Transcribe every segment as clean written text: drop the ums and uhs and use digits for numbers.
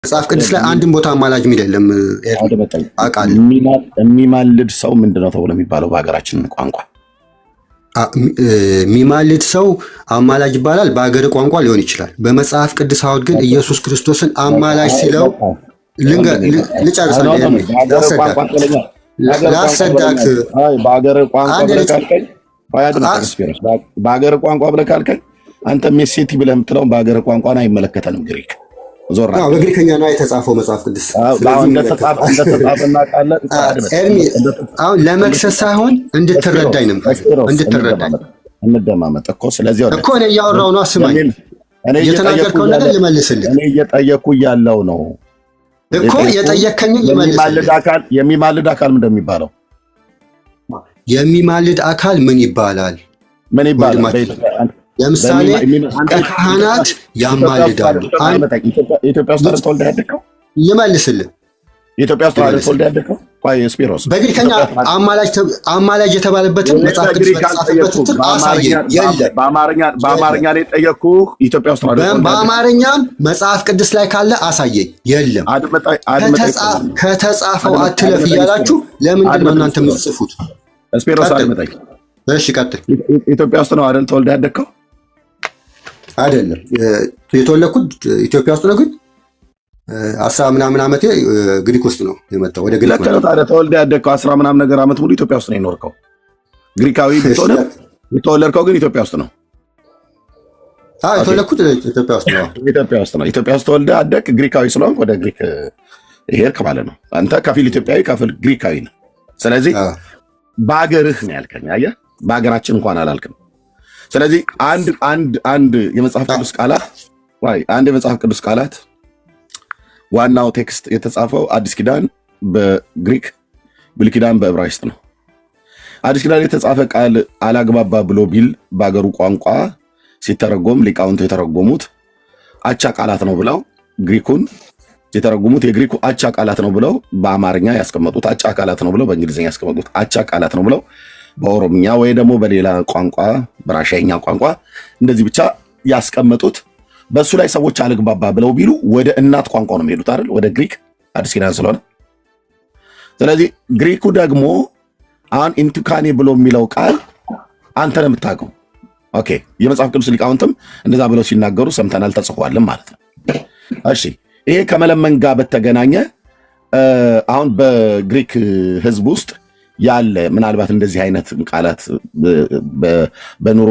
መጽሐፍ ቅዱስ ላይ አንድም ቦታ አማላጅ የሚል የለም። አውቃለሁ። የሚማልድ ሰው ምንድነው ተብሎ የሚባለው በሀገራችን ቋንቋ? የሚማልድ ሰው አማላጅ ይባላል። በሀገር ቋንቋ ሊሆን ይችላል። በመጽሐፍ ቅዱስ አሁን ግን ኢየሱስ ክርስቶስን አማላጅ ሲለው ልጨርስ ላስረዳክ። በሀገር ቋንቋ ብለህ ካልከኝ አንተ ሜሴቲ ብለህ የምትለውን በሀገር ቋንቋን አይመለከተንም። ግሪክ ዞራ በግሪከኛ ነው የተጻፈው መጽሐፍ ቅዱስ። አሁን ለመክሰስ ሳይሆን እንድትረዳኝ ነው። እንድትረዳኝ እንደማመጥ እኮ ስለዚህ እኮ እኔ እያወራሁ ነው። አስማኝ የተናገርከውን ነገር ልመልስልህ። እኔ እየጠየኩ ያለው ነው እኮ የጠየከኝ ልመልስልህ። የሚማልድ አካል ምን እንደሚባለው የሚማልድ አካል ምን ይባላል? ምን ይባላል? ለምሳሌ ካህናት ያማልዳሉ። ኢትዮጵያ ውስጥ ተወልደህ ያደግከው? ልመልስልህ። ኢትዮጵያ ውስጥ ተወልደህ ያደግከው? ስፒሮስ በግሪከኛ አማላጅ የተባለበትን መጽሐፍ ቅዱስ በተጻፈበት አሳየኝ። የለም። በአማርኛ ላይ ጠየቅኩህ። ኢትዮጵያ ውስጥ በአማርኛም መጽሐፍ ቅዱስ ላይ ካለ አሳየኝ። የለም። ከተጻፈው አትለፍ እያላችሁ ለምንድን ነው እናንተ የምትጽፉት? ስፒሮስ አድመጠኝ። እሺ ቀጥል። ኢትዮጵያ ውስጥ ነው አይደል ተወልደህ ያደግከው? አይደለም። የተወለድኩት ኢትዮጵያ ውስጥ ነው፣ ግን 10 ምናምን ዓመቴ ግሪክ ውስጥ ነው የመጣው። ወደ ግሪክ ነው ታዲያ ተወልደህ ያደግከው። 10 ምናምን ነገር ዓመት ሙሉ ኢትዮጵያ ውስጥ ነው የኖርከው። ግሪካዊ ብትሆንም የተወለድከው ግን ኢትዮጵያ ውስጥ ነው። የተወለድኩት ኢትዮጵያ ውስጥ ነው። ኢትዮጵያ ውስጥ ተወልደህ አደግክ። ግሪካዊ ስለሆንክ ወደ ግሪክ ሄድክ ማለት ነው። አንተ ከፊል ኢትዮጵያዊ ከፊል ግሪካዊ ነው። ስለዚህ በአገርህ ነው ያልከኝ። አየህ፣ በአገራችን እንኳን አላልክም። ስለዚህ አንድ የመጽሐፍ ቅዱስ ቃላት ዋናው ቴክስት የተጻፈው አዲስ ኪዳን በግሪክ፣ ብሉይ ኪዳን በዕብራይስጥ ነው። አዲስ ኪዳን የተጻፈ ቃል አላግባባ ብሎ ቢል በአገሩ ቋንቋ ሲተረጎም ሊቃውንቱ የተረጎሙት አቻ ቃላት ነው ብለው ግሪኩን የተረጎሙት የግሪኩ አቻ ቃላት ነው ብለው በአማርኛ ያስቀመጡት አቻ ቃላት ነው ብለው በእንግሊዝኛ ያስቀመጡት አቻ ቃላት ነው ብለው በኦሮምኛ ወይ ደግሞ በሌላ ቋንቋ በራሻኛ ቋንቋ እንደዚህ ብቻ ያስቀመጡት። በሱ ላይ ሰዎች አልግባባ ብለው ቢሉ ወደ እናት ቋንቋ ነው የሚሄዱት አይደል? ወደ ግሪክ አዲስ ኪዳን ስለሆነ። ስለዚህ ግሪኩ ደግሞ አሁን ኢንቱካኔ ብሎ የሚለው ቃል አንተ ነው የምታውቀው። ኦኬ፣ የመጽሐፍ ቅዱስ ሊቃውንትም እንደዛ ብለው ሲናገሩ ሰምተናል፣ ተጽፏልም ማለት ነው። እሺ፣ ይሄ ከመለመን ጋር በተገናኘ አሁን በግሪክ ሕዝብ ውስጥ ያለ ምናልባት እንደዚህ አይነት ቃላት በኑሮ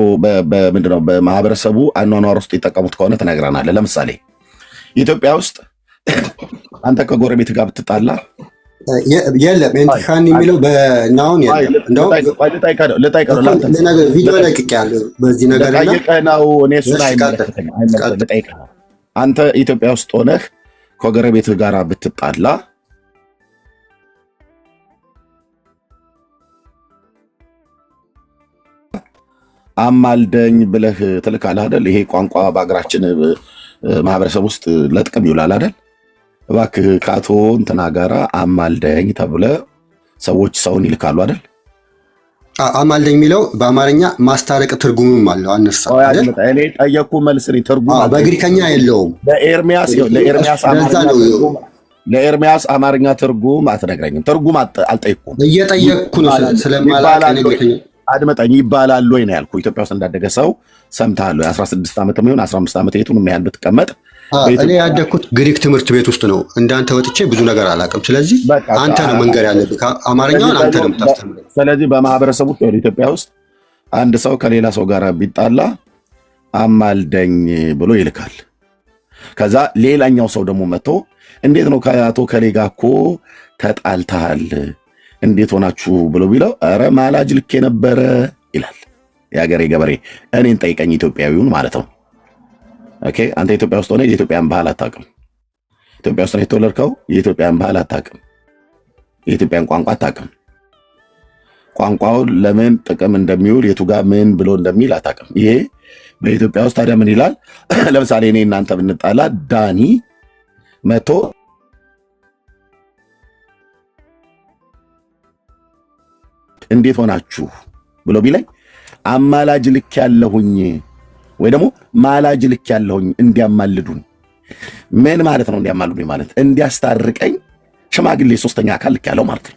ምንድነው በማህበረሰቡ አኗኗር ውስጥ ይጠቀሙት ከሆነ ትነግረናለህ። ለምሳሌ ኢትዮጵያ ውስጥ አንተ ከጎረቤት ጋር ብትጣላ የለም ኢንቲካን የሚለው በናውን የለም። እንደው ቪዲዮ ለቅቄያለሁ በዚህ ነገር እና ነው እኔ እሱን አይመለከተኝም። አንተ ኢትዮጵያ ውስጥ ሆነህ ከጎረቤት ጋር ብትጣላ አማልደኝ ብለህ ትልካለህ አይደል? ይሄ ቋንቋ በሀገራችን ማህበረሰብ ውስጥ ለጥቅም ይውላል አይደል? እባክህ ከአቶ እንትና ጋራ አማልደኝ ተብለ ሰዎች ሰውን ይልካሉ አይደል? አማልደኝ የሚለው በአማርኛ ማስታረቅ ትርጉምም አለው። አነሳ አይደል? እኔ ጠየቅኩ መልስ ትርጉም በግሪከኛ የለውም። ለኤርሚያስ አማርኛ ትርጉም አትነግረኝም። ትርጉም አልጠየቅኩም። እየጠየቅኩ ነው ስለማላውቅ አድመጠኝ። ይባላል ወይ ነው ያልኩ። ኢትዮጵያ ውስጥ እንዳደገ ሰው ሰምተሃል? 16 ዓመት የሚሆን 15 ዓመት የቱንም ያህል ብትቀመጥ። እኔ ያደግኩት ግሪክ ትምህርት ቤት ውስጥ ነው። እንዳንተ ወጥቼ ብዙ ነገር አላውቅም። ስለዚህ አንተ ነው መንገር ያለብህ። አማርኛውን አንተ ነው የምታስተምረው። ስለዚህ በማህበረሰቡ ውስጥ ኢትዮጵያ ውስጥ አንድ ሰው ከሌላ ሰው ጋር ቢጣላ አማልደኝ ብሎ ይልካል። ከዛ ሌላኛው ሰው ደግሞ መጥቶ እንዴት ነው ከአቶ ከሌ ጋር እኮ ተጣልተሃል እንዴት ሆናችሁ ብሎ ቢለው ኧረ ማላጅ ልኬ ነበረ ይላል። የሀገሬ ገበሬ እኔን ጠይቀኝ፣ ኢትዮጵያዊውን ማለት ነው። ኦኬ፣ አንተ ኢትዮጵያ ውስጥ ሆነ የኢትዮጵያን ባህል አታውቅም። ኢትዮጵያ ውስጥ ነው የተወለድከው፣ የኢትዮጵያን ባህል አታውቅም። የኢትዮጵያን ቋንቋ አታውቅም። ቋንቋውን ለምን ጥቅም እንደሚውል የቱ ጋር ምን ብሎ እንደሚል አታውቅም። ይሄ በኢትዮጵያ ውስጥ ታዲያ ምን ይላል? ለምሳሌ እኔ እናንተ ብንጣላ ዳኒ መቶ እንዴት ሆናችሁ ብሎ ቢለኝ አማላጅ ልክ ያለሁኝ ወይ ደግሞ ማላጅ ልክ ያለሁኝ እንዲያማልዱን ምን ማለት ነው? እንዲያማልዱኝ ማለት እንዲያስታርቀኝ ሽማግሌ ሶስተኛ አካል ልክ ያለው ማለት ነው።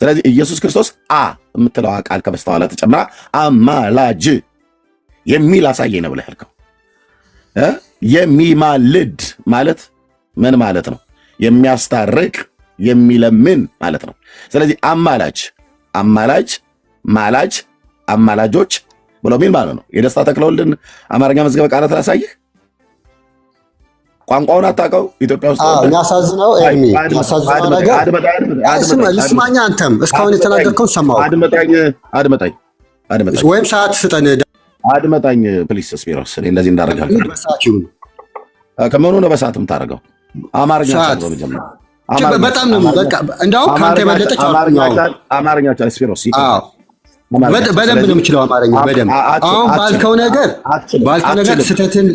ስለዚህ ኢየሱስ ክርስቶስ የምትለዋ ቃል ከበስተኋላ ተጨምራ አማላጅ የሚል አሳየኝ ነው ብለህ ያልከው። የሚማልድ ማለት ምን ማለት ነው? የሚያስታርቅ የሚለምን ማለት ነው። ስለዚህ አማላጅ ማላጅ አማላጆች ብሎ ሚል ማለት ነው። የደስታ ተክለወልድን አማርኛ መዝገበ ቃላት ላሳይህ። ቋንቋውን አታውቀው? ኢትዮጵያ ውስጥ የሚያሳዝነው ነገር ልስማኛ። አንተም እስካሁን የተናገርከውን ሰማሁ። አድመጣኝ ወይም ሰዓት ስጠን። አድመጣኝ ፕሊስ ስፒሮስ። እንደዚህ እንዳደረጋል ከመሆኑ ነው በሰዓት የምታደርገው። አማርኛ በጣም ነው በቃ እንደውም ከአንተ የበለጠ አማርኛ ስፒሮስ በደንብ ነው የምችለው አማርኛ በደንብ። አሁን ባልከው ነገር ስህተትን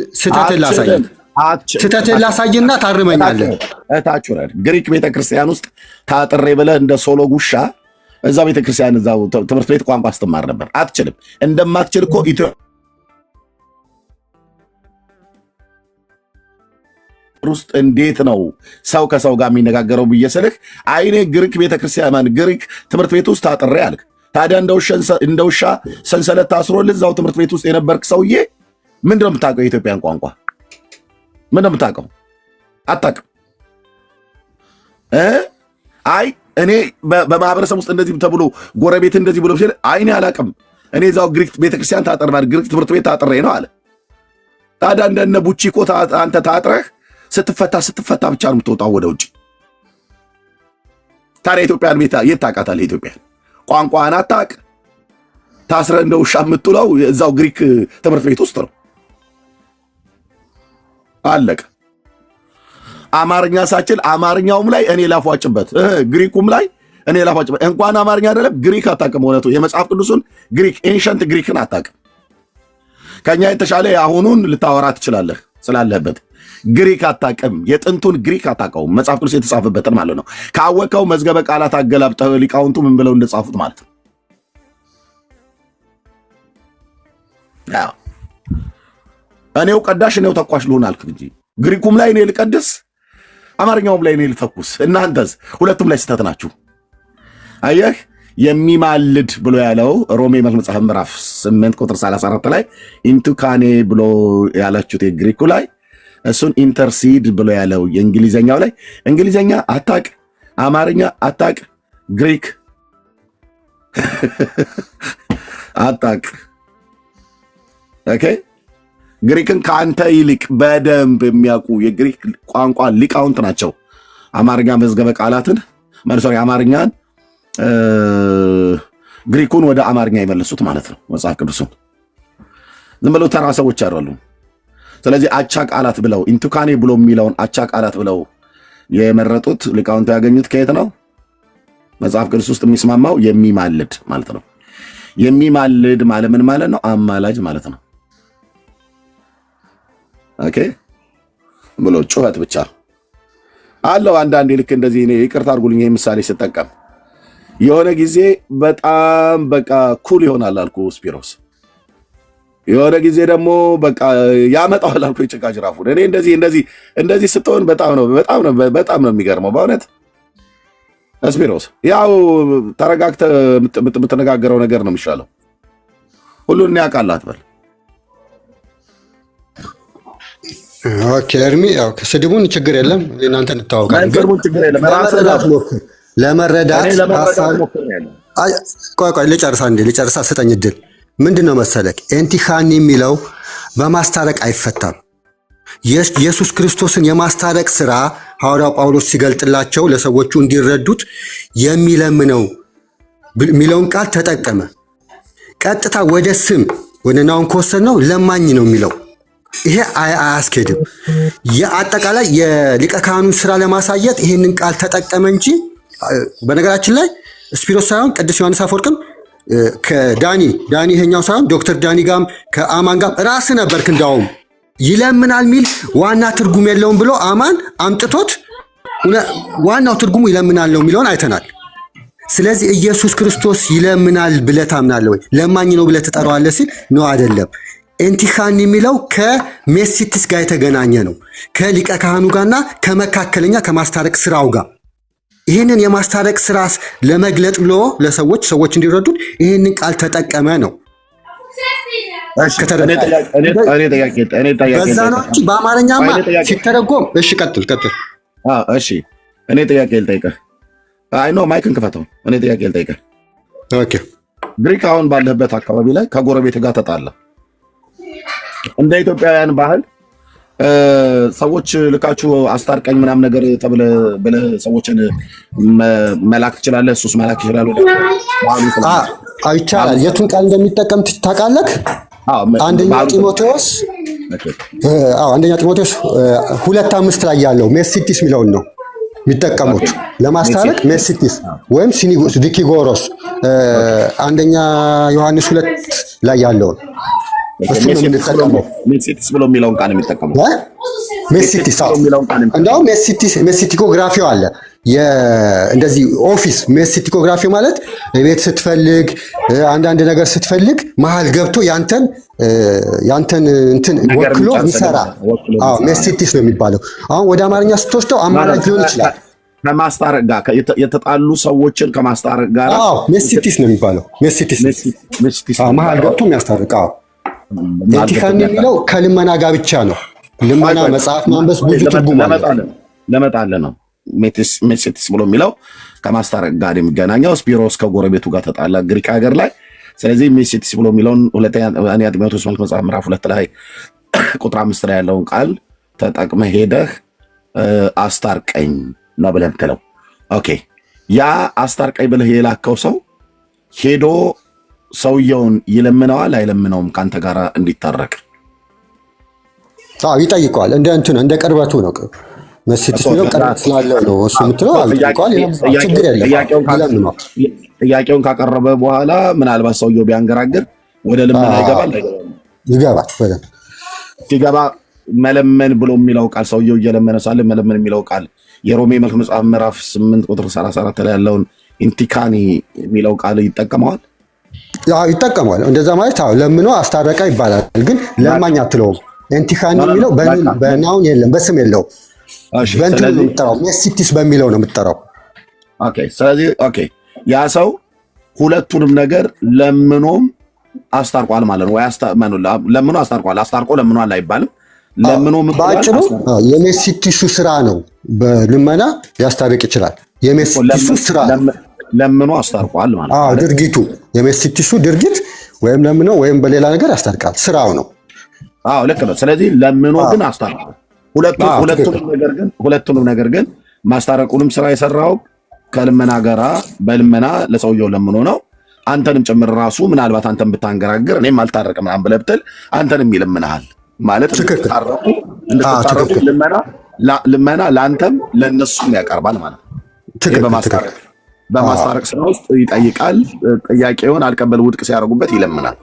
ላሳይና ታርመኛለህ። እታች ግሪክ ቤተክርስቲያን ውስጥ ታጥሬ ብለህ እንደ ሶሎ ጉሻ እዛው ቤተክርስቲያን እዛው ትምህርት ቤት ቋንቋ ስትማር ነበር። አትችልም። እንደማትችል እኮ ውስጥ እንዴት ነው ሰው ከሰው ጋር የሚነጋገረው ብዬ ስልህ አይኔ ግሪክ ቤተክርስቲያን ግሪክ ትምህርት ቤት ውስጥ ታጥሬ አልክ። ታዲያ እንደ ውሻ ሰንሰለት ታስሮልህ እዛው ትምህርት ቤት ውስጥ የነበርክ ሰውዬ ምንድን ነው የምታውቀው? የኢትዮጵያን ቋንቋ ምንድን ነው የምታውቀው? አታውቅም። አይ እኔ በማህበረሰብ ውስጥ እንደዚህ ተብሎ ጎረቤት እንደዚህ ብሎ ሲል አይኔ አላውቅም፣ እኔ እዛው ግሪክ ቤተክርስቲያን ታጠር ግሪክ ትምህርት ቤት ታጥሬ ነው አለ። ታዲያ እንደነ ቡቺኮ አንተ ታጥረህ ስትፈታ ብቻ ነው የምትወጣው ወደ ውጭ። ታዲያ ኢትዮጵያን የት ታውቃታለህ? ኢትዮጵያን ቋንቋን አታውቅ። ታስረህ እንደ ውሻ የምትውለው እዛው ግሪክ ትምህርት ቤት ውስጥ ነው። አለቀ። አማርኛ ሳችል አማርኛውም ላይ እኔ ላፏጭበት፣ ግሪኩም ላይ እኔ ላፏጭበት። እንኳን አማርኛ አይደለም ግሪክ አታውቅም። እውነቱ የመጽሐፍ ቅዱሱን ግሪክ ኤንሸንት ግሪክን አታውቅም። ከኛ የተሻለ አሁኑን ልታወራ ትችላለህ ስላለህበት። ግሪክ አታውቅም። የጥንቱን ግሪክ አታውቀውም። መጽሐፍ ቅዱስ የተጻፈበትን ማለት ነው። ካወቀው መዝገበ ቃላት አገላብጠህ ሊቃውንቱ ምን ብለው እንደጻፉት ማለት ነው። እኔው ቀዳሽ እኔው ተኳሽ ልሆን አልክ እንጂ ግሪኩም ላይ እኔ ልቀድስ አማርኛውም ላይ እኔ ልተኩስ። እናንተስ ሁለቱም ላይ ስህተት ናችሁ። አየህ የሚማልድ ብሎ ያለው ሮሜ መጽሐፍ ምዕራፍ 8 ቁጥር 34 ላይ ኢንቱካኔ ብሎ ያላችሁት የግሪኩ ላይ እሱን ኢንተርሲድ ብሎ ያለው የእንግሊዘኛው ላይ እንግሊዘኛ አታቅ፣ አማርኛ አታቅ፣ ግሪክ አታቅ። ኦኬ ግሪክን ከአንተ ይልቅ በደንብ የሚያውቁ የግሪክ ቋንቋ ሊቃውንት ናቸው። አማርኛ መዝገበ ቃላትን አማርኛን ግሪኩን ወደ አማርኛ የመለሱት ማለት ነው። መጽሐፍ ቅዱሱን ዝም ብለው ተራ ሰዎች አይደሉም። ስለዚህ አቻ ቃላት ብለው ኢንቱካኔ ብሎ የሚለውን አቻ ቃላት ብለው የመረጡት ሊቃውንቱ ያገኙት ከየት ነው? መጽሐፍ ቅዱስ ውስጥ የሚስማማው የሚማልድ ማለት ነው። የሚማልድ ማለት ምን ማለት ነው? አማላጅ ማለት ነው። ኦኬ ብሎ ጩኸት ብቻ አለው። አንዳንዴ ልክ እንደዚህ እኔ ይቅርታ አድርጉልኝ ይሄ ምሳሌ ስጠቀም የሆነ ጊዜ በጣም በቃ ኩል ይሆናል አልኩ ስፒሮስ። የሆነ ጊዜ ደግሞ በቃ ያመጣዋል አልኩ የጭቃ ጅራፉን። እኔ እንደዚህ ስትሆን በጣም ነው የሚገርመው በእውነት ስፒሮስ። ያው ተረጋግተህ የምትነጋገረው ነገር ነው የሚሻለው። ሁሉን ያውቃል አትበል። ኦኬ እርሚ ያው ስድቡን ችግር የለም እናንተ እንተዋወቃለን። ለመረዳት ቆይ ልጨርሳ ስጠኝ እድል። ምንድን ነው መሰለክ ኤንቲካኒ የሚለው በማስታረቅ አይፈታም። ኢየሱስ ክርስቶስን የማስታረቅ ስራ ሐዋርያው ጳውሎስ ሲገልጥላቸው ለሰዎቹ እንዲረዱት የሚለምነው የሚለውን ቃል ተጠቀመ። ቀጥታ ወደ ስም ወደ ናውን ከወሰድነው ለማኝ ነው የሚለው። ይሄ አያስኬድም። የአጠቃላይ የሊቀ ካህኑን ስራ ለማሳየት ይህንን ቃል ተጠቀመ እንጂ በነገራችን ላይ ስፒሮስ ሳይሆን ቅዱስ ዮሐንስ አፈወርቅም ከዳኒ ይሄኛው ሳይሆን ዶክተር ዳኒ ጋም ከአማን ጋም ራስ ነበርክ እንዳውም ይለምናል ሚል ዋና ትርጉም የለውም ብሎ አማን አምጥቶት ዋናው ትርጉሙ ይለምናል ነው የሚለውን አይተናል። ስለዚህ ኢየሱስ ክርስቶስ ይለምናል ብለህ ታምናለህ ወይ? ለማኝ ነው ብለህ ትጠራዋለህ ሲል ነው አይደለም። ኤንቲካን የሚለው ከሜሲቲስ ጋር የተገናኘ ነው። ከሊቀ ካህኑ ጋርና ከመካከለኛ ከማስታረቅ ስራው ጋር ይህንን የማስታረቅ ስራ ለመግለጥ ብሎ ሰዎች እንዲረዱት ይህንን ቃል ተጠቀመ ነው። በዛ ነው እንጂ በአማርኛማ ሲተረጎም። እሺ ቀጥል። እሺ እኔ ጥያቄ ልጠይቅህ። አይ ኖ ማይክን ክፈተው። እኔ ጥያቄ ልጠይቅህ። ኦኬ ግሪክ አሁን ባለህበት አካባቢ ላይ ከጎረቤት ጋር ተጣላ። እንደ ኢትዮጵያውያን ባህል ሰዎች ልካችሁ አስታርቀኝ ምናምን ነገር ብለህ ሰዎችን መላክ ትችላለህ። እሱስ መላክ ይችላል። ይቻላል። የቱን ቃል እንደሚጠቀም ታውቃለህ? አንደኛ ጢሞቴዎስ 2:5 ላይ ያለው ሜሲቲስ የሚለውን ነው የሚጠቀሙት ለማስታረቅ። ሜሲቲስ ወይም ዲኪጎሮስ አንደኛ ዮሐንስ 2 ላይ ያለውን እሱ ነው የምንጠቀመው። ሜሲቲስ ብሎ የሚለውን ቃል የሚጠቀመው ሜሲቲስ። እንደውም ሜሲቲኮግራፊው አለ እንደዚህ ኦፊስ ሜሲቲኮግራፊ ማለት ቤት ስትፈልግ አንዳንድ ነገር ስትፈልግ መሀል ገብቶ ያንተን እንትን ወክሎ ይሰራ። ሜሲቲስ ነው የሚባለው። አሁን ወደ አማርኛ ስትወስደው አማራጭ ሊሆን ይችላል። ከማስታረቅ ጋር የተጣሉ ሰዎችን ከማስታረቅ ጋር ሜሲቲስ ነው የሚባለው። ሜሲቲስ መሀል ገብቶ የሚያስታርቅ። ኤንቲካን የሚለው ከልመና ጋር ብቻ ነው። ልመና መጽሐፍ ማንበስ ብዙ ትርጉም አለ። ለመጣለ ነው ሜሲቲስ ብሎ የሚለው ከማስታረቅ ጋር የሚገናኘው። ስፒሮስ ከጎረቤቱ ጋር ተጣላ ግሪክ ሀገር ላይ። ስለዚህ ሜሲቲስ ብሎ የሚለውን ሁለተኛ ጢሞቴዎስ መጽሐፍ ምዕራፍ 2 ላይ ቁጥር 5 ላይ ያለውን ቃል ተጠቅመህ ሄደህ አስታርቀኝ ነው ብለህ የምትለው። ኦኬ ያ አስታርቀኝ ብለህ የላከው ሰው ሄዶ ሰውየውን ይለምነዋል አይለምነውም? ከአንተ ጋር እንዲታረቅ ይጠይቀዋል። እንደ ቅርበቱ ነው። ሜሲቲስ የሚለው ቅርበት ስላለው ነው እሱ የምትለው። አልጠይቀዋል። ችግር የለም። ጥያቄውን ካቀረበ በኋላ ምናልባት ሰውየው ቢያንገራግር ወደ ልመና ይገባል። ሲገባ መለመን ብሎ የሚለው ቃል ሰውየው እየለመነ ሳለ መለመን የሚለው ቃል የሮሜ መልክ መጽሐፍ ምዕራፍ 8 ቁጥር 34 ላይ ያለውን ኢንቲካኒ የሚለው ቃል ይጠቀመዋል። ይጠቀመዋል። እንደዛ ማለት ለምኖ አስታረቀ ይባላል። ግን ለማኝ አትለውም። ኤንቲካኒ የሚለው በናውን የለም፣ በስም የለው። በእንትን ነው የምትጠራው። ሜሲቲስ በሚለው ነው የምትጠራው። ስለዚህ ያ ሰው ሁለቱንም ነገር ለምኖም አስታርቋል ማለት ነው። ለምኖ አስታርቋል። አስታርቆ ለምኗል አይባልም። ለምኖ በአጭሩ የሜሲቲሱ ስራ ነው። በልመና ሊያስታርቅ ይችላል። የሜሲቲሱ ስራ ለምኖ አስታርቋል ማለት ነው። ድርጊቱ የሜሲቲሱ ድርጊት ወይም ለምኖ ወይም በሌላ ነገር ያስታርቃል። ስራው ነው። ልክ ነው። ስለዚህ ለምኖ ግን አስታርቋል። ሁለቱንም ነገር ግን ማስታረቁንም ስራ የሰራው ከልመና ጋራ በልመና ለሰውየው ለምኖ ነው። አንተንም ጭምር ራሱ ምናልባት አንተን ብታንገራግር እኔም አልታረቅም ምናምን ብለህ ብትል አንተንም ይለምንሃል ማለት እንድትታረቁ ልመና ለአንተም ለእነሱም ያቀርባል ማለት ነው። በማስታረቅ ስራ ውስጥ ይጠይቃል። ጥያቄውን አልቀበል ውድቅ ሲያደርጉበት ይለምናል።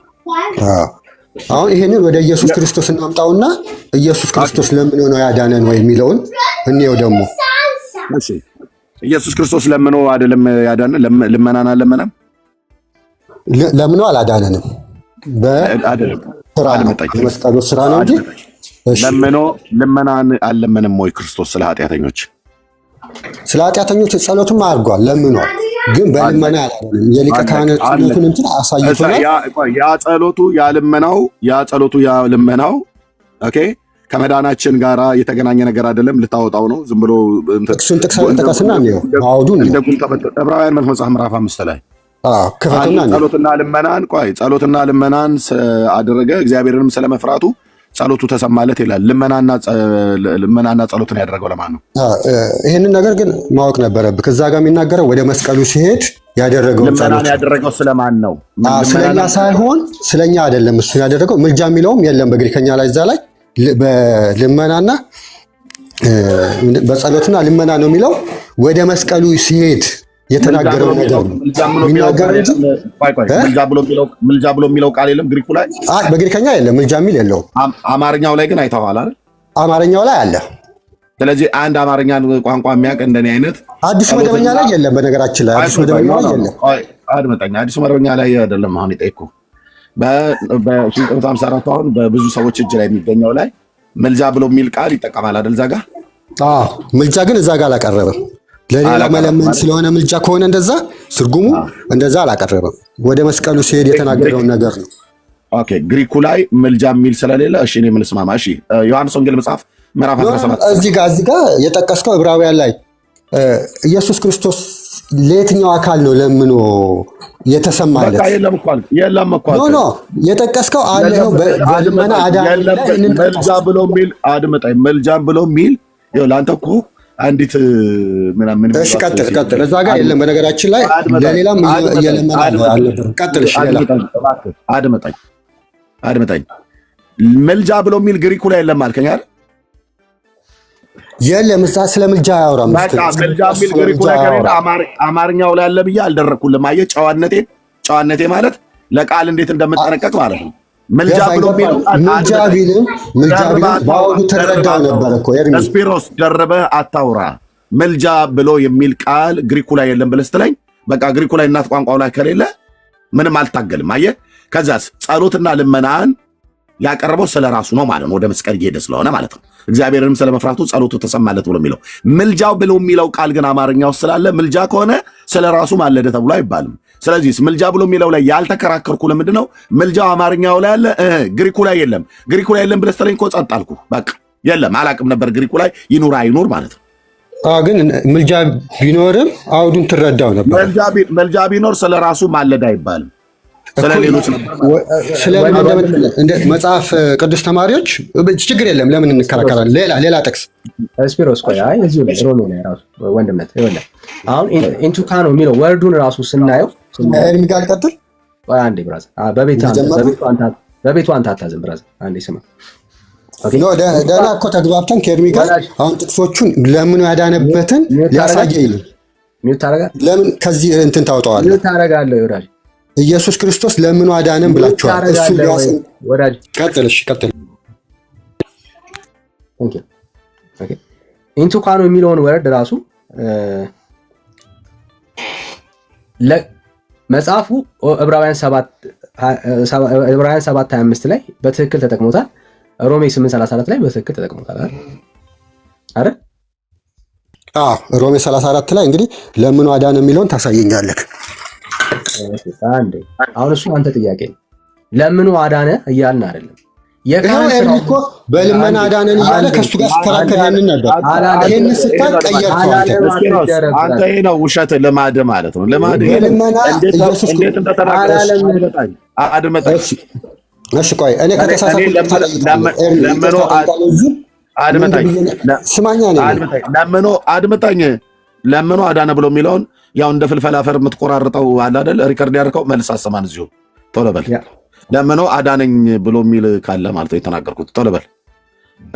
አሁን ይሄንን ወደ ኢየሱስ ክርስቶስ እናምጣውና ኢየሱስ ክርስቶስ ለምኖ ነው ያዳነን ወይ የሚለውን እንየው ደግሞ። እሺ ኢየሱስ ክርስቶስ ለምኖ አይደለም ያዳነን? ልመናን አልለመነም? ለምኖ አላዳነንም። በመስቀሉ ስራ ነው እንጂ ልመናን አልለመንም ወይ ክርስቶስ? ስለ ኃጢአተኞች ጸሎትም አድርጓል፣ ለምኗል። ግን በልመና ያላደረም የሊቀ ካህናት ጸሎቱን እንትን አሳይቶናል። ያ ጸሎቱ ያ ልመናው ኦኬ ከመዳናችን ጋራ የተገናኘ ነገር አይደለም። ልታወጣው ነው ዝም ብሎ ጥቅሱን ጠቀስና ነው አውዱን ዕብራውያን መጽሐፍ ምዕራፍ 5 ላይ ክፈቱና ጸሎትና ልመናን አደረገ እግዚአብሔርንም ስለመፍራቱ ጸሎቱ ተሰማለት ይላል። ልመናና ጸሎትን ያደረገው ለማን ነው? ይህንን ነገር ግን ማወቅ ነበረብህ። ከዛ ጋር የሚናገረው ወደ መስቀሉ ሲሄድ ያደረገው ልመናን ያደረገው ስለማን ነው? ስለኛ ሳይሆን ስለኛ አይደለም። እሱ ያደረገው ምልጃ የሚለውም የለም በግሪከኛ ላይ እዛ ላይ በልመናና በጸሎትና ልመና ነው የሚለው። ወደ መስቀሉ ሲሄድ የተናገረው ነገር ምልጃ ብሎ የሚለው ቃል የለም ግሪኩ ላይ። በግሪከኛ የለም ምልጃ የሚል የለውም። አማርኛው ላይ ግን አይተዋል አይደል? አማርኛው ላይ አለ። ስለዚህ አንድ አማርኛ ቋንቋ የሚያውቅ እንደኔ አይነት አዲሱ መደበኛ ላይ የለም። በነገራችን ላይ አዲሱ መደበኛ ላይ የለም። አድመጠኛ አዲሱ መደበኛ ላይ አይደለም አሁን የጠየኩህ። በ1954 አሁን በብዙ ሰዎች እጅ ላይ የሚገኘው ላይ ምልጃ ብሎ የሚል ቃል ይጠቀማል አይደል? እዛ ጋር ምልጃ ግን እዛ ጋር አላቀረበም። ለሌላ መለመን ስለሆነ ምልጃ ከሆነ እንደዛ ትርጉሙ እንደዛ አላቀረበም። ወደ መስቀሉ ሲሄድ የተናገረውን ነገር ነው። ኦኬ ግሪኩ ላይ ምልጃ የሚል ስለሌለ እሺ እኔ ምን ልስማማ? እሺ ዮሐንስ ወንጌል መጽሐፍ ምዕራፍ 17 እዚህ ጋር የጠቀስከው ዕብራውያን ላይ ኢየሱስ ክርስቶስ ለየትኛው አካል ነው ለምኖ የተሰማለት? የለም እኮ ኖ የጠቀስከው አለ ነው በልመና አዳነ መልጃ ብሎ የሚል አድምጠኝ። መልጃም ብሎ የሚል ለአንተ እኮ አንዲት ምናምን እሺ ቀጥል። እዛ ጋር የለም። በነገራችን ላይ ለሌላም እየለመና አልነበረም። ቀጥል። እሺ አድምጠኝ። መልጃ ብሎ የሚል ግሪኩ ላይ የለም አልከኝ አይደል? የለም እዛ ስለ ምልጃ አያወራም። መልጃ የሚል ግሪኩ ላይ ከሌለ አማርኛው ላይ አለ ብዬ አልደረኩልም። አየህ ጨዋነቴ ማለት ለቃል እንዴት እንደምጠነቀቅ ማለት ነው። መልጃ ብሎ የሚለው ምልጃ ቢልም በአሁኑ ተረዳው ነበር እኮ ስፒሮስ ደርበህ አታውራ። መልጃ ብሎ የሚል ቃል ግሪኩ ላይ የለም ብለህ ስትለኝ በቃ ግሪኩ ላይ እናት ቋንቋው ላይ ከሌለ ምንም አልታገልም። አየህ ከዛስ ጸሎትና ልመናን ያቀረበው ስለ ራሱ ነው ማለት ነው። ወደ መስቀል እየሄደ ስለሆነ ማለት ነው። እግዚአብሔርንም ስለመፍራቱ ጸሎቱ ተሰማለት ብሎ የሚለው ምልጃው ብሎ የሚለው ቃል ግን አማርኛው ስላለ ምልጃ ከሆነ ስለ ራሱ ማለደ ተብሎ አይባልም። ስለዚህ ምልጃ ብሎ የሚለው ላይ ያልተከራከርኩ ለምንድን ነው? ምልጃው አማርኛው ላይ አለ፣ ግሪኩ ላይ የለም። ግሪኩ ላይ የለም ብለህ ስትለኝ እኮ ጸጥ አልኩ። በቃ የለም አላቅም ነበር ግሪኩ ላይ ይኑር አይኑር ማለት ነው። ግን ምልጃ ቢኖርም አውዱን ትረዳው ነበር። መልጃ ቢኖር ስለ ራሱ ማለድ አይባልም። ስለሌሎች መጽሐፍ ቅዱስ ተማሪዎች ችግር የለም። ለምን እንከራከራለን? ሌላ ጥቅስ ስፒሮስ ቆይ፣ አይ እዚሁ ላይ ሮሜ ላይ ራሱ ወንድምነት ይወለ አሁን ኢንቱካ ነው የሚለው ወርዱን ራሱ ስናየው ጋር ቀጥል። አንዴ ብራዘር በቤቱ አንተ አታዝም ብራዘር፣ አንዴ ስማ። ደህና እኮ ተግባብተን ከኤርሚ ጋር አሁን ጥቅሶቹን ለምኑ ያዳነበትን ሊያሳየኝ ነው። ለምን ከዚህ እንትን ታውጠዋለህ? ሚውት ታደርጋለህ ይወዳል ኢየሱስ ክርስቶስ ለምኑ አዳነን ብላችኋል። እሱ ሊያስን ቀጥል። እሺ ቀጥል። ኢንቱካ ነው የሚለውን ወርድ ራሱ መጽሐፉ ዕብራውያን 7:25 ላይ በትክክል ተጠቅሞታል። ሮሜ 8:34 ላይ በትክክል ተጠቅሞታል አይደል? ሮሜ 34 ላይ እንግዲህ ለምኑ አዳነን የሚለውን ታሳየኛለህ። አሁን እሱ አንተ ጥያቄ ነው። ለምኑ አዳነ እያልን አይደለም። እኮ በልመና አዳነን እያለ ከሱ ጋር ሲከራከር ያንን ነበር። ይሄን ስታቀየርከው አንተ ይሄ ነው ውሸት ልማድ ማለት ነው። ልማድ እንዴት እንደተናገረ አድመጣኝ። እሺ ቆይ እኔ ከተሳሳትኩ ለምኑ አዳነ ብሎ የሚለውን ያው እንደ ፍልፈል አፈር የምትቆራርጠው አለ አይደል? ሪከርድ ያድርገው መልስ አሰማን እዚሁ ቶሎ በል። ለምኖ አዳነኝ ብሎ የሚል ካለ ማለት ነው የተናገርኩት። ቶሎ በል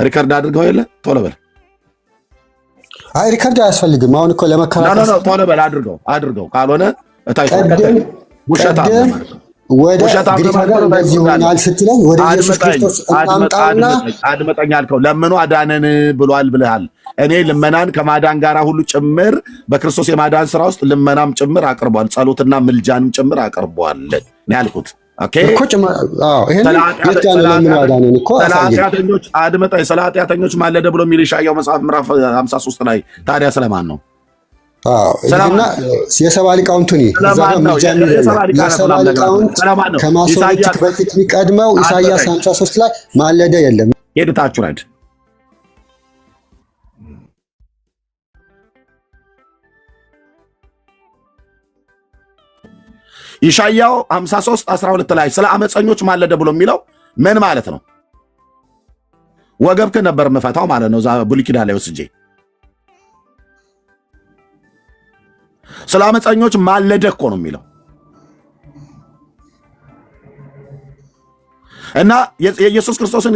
ሪከርድ አድርገው የለ ቶሎ በል። አይ ሪከርድ አያስፈልግም። አሁን እኮ ለመከራከር ቶሎ በል አድርገው ካልሆነ እታይ ውሸታ ወደ ግሪክ ሀገር እንደዚህ ሆናል ስትለኝ ወደ ኢየሱስ ክርስቶስ እናምጣና አድመጠኝ አልከው። ለምኑ አዳነን ብሏል ብለሃል። እኔ ልመናን ከማዳን ጋር ሁሉ ጭምር በክርስቶስ የማዳን ስራ ውስጥ ልመናም ጭምር አቅርቧል፣ ጸሎትና ምልጃንም ጭምር አቅርቧል ነው ያልኩት። ኦኬ እኮ አድመጠኝ። ስለ ኃጢአተኞች ማለደ ብሎ የሚል ኢሳይያስ መጽሐፍ ምዕራፍ 53 ላይ ታዲያ ስለማን ነው? የሰባ ሊቃውንቱን ከማስወረድ በፊት የሚቀድመው ኢሳይያስ 53 ላይ ማለደ የለም። ሄድታችሁ ረድ ኢሳይያስ 53:12 ላይ ስለ አመፀኞች ማለደ ብሎ የሚለው ምን ማለት ነው? ወገብክ ነበር መፈታው ማለት ነው። እዛ ብሉይ ኪዳን ላይ ወስጄ ስለ አመፀኞች ማለደ እኮ ነው የሚለው እና የኢየሱስ ክርስቶስን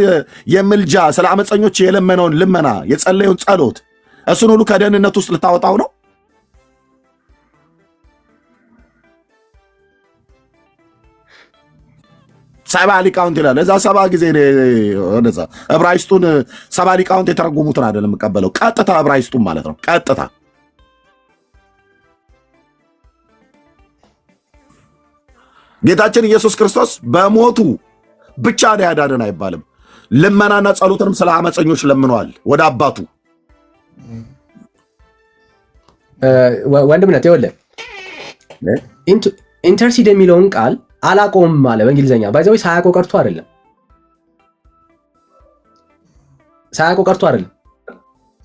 የምልጃ ስለ አመፀኞች የለመነውን ልመና የጸለየውን ጸሎት እሱን ሁሉ ከደህንነት ውስጥ ልታወጣው ነው? ሰባ ሊቃውንት ይላል። እዛ ሰባ ጊዜ ወደዛ ዕብራይስጡን ሰባ ሊቃውንት የተረጎሙትን አይደለም የምቀበለው፣ ቀጥታ ዕብራይስጡን ማለት ነው። ቀጥታ ጌታችን ኢየሱስ ክርስቶስ በሞቱ ብቻ ነው ያዳነን አይባልም። ልመናና ጸሎትንም ስለ አመፀኞች ለምነዋል ወደ አባቱ። ወንድምነት ይኸውልህ ኢንተርሲድ የሚለውን ቃል አላቆም አለ በእንግሊዝኛ ባይዘው ሳያውቀው ቀርቶ አይደለም።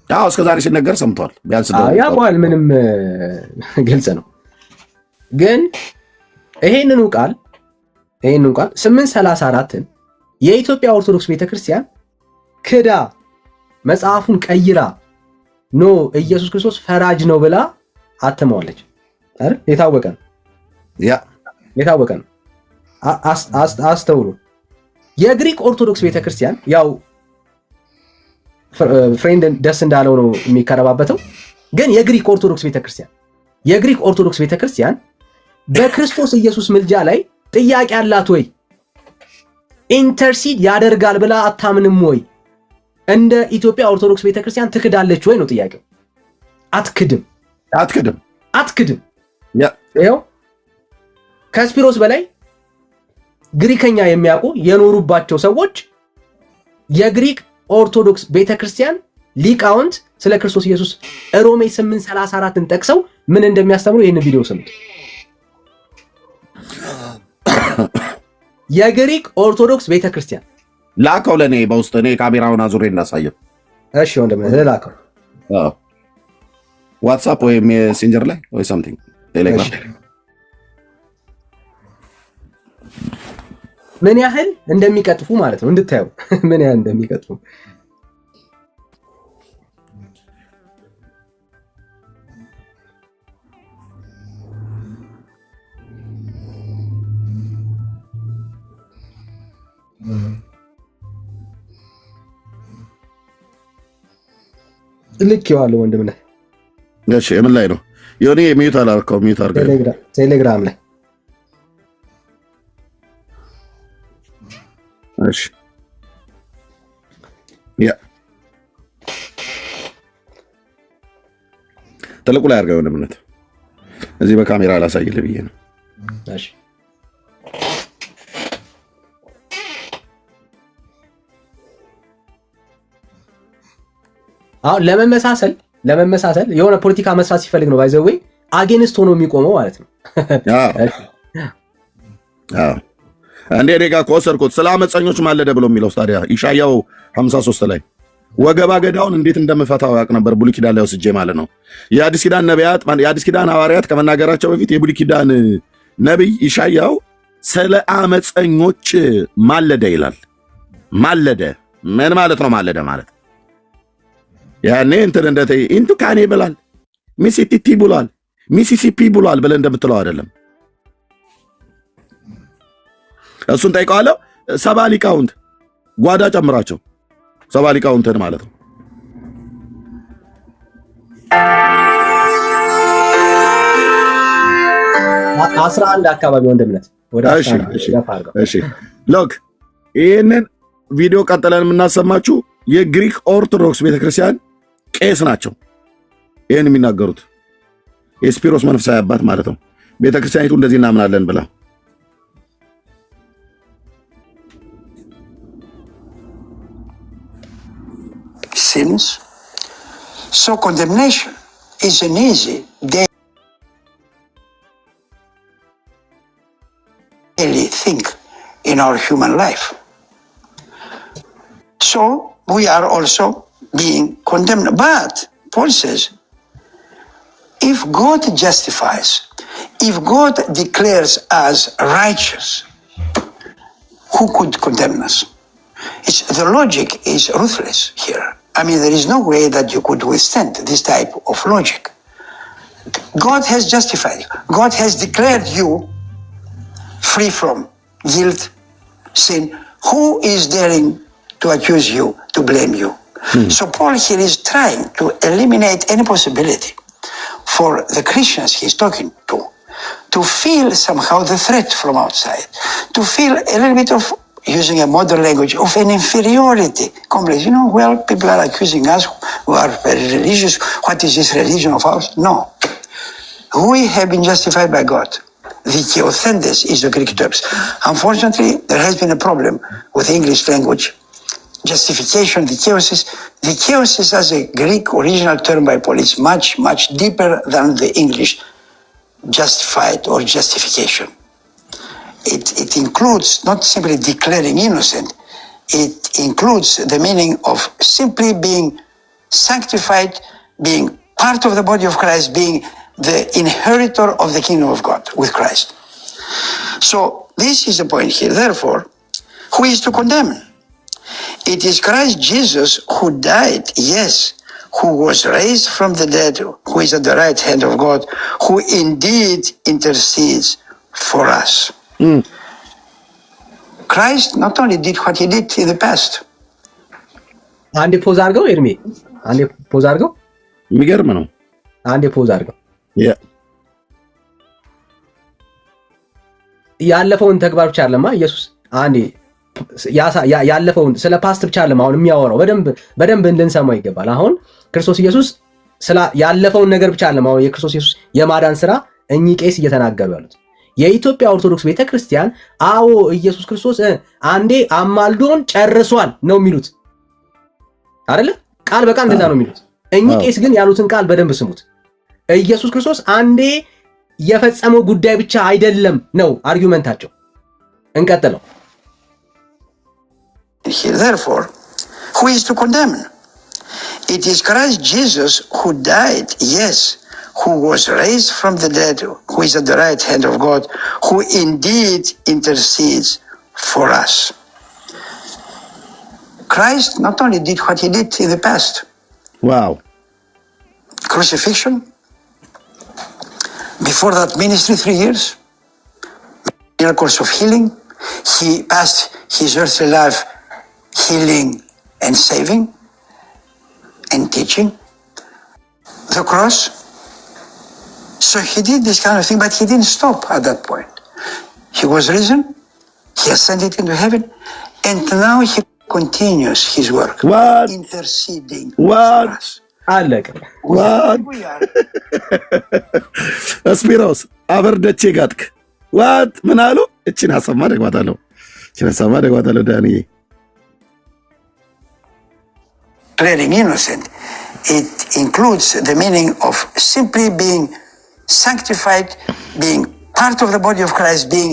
ያው እስከ ዛሬ ሲነገር ሰምቷል። ቢያንስ ያውቀዋል። ምንም ግልጽ ነው። ግን ይሄንኑ ቃል 834ን የኢትዮጵያ ኦርቶዶክስ ቤተክርስቲያን ክዳ መጽሐፉን ቀይራ ኖ ኢየሱስ ክርስቶስ ፈራጅ ነው ብላ አትመዋለች አይደል? የታወቀ ነው። አስተውሉ። የግሪክ ኦርቶዶክስ ቤተክርስቲያን ያው ፍሬንድ ደስ እንዳለው ነው የሚከረባበተው። ግን የግሪክ ኦርቶዶክስ ቤተክርስቲያን በክርስቶስ ኢየሱስ ምልጃ ላይ ጥያቄ አላት ወይ? ኢንተርሲድ ያደርጋል ብላ አታምንም ወይ? እንደ ኢትዮጵያ ኦርቶዶክስ ቤተክርስቲያን ትክዳለች ወይ ነው ጥያቄው። አትክድም። ይኸው ከስፒሮስ በላይ ግሪከኛ የሚያውቁ የኖሩባቸው ሰዎች የግሪክ ኦርቶዶክስ ቤተክርስቲያን ሊቃውንት ስለ ክርስቶስ ኢየሱስ ሮሜ 8:34ን ጠቅሰው ምን እንደሚያስተምሩ ይህንን ቪዲዮ ስሙት። የግሪክ ኦርቶዶክስ ቤተክርስቲያን ላከው ለኔ በውስጥ እኔ ካሜራውን አዙሬ እንዳሳየው። እሺ ወንድም ላከው ዋትስአፕ ወይ ሜሴንጀር ላይ ወይ ሳምቲንግ ቴሌግራም። ምን ያህል እንደሚቀጥፉ ማለት ነው እንድታዩ ምን ያህል እንደሚቀጥፉ። ልክ ይዋል ወንድምና እሺ ምን ላይ ነው የሆነ ሚዩት አላልከው? ሚዩት አድርገህ ቴሌግራም ላይ እሺ ያ ተለቁ ላይ አድርገው ወንድምነት እዚህ በካሜራ አላሳይልህ ብዬ ነው። እሺ አሁን ለመመሳሰል የሆነ ፖለቲካ መስራት ሲፈልግ ነው ባይዘው አጌንስት ሆኖ የሚቆመው ማለት ነው። እንዴ ደጋ ኮሰርኩት ስለ አመፀኞች ማለደ ብሎ የሚለው ታዲያ ኢሳያው 53 ላይ ወገባ ገዳውን እንዴት እንደምፈታው ያውቅ ነበር። ብሉይ ኪዳን ላይ ወስጄ ማለት ነው። የአዲስ ኪዳን ነቢያት የአዲስ ኪዳን ሐዋርያት ከመናገራቸው በፊት የብሉይ ኪዳን ነቢይ ኢሳያው ስለ አመፀኞች ማለደ ይላል። ማለደ ምን ማለት ነው? ማለደ ማለት ያኔ እንትን እንደተ ኢንቱ ካኔ ብሏል፣ ሚሲሲፒ ብሏል፣ ሚሲሲፒ ብሏል ብለህ እንደምትለው አይደለም። እሱን ጠይቀዋለሁ። ሰባ ሊቃውንት ጓዳ ጨምራቸው፣ ሰባ ሊቃውንትን ማለት ነው። አስራ አንድ አካባቢ ወንድምነት ወደ 11 እሺ ሎክ ይህንን ቪዲዮ ቀጥለን የምናሰማችሁ የግሪክ ኦርቶዶክስ ቤተክርስቲያን ቄስ ናቸው። ይህን የሚናገሩት የስፒሮስ መንፈሳዊ አባት ማለት ነው። ቤተክርስቲያኒቱ እንደዚህ እናምናለን ብላ sins, so condemnation is an easy daily thing in our human life. So we are also being condemned. But Paul says, if God justifies, if God declares us righteous, who could condemn us? The logic is ruthless here. I mean, there is no way that you could withstand this type of logic. God has justified you. God has declared you free from guilt, sin. Who is daring to accuse you, to blame you? So Paul here is trying to eliminate any possibility for the Christians he's talking to feel somehow the threat from outside, to feel a little bit of, using a modern language, of an inferiority complex. You know, well, people are accusing us who are very religious. What is this religion of ours? No. We have been justified by God. the Theothendes is the Greek text. Unfortunately, there has been a problem with the English language. Justification, the theosis as a Greek original term by Paul is much, much deeper than the English justified or justification. It includes not simply declaring innocent, it includes the meaning of simply being sanctified, being part of the body of Christ, being the inheritor of the kingdom of God with Christ. So this is the point here. Therefore, who is to condemn? It is Christ Jesus who died, yes, who was raised from the dead, who is at the right hand of God, who indeed intercedes for us. Christ not only did what he did in the past. አንዴ ፖዝ አድርገው ኤርሚ፣ አንዴ ፖዝ አድርገው። የሚገርም ነው። አንዴ ፖዝ አድርገው። ያለፈውን ተግባር ብቻ አይደለም ኢየሱስ አንዴ ያለፈውን ስለ ፓስት ብቻ አይደለም አሁን የሚያወራው፣ በደንብ እንድንሰማው ይገባል። አሁን ክርስቶስ ኢየሱስ ያለፈውን ነገር ብቻ አይደለም አሁን የክርስቶስ ኢየሱስ የማዳን ስራ እኚህ ቄስ እየተናገሩ ያሉት። የኢትዮጵያ ኦርቶዶክስ ቤተክርስቲያን አዎ ኢየሱስ ክርስቶስ አንዴ አማልዶን ጨርሷል ነው የሚሉት አይደለ? ቃል በቃል እንደዛ ነው የሚሉት። እኚህ ቄስ ግን ያሉትን ቃል በደንብ ስሙት። ኢየሱስ ክርስቶስ አንዴ የፈጸመው ጉዳይ ብቻ አይደለም ነው አርጊውመንታቸው። እንቀጥለው። Therefore, who is to condemn? It is Christ Jesus who died, yes, who was raised from the dead, who is at the right hand of God, who indeed intercedes for us. Christ not only did what he did in the past. Wow. Crucifixion. Before that ministry, 3 years. Miracles of healing. He passed his earthly life healing and saving and teaching. The cross. So he did this kind of thing, but he didn't stop at that point. He was risen, he ascended into heaven, and now he continues his work. What? Interceding What? for us. አለቀ። What? ስፒሮስ አበርደቼ ጋጥክ ዋት ምን አሉ? እችን ሀሳብማ ደግማታለሁ። ዳንዬ Declaring innocent, it includes the meaning of simply being sanctified, being part of the body of Christ, being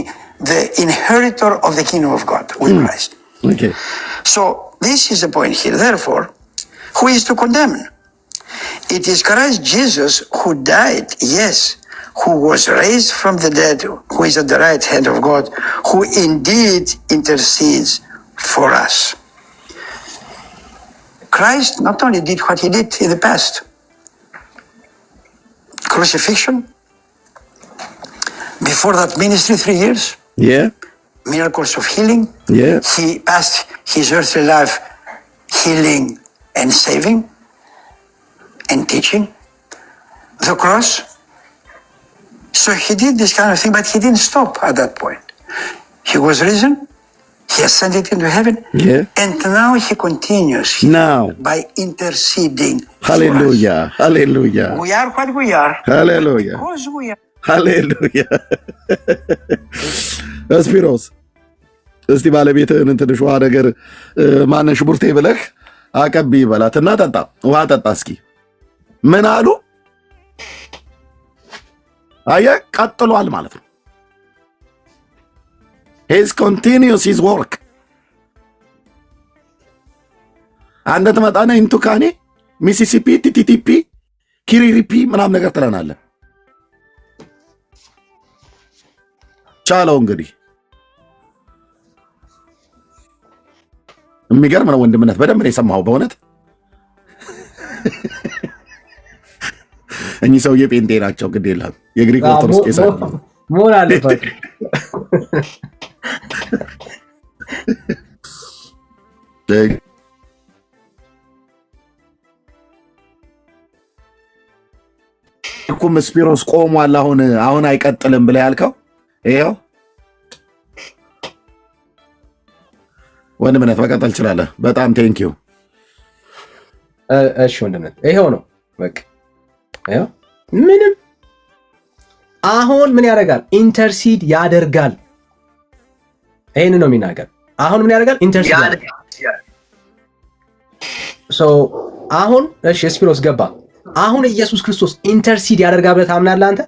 the inheritor of the kingdom of God with Christ. Okay. So this is the point here. Therefore, who is to condemn? It is Christ Jesus who died, yes, who was raised from the dead, who is at the right hand of God, who indeed intercedes for us. Christ not only did what he did in the past. Crucifixion. Before that ministry, 3 years. Yeah. Miracles of healing. Yeah. He passed his earthly life healing and saving and teaching. The cross. So he did this kind of thing, but he didn't stop at that point. He was risen, he ascended into heaven, and now he continues by interceding. Hallelujah. Hallelujah. We are what we are. Hallelujah. Because we are. Hallelujah. ስፒሮስ እስቲ ባለቤትህን ትንሽ ውሃ ነገር ማነሽ ቡርቴ ብለህ አቀቢ በላትና ጠጣ፣ ውሃ ጠጣ እስኪ። ምን አሉ? አየህ ቀጥሏል ማለት ነው። He's continues his work. አንተ ትመጣና ኢንቱካኔ ሚሲሲፒ ቲቲቲፒ ኪሪሪፒ ምናምን ነገር ትለናለህ። ቻለው እንግዲህ የሚገርም ነው ወንድምነት። በደንብ ነው የሰማኸው በእውነት። እኚህ ሰውዬ ጴንጤ ናቸው፣ ግድ የለም የግሪክ ኦርቶዶክስ ቄስ መሆን አለባቸው። እኩም ስፒሮስ ቆሟል። አሁን አይቀጥልም ብለህ ያልከው ይኸው ወንድምነት መቀጠል ትችላለህ። በጣም ቴንኪው። እሺ ወንድምነት ይኸው ነው በቃ ይኸው ምንም አሁን ምን ያደርጋል? ኢንተርሲድ ያደርጋል። ይህን ነው የሚናገር። አሁን ምን ያደርጋል? ኢንተርሲድ ያደርጋል። አሁን እሺ፣ ስፒሮስ ገባ። አሁን ኢየሱስ ክርስቶስ ኢንተርሲድ ያደርጋል ብለህ ታምናለህ አንተ?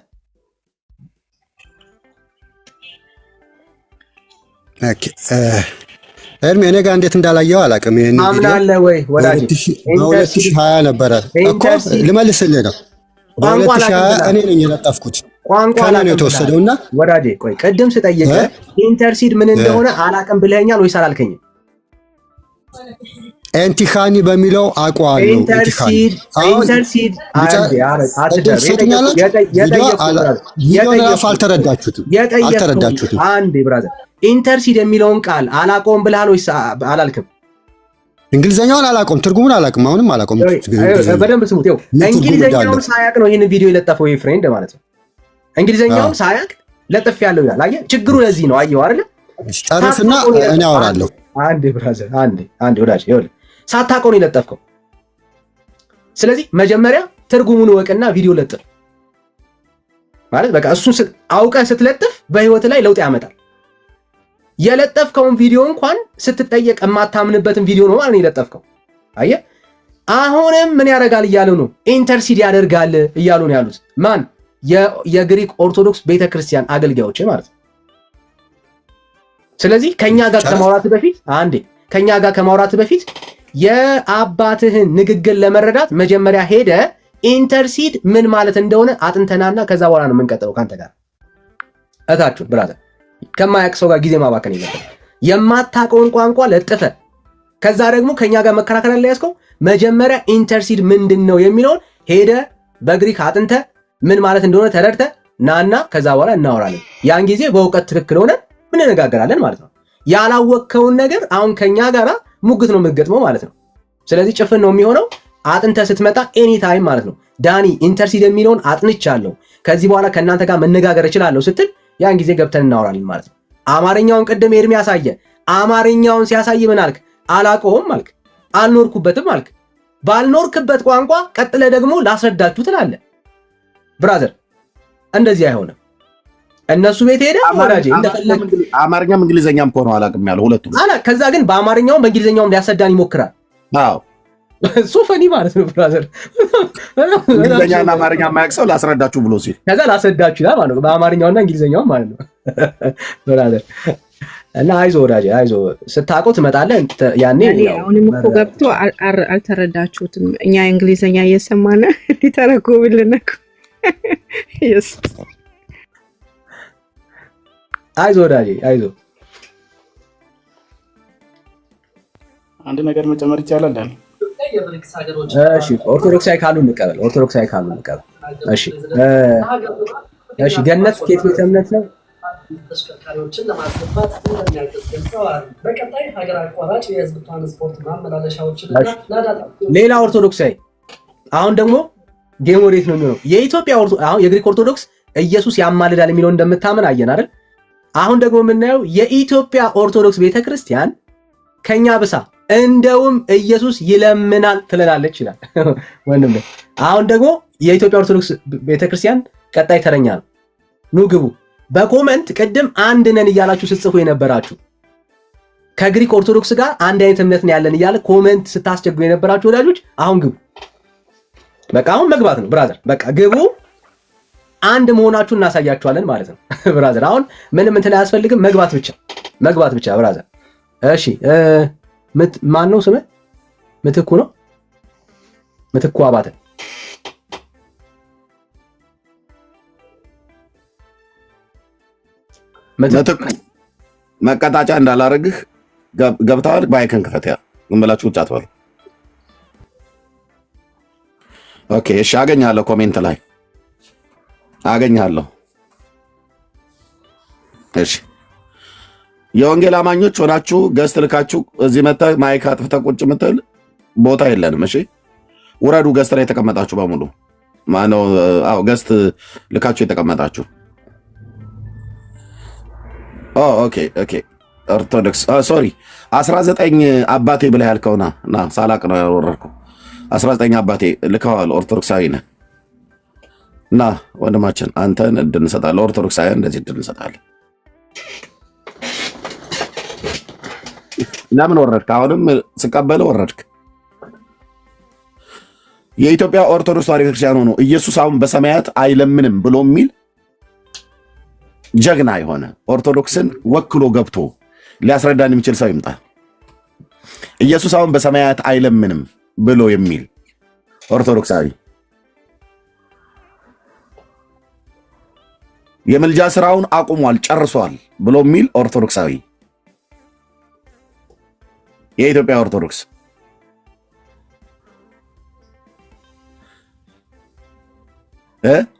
እድሜ እኔ ጋር እንዴት እንዳላየው አላውቅም። ይሄን አምናለህ ወይ ወዳጅ? በ2020 ነበረ እኮ ልመልስልህ ነው። በ2020 እኔ ነኝ የለጠፍኩት ከእኔ ነው የተወሰደውና ወዳጄ፣ ቆይ ቅድም ስጠይቅህ ኢንተርሲድ ምን እንደሆነ አላውቅም ብለኸኛል ወይስ አላልከኝም? ኤንቲካኒ በሚለው አውቀዋለሁ። ኢንተርሲድ አልተረዳችሁትም። አንዴ ብራዘር፣ ኢንተርሲድ የሚለውን ቃል አላውቀውም ብለሃል ወይስ አላልክም? እንግሊዝኛውን አላውቀውም፣ ትርጉሙን አላውቅም፣ አሁንም አላውቀውም። በደንብ ስሙት። ይኸው እንግሊዝኛውን ሳያውቅ ነው ይህን ቪዲዮ የለጠፈው ይሄ ፍሬንድ ማለት ነው። እንግሊዝኛውን ሳያውቅ ለጥፍ ያለው ይላል። አየህ፣ ችግሩ ለዚህ ነው። አየው አይደለ? ጨርስና እኔ አወራለሁ። አንዴ ብራዘር፣ አንዴ ወዳጅ፣ ይኸውልህ ሳታውቀው ነው የለጠፍከው። ስለዚህ መጀመሪያ ትርጉሙን ወቅና ቪዲዮ ለጥፍ ማለት በቃ እሱን አውቀህ ስትለጥፍ በህይወት ላይ ለውጥ ያመጣል። የለጠፍከውን ቪዲዮ እንኳን ስትጠየቅ የማታምንበትን ቪዲዮ ነው ማለት ነው የለጠፍከው። አየህ፣ አሁንም ምን ያደርጋል እያሉ ነው? ኢንተርሲድ ያደርጋል እያሉ ነው ያሉት። ማን? የግሪክ ኦርቶዶክስ ቤተክርስቲያን አገልጋዮች ማለት ነው። ስለዚህ ከኛ ጋር ከማውራት በፊት የአባትህን ንግግር ለመረዳት መጀመሪያ ሄደ ኢንተርሲድ ምን ማለት እንደሆነ አጥንተናና ከዛ በኋላ ነው የምንቀጥለው ካንተ ጋር እታችሁን ብራዘር። ከማያውቅ ሰው ጋር ጊዜ ማባከን የለብን። የማታውቀውን ቋንቋ ለጥፈ ከዛ ደግሞ ከኛ ጋር መከራከር ላይ ያዝከው መጀመሪያ ኢንተርሲድ ምንድን ነው የሚለውን ሄደ በግሪክ አጥንተ ምን ማለት እንደሆነ ተረድተ ናና ከዛ በኋላ እናወራለን። ያን ጊዜ በእውቀት ትክክል ሆነ ምን እንነጋገራለን ማለት ነው። ያላወቅከውን ነገር አሁን ከኛ ጋራ ሙግት ነው የምትገጥመው ማለት ነው። ስለዚህ ጭፍን ነው የሚሆነው። አጥንተ ስትመጣ ኤኒ ታይም ማለት ነው ዳኒ ኢንተርሲድ የሚለውን አጥንቻለሁ ከዚህ በኋላ ከእናንተ ጋር መነጋገር እችላለሁ ስትል ያን ጊዜ ገብተን እናወራለን ማለት ነው። አማርኛውን ቅድም ኤርሚ ያሳየ። አማርኛውን ሲያሳይ ምን አልክ? አላውቀውም አልክ፣ አልኖርኩበትም አልክ። ባልኖርክበት ቋንቋ ቀጥለ ደግሞ ላስረዳችሁ ትላለህ። ብራዘር እንደዚህ አይሆንም። እነሱ ቤት ሄደ ወዳጄ እንደፈለግ አማርኛም እንግሊዘኛም እኮ ነው አላውቅም ያለው ሁለቱም ከዛ ግን በአማርኛውም በእንግሊዘኛውም ሊያሰዳን ይሞክራል። አዎ ሶፈኒ ማለት ነው ብራዘር። እንግሊዘኛና አማርኛ የማያውቅ ሰው ላስረዳችሁ ብሎ ሲል ከዛ ላስረዳችሁ ይላል ማለት ነው በአማርኛውና እንግሊዘኛው ማለት ነው ብራዘር። እና አይዞ ወዳጄ አይዞ፣ ስታውቀው ትመጣለህ። ያኔ አሁንም እኮ ገብቶ አልተረዳችሁትም። እኛ እንግሊዘኛ እየሰማን ሊተረጎምልን እኮ አይዞ ወዳጄ አይዞ። አንድ ነገር መጨመር ይቻላል አይደል? እሺ ኦርቶዶክሳዊ ካሉ እንቀበል። እሺ ገነት ከየት ቤተ እምነት ነው? ተሽከርካሪዎችን ለማስገባት እንደሚያግዝ ገልጸዋል። በቀጣይ ሀገር አቋራጭ የህዝብ ትራንስፖርት ማመላለሻዎችን ሌላ ኦርቶዶክሳዊ አሁን ደግሞ ጌም ወዴት ነው የሚሆነው? የኢትዮጵያ አሁን የግሪክ ኦርቶዶክስ ኢየሱስ ያማልዳል የሚለው እንደምታምን አየን አይደል? አሁን ደግሞ የምናየው የኢትዮጵያ ኦርቶዶክስ ቤተክርስቲያን ከኛ ብሳ እንደውም ኢየሱስ ይለምናል ትለናለች ይላል ወንድም። አሁን ደግሞ የኢትዮጵያ ኦርቶዶክስ ቤተክርስቲያን ቀጣይ ተረኛ ነው። ኑ ግቡ። በኮመንት ቅድም አንድ ነን እያላችሁ ስትጽፉ የነበራችሁ ከግሪክ ኦርቶዶክስ ጋር አንድ አይነት እምነት ነው ያለን እያለ ኮመንት ስታስቸግሩ የነበራችሁ ወዳጆች አሁን ግቡ። በቃ አሁን መግባት ነው ብራዘር። በቃ ግቡ። አንድ መሆናችሁ እናሳያችኋለን ማለት ነው ብራዘር። አሁን ምንም እንትን አያስፈልግም፣ መግባት ብቻ ብራዘር። እሺ ማን ነው ስምህ? ምትኩ ነው? ምትኩ አባተ። ምትኩ መቀጣጫ እንዳላረግህ ገብተዋል። ባይከን ክፈት። ያ ዝም ብላችሁ ውጭ አትበሉ። ኦኬ እሺ፣ አገኛለሁ። ኮሜንት ላይ አገኛለሁ። እሺ የወንጌል አማኞች ሆናችሁ ገስት ልካችሁ እዚህ መጥተህ ማይክ አጥፍተህ ቁጭ ምትል ቦታ የለንም። እሺ ውረዱ። ገስት ላይ የተቀመጣችሁ በሙሉ ማነው? አዎ ገስት ልካችሁ የተቀመጣችሁ። ኦኬ ኦርቶዶክስ ሶሪ 19 አባቴ ብለህ ያልከውና ሳላቅ ነው ያወረድኩ። 19 አባቴ ልከዋል። ኦርቶዶክሳዊ ነህ። እና ወንድማችን አንተን እድል እንሰጣለን። ኦርቶዶክሳውያን እንደዚህ እድል እንሰጣለን። ለምን ወረድክ? አሁንም ስቀበለ ወረድክ። የኢትዮጵያ ኦርቶዶክስ ተዋሕዶ ቤተክርስቲያን ሆኖ ኢየሱስ አሁን በሰማያት አይለምንም ብሎ የሚል ጀግና የሆነ ኦርቶዶክስን ወክሎ ገብቶ ሊያስረዳን የሚችል ሰው ይምጣ። ኢየሱስ አሁን በሰማያት አይለምንም ብሎ የሚል ኦርቶዶክሳዊ፣ የምልጃ ስራውን አቁሟል ጨርሷል ብሎ የሚል ኦርቶዶክሳዊ፣ የኢትዮጵያ ኦርቶዶክስ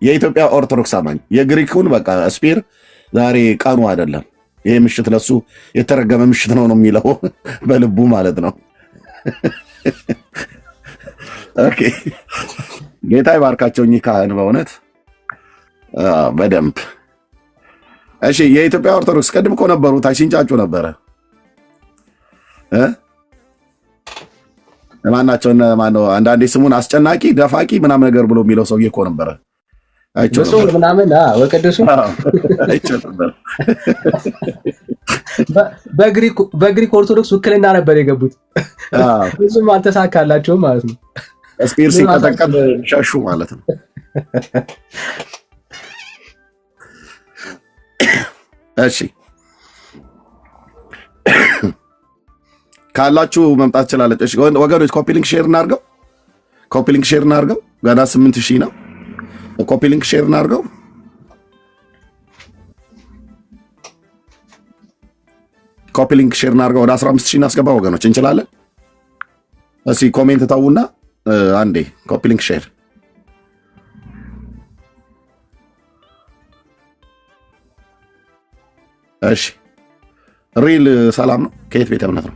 የኢትዮጵያ ኦርቶዶክስ አማኝ የግሪኩን በቃ ስፒር ዛሬ ቀኑ አይደለም፣ ይሄ ምሽት ለሱ የተረገመ ምሽት ነው የሚለው በልቡ ማለት ነው። ኦኬ ጌታ ይባርካቸው እኚህ ካህን በእውነት በደንብ። እሺ የኢትዮጵያ ኦርቶዶክስ ቅድም እኮ ነበሩ ታች ሲንጫጩ ነበረ። ማናቸው? ማነው? አንዳንዴ ስሙን አስጨናቂ ደፋቂ ምናምን ነገር ብሎ የሚለው ሰውዬ እኮ ነበረ። ምናምን ወቅዱሱ በግሪክ ኦርቶዶክስ ውክልና ነበር የገቡት። ብዙም አልተሳካላቸውም ማለት ነው። ስፒር ሲቀጠቀጥ ሸሹ ማለት ነው። እሺ ካላችሁ መምጣት ትችላለች። እሺ ወገኖች ኮፒ ሊንክ ሼር እናድርገው። ኮፒ ሊንክ ሼር እናድርገው። ገና 8000 ነው። ኮፒ ሊንክ ሼር እናድርገው። ኮፒ ሊንክ ሼር እናድርገው። ወደ 15000 እናስገባ ወገኖች፣ እንችላለን። እስኪ ኮሜንት ታውና አንዴ ኮፒ ሊንክ ሼር። እሺ ሪል ሰላም ነው። ከየት ቤተ እምነት ነው?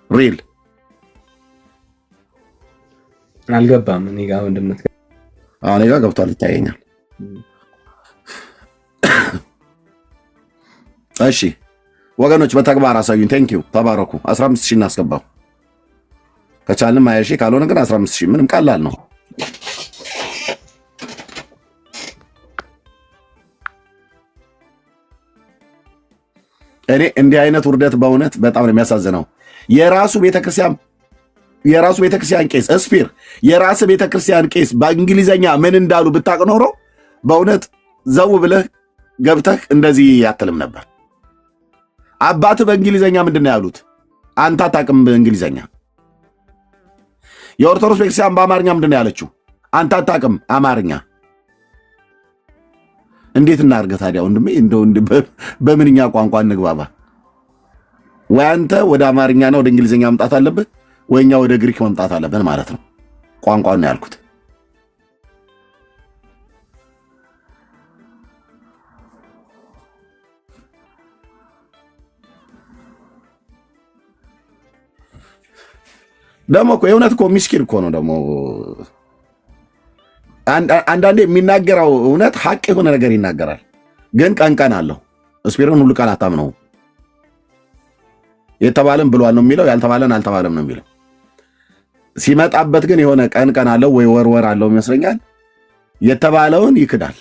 ሪል አልገባም። እኔ ጋር ወንድምነት እኔ ጋር ገብቷል፣ ይታየኛል። እሺ ወገኖች በተግባር አሳዩኝ። ቴንኪው ተባረኩ። 15000 እናስገባው ከቻልንም 20000 ካልሆነ ግን 15000 ምንም ቀላል ነው። እኔ እንዲህ አይነት ውርደት በእውነት በጣም ነው የሚያሳዝነው። የራሱ ቤተክርስቲያን ቄስ እስፒር የራስ ቤተክርስቲያን ቄስ በእንግሊዘኛ ምን እንዳሉ ብታቅ ኖሮ በእውነት ዘው ብለህ ገብተህ እንደዚህ አትልም ነበር። አባት በእንግሊዘኛ ምንድን ነው ያሉት? አንተ አታውቅም በእንግሊዘኛ። የኦርቶዶክስ ቤተክርስቲያን በአማርኛ ምንድን ነው ያለችው? አንተ አታውቅም አማርኛ። እንዴት እናድርግ ታዲያ ወንድሜ? እንደው በምንኛ ቋንቋ እንግባባ? ወይ አንተ ወደ አማርኛና ወደ እንግሊዝኛ መምጣት አለብህ፣ ወይኛ ወደ ግሪክ መምጣት አለብን ማለት ነው። ቋንቋውን ነው ያልኩት። ደግሞ እኮ የእውነት እኮ ሚስኪን እኮ ነው ደግሞ አንዳንዴ የሚናገረው እውነት ሀቅ የሆነ ነገር ይናገራል፣ ግን ቀን አለው። ስፒርን ሁሉ ቃል አታምነው። የተባለም ብሏል ነው የሚለው፣ ያልተባለን አልተባለም ነው የሚለው። ሲመጣበት ግን የሆነ ቀን አለው ወይ ወር አለው ይመስለኛል። የተባለውን ይክዳል።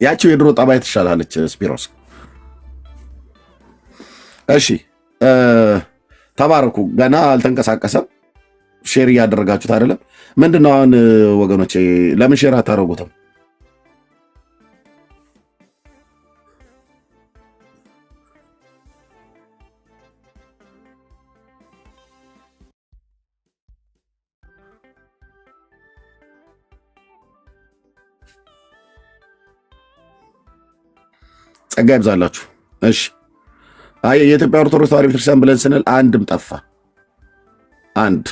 ያቺው የድሮ ጠባይ ትሻላለች ስፒሮስ። እሺ ተባረኩ። ገና አልተንቀሳቀሰም። ሼር እያደረጋችሁት አይደለም? ምንድነው አሁን ወገኖቼ ለምን ሼር አታደርጉትም? ጸጋ ይብዛላችሁ። እሺ አይ የኢትዮጵያ ኦርቶዶክስ ተዋሕዶ ቤተክርስቲያን ብለን ስንል አንድም ጠፋ። አንድ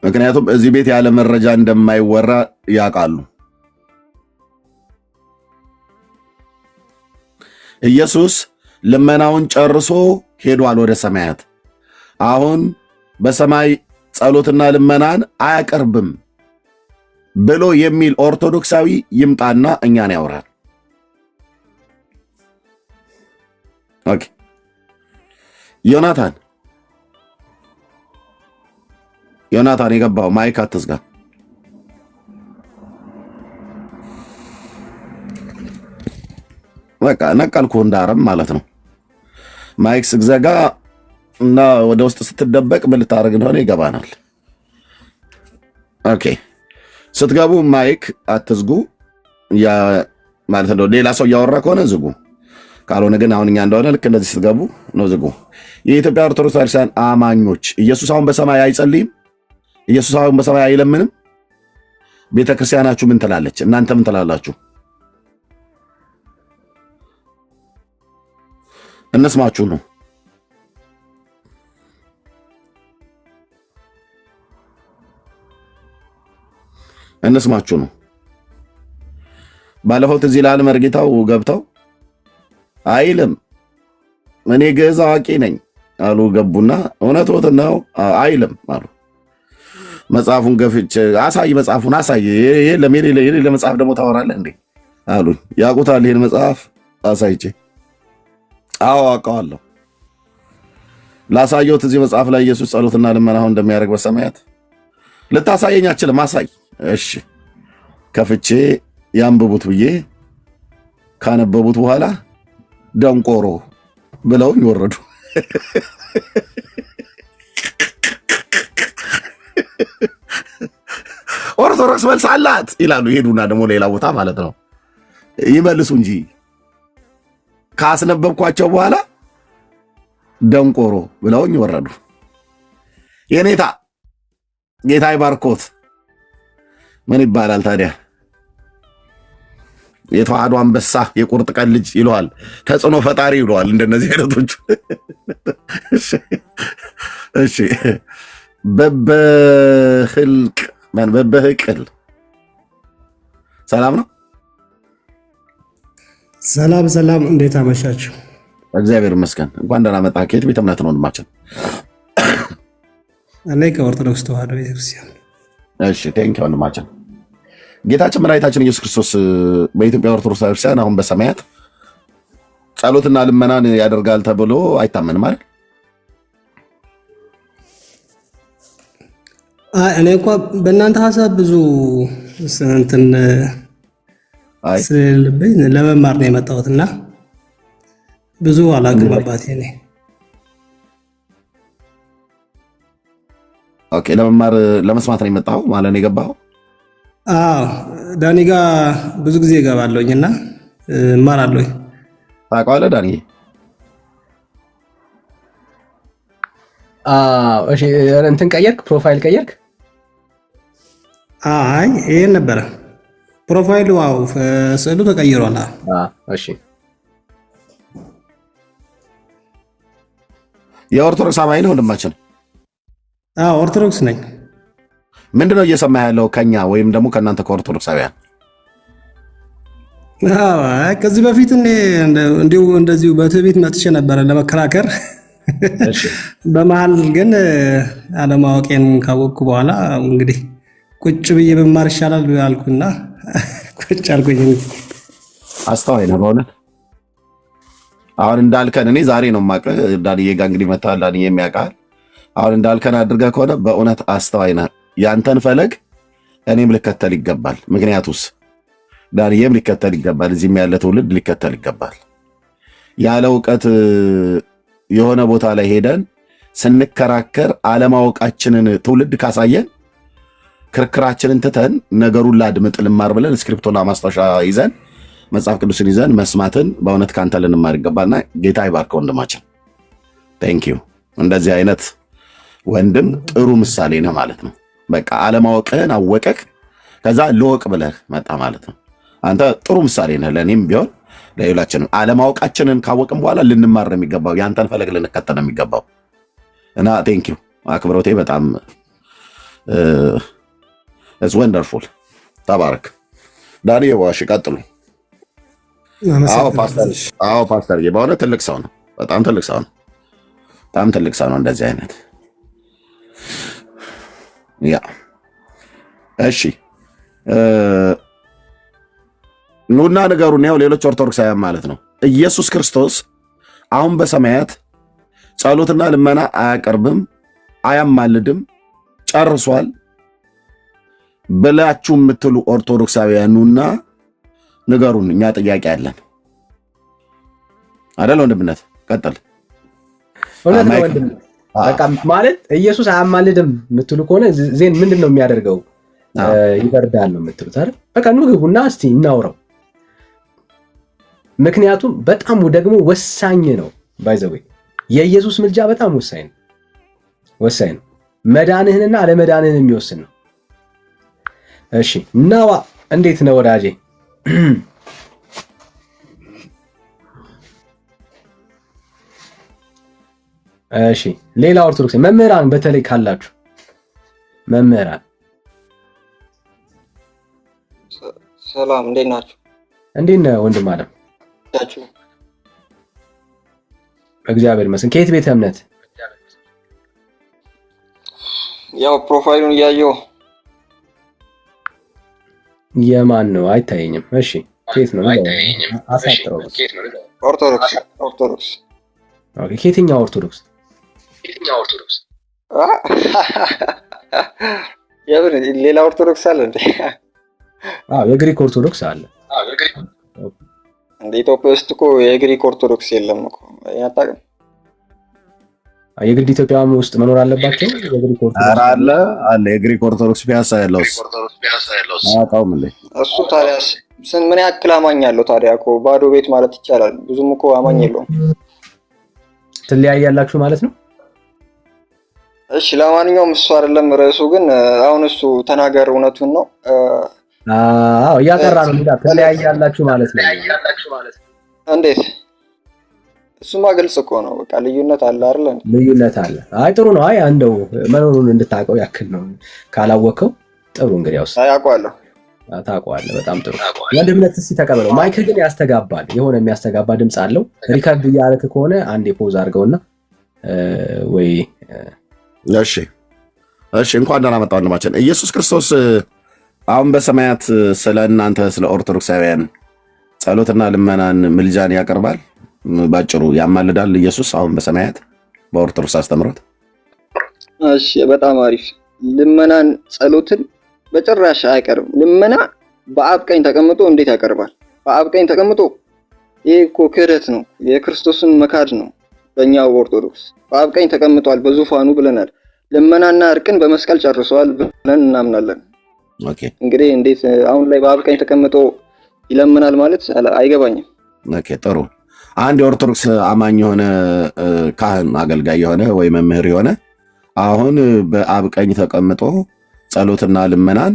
ምክንያቱም እዚህ ቤት ያለ መረጃ እንደማይወራ ያውቃሉ። ኢየሱስ ልመናውን ጨርሶ ሄዷል ወደ ሰማያት። አሁን በሰማይ ጸሎትና ልመናን አያቀርብም ብሎ የሚል ኦርቶዶክሳዊ ይምጣና እኛን ያወራል። ኦኬ ዮናታን ዮናታን የገባው ማይክ አትዝጋ። በቃ ነቀልኩ እንዳረም ማለት ነው። ማይክ ስዘጋ እና ወደ ውስጥ ስትደበቅ ምን ልታደርግ እንደሆነ ይገባናል። ኦኬ ስትገቡ ማይክ አትዝጉ። ያ ማለት ነው ሌላ ሰው እያወራ ከሆነ ዝጉ። ካልሆነ ግን አሁን እኛ እንደሆነ ልክ እንደዚህ ስትገቡ ነው ዝጉ። የኢትዮጵያ ኦርቶዶክስ ቤተክርስቲያን አማኞች ኢየሱስ አሁን በሰማይ አይጸልይም? ኢየሱስ አሁን በሰማይ አይለምንም? ቤተክርስቲያናችሁ ምን ትላለች? እናንተ ምን ትላላችሁ? እነስማችሁ ነው። እነስማችሁ ነው። ባለፈው ትዝ ይልሃል መርጌታው ገብተው አይልም እኔ ግዕዝ አዋቂ ነኝ አሉ። ገቡና እውነት ወት ነው አይልም አሉ። መጽሐፉን ገፍቼ አሳይ፣ መጽሐፉን አሳይ። ይሄ ለመጽሐፍ ደግሞ ታወራለህ እንዴ አሉ። ያውቁታል ይሄን መጽሐፍ አሳይቼ አዎ አውቀዋለሁ። ላሳየሁት እዚህ መጽሐፍ ላይ ኢየሱስ ጸሎትና ልመናውን እንደሚያደርግ በሰማያት ልታሳየኝ አችልም? አሳይ። እሺ ከፍቼ ያንብቡት ብዬ ካነበቡት በኋላ ደንቆሮ ብለውኝ ወረዱ። ኦርቶዶክስ መልስ አላት ይላሉ። ይሄዱና ደግሞ ሌላ ቦታ ማለት ነው ይመልሱ እንጂ ካስነበብኳቸው በኋላ ደንቆሮ ብለውኝ ወረዱ። የኔታ ጌታ ይባርኮት። ምን ይባላል ታዲያ? የተዋህዶ አንበሳ የቁርጥ ቀን ልጅ ይለዋል። ተጽዕኖ ፈጣሪ ይለዋል። እንደነዚህ አይነቶች እሺ በበህቅል ሰላም ነው። ሰላም ሰላም፣ እንዴት አመሻችሁ? እግዚአብሔር ይመስገን። እንኳን ደህና መጣህ። ከየት ቤተ እምነት ነው ወንድማችን? እኔ ከኦርቶዶክስ ተዋህዶ ቤተክርስቲያን። እሺ ቴንክ ወንድማችን። ጌታችን መድኃኒታችን ኢየሱስ ክርስቶስ በኢትዮጵያ ኦርቶዶክስ ቤተክርስቲያን አሁን በሰማያት ጸሎትና ልመናን ያደርጋል ተብሎ አይታመንም አይደል? እኔ እንኳ በእናንተ ሀሳብ ብዙ እንትን ስለልብኝ ለመማር ነው የመጣሁት እና ብዙ አላግባባት እኔ። ኦኬ ለመማር ለመስማት ነው የመጣው ማለት ነው የገባው? አዎ ዳኒ ጋር ብዙ ጊዜ እገባለሁኝ እና እማራለሁኝ። ታውቀዋለህ ዳኒ? እሺ እንትን ቀየርክ? ፕሮፋይል ቀየርክ? አይ ይሄን ነበረ ፕሮፋይሉ። ዋው ስዕሉ ተቀይሯል። እሺ የኦርቶዶክስ አማኝ ነው ወንድማችን? አዎ ኦርቶዶክስ ነኝ። ምንድነው እየሰማ ያለው ከኛ ወይም ደግሞ ከእናንተ ከኦርቶዶክሳውያን? ከዚህ በፊት እንዲሁ እንደዚሁ በትዕቢት መጥቼ ነበረ ለመከራከር። በመሀል ግን አለማወቄን ካወቅኩ በኋላ እንግዲህ ቁጭ ብዬ መማር ይሻላል አልኩና ቁጭ አልኩኝ። አስተዋይ ነው በእውነት። አሁን እንዳልከን እኔ ዛሬ ነው የማውቅህ። ዳንዬ ጋር እንግዲህ መጥተሃል። ዳንዬ የሚያውቅሃል። አሁን እንዳልከን አድርገህ ከሆነ በእውነት አስተዋይ ነህ። ያንተን ፈለግ እኔም ልከተል ይገባል። ምክንያቱስ ዳንዬም ሊከተል ይገባል። እዚህም ያለ ትውልድ ሊከተል ይገባል። ያለ እውቀት የሆነ ቦታ ላይ ሄደን ስንከራከር አለማወቃችንን ትውልድ ካሳየን ክርክራችንን ትተን ነገሩን ላድምጥ ልማር ብለን እስክሪፕቶና ማስታወሻ ይዘን መጽሐፍ ቅዱስን ይዘን መስማትን በእውነት ካንተ ልንማር ይገባልና ጌታ ይባርከው ወንድማችን። ቴንክ ዩ። እንደዚህ አይነት ወንድም ጥሩ ምሳሌ ነህ ማለት ነው። በቃ አለማወቅህን አወቀክ፣ ከዛ ልወቅ ብለህ መጣ ማለት ነው። አንተ ጥሩ ምሳሌ ነህ፣ ለእኔም ቢሆን ለሌላችንም። አለማወቃችንን ካወቅን በኋላ ልንማር ነው የሚገባው፣ ያንተን ፈለግ ልንከተል ነው የሚገባው እና ቴንክ ዩ። አክብሮቴ በጣም ወንደርፉል። ተባረክ ዳኒ። ዋሽ ቀጥሉ። አዎ ፓስተር በእውነት ትልቅ ሰው ነው። በጣም ትልቅ ሰው ነው። በጣም ትልቅ ሰው ነው። እንደዚህ አይነት ያ እሺ ኑና ንገሩን። ያው ሌሎች ኦርቶዶክሳውያን ማለት ነው ኢየሱስ ክርስቶስ አሁን በሰማያት ጸሎትና ልመና አያቀርብም፣ አያማልድም፣ ጨርሷል ብላችሁ የምትሉ ኦርቶዶክሳውያኑና ንገሩን። እኛ ጥያቄ አለን አይደል? ወንድምነት ቀጥል። እውነት ነው ወንድም። በቃ ማለት ኢየሱስ አያማልድም የምትሉ ከሆነ ዜን ምንድን ነው የሚያደርገው? ይፈርዳል ነው የምትሉት አይደል? በቃ ኑ ግቡና እስቲ እናውራው። ምክንያቱም በጣም ደግሞ ወሳኝ ነው። ባይዘዌ የኢየሱስ ምልጃ በጣም ወሳኝ ነው። መዳንህንና አለመዳንህን የሚወስን ነው። እሺ ናዋ እንዴት ነው ወዳጄ? እሺ ሌላ ኦርቶዶክስ መምህራን በተለይ ካላችሁ መምህራን ሰላም፣ እንዴት ናችሁ? እንዴት ነህ ወንድም አለም? እግዚአብሔር ይመስገን። ከየት ቤተ እምነት? ያው ፕሮፋይሉን እያየሁ። የማን ነው? አይታየኝም። እሺ ከየት ነው? አሳጥረው። ኦርቶዶክስ። ኦኬ ከየትኛው ኦርቶዶክስ? የምን ሌላ ኦርቶዶክስ አለ እንዴ? የግሪክ ኦርቶዶክስ አለ። እንደ ኢትዮጵያ ውስጥ እኮ የግሪክ ኦርቶዶክስ የለም እኮ ያጣቀም። የግድ ኢትዮጵያ ውስጥ መኖር አለባቸው የግሪክ ኦርቶዶክስ? አለ የግሪክ ኦርቶዶክስ ፒያሳ ያለው አጣውም እንዴ? እሱ ታዲያ ምን ያክል አማኝ አለው ታዲያ? እኮ ባዶ ቤት ማለት ይቻላል። ብዙም እኮ አማኝ የለውም። ትለያያላችሁ ማለት ነው? እሺ ለማንኛውም እሱ አይደለም ርዕሱ። ግን አሁን እሱ ተናገር፣ እውነቱን ነው። እያጠራ ነው። ትለያያላችሁ ማለት ነው? እንዴት? እሱማ ግልጽ እኮ ነው። በቃ ልዩነት አለ አይደል? ልዩነት አለ። አይ ጥሩ ነው። አይ አንደው መኖሩን እንድታውቀው ያክል ነው። ካላወቀው ጥሩ እንግዲህ ያውስ አውቀዋለሁ። ታውቀዋለህ። በጣም ጥሩ ወንድምነት። እስኪ ተቀበለው። ማይክ ግን ያስተጋባል። የሆነ የሚያስተጋባ ድምፅ አለው። ሪካርድ እያደረክ ከሆነ አንዴ ፖዝ አድርገውና ወይ እሺ እንኳን ደህና መጣ ወንድማችን። ኢየሱስ ክርስቶስ አሁን በሰማያት ስለ እናንተ ስለ ኦርቶዶክሳውያን ጸሎትና ልመናን ምልጃን ያቀርባል። ባጭሩ ያማልዳል ኢየሱስ አሁን በሰማያት በኦርቶዶክስ አስተምሮት። እሺ በጣም አሪፍ። ልመናን ጸሎትን በጭራሽ አይቀርም። ልመና በአብ ቀኝ ተቀምጦ እንዴት ያቀርባል? በአብ ቀኝ ተቀምጦ ይሄ እኮ ክህደት ነው፣ የክርስቶስን መካድ ነው። በእኛው ኦርቶዶክስ በአብ ቀኝ ተቀምጧል በዙፋኑ ብለናል። ልመናና እርቅን በመስቀል ጨርሰዋል ብለን እናምናለን። ኦኬ እንግዲህ እንዴት አሁን ላይ በአብ ቀኝ ተቀምጦ ይለምናል ማለት አይገባኝም። ኦኬ ጥሩ። አንድ የኦርቶዶክስ አማኝ የሆነ ካህን አገልጋይ የሆነ ወይ መምህር የሆነ አሁን በአብ ቀኝ ተቀምጦ ጸሎትና ልመናን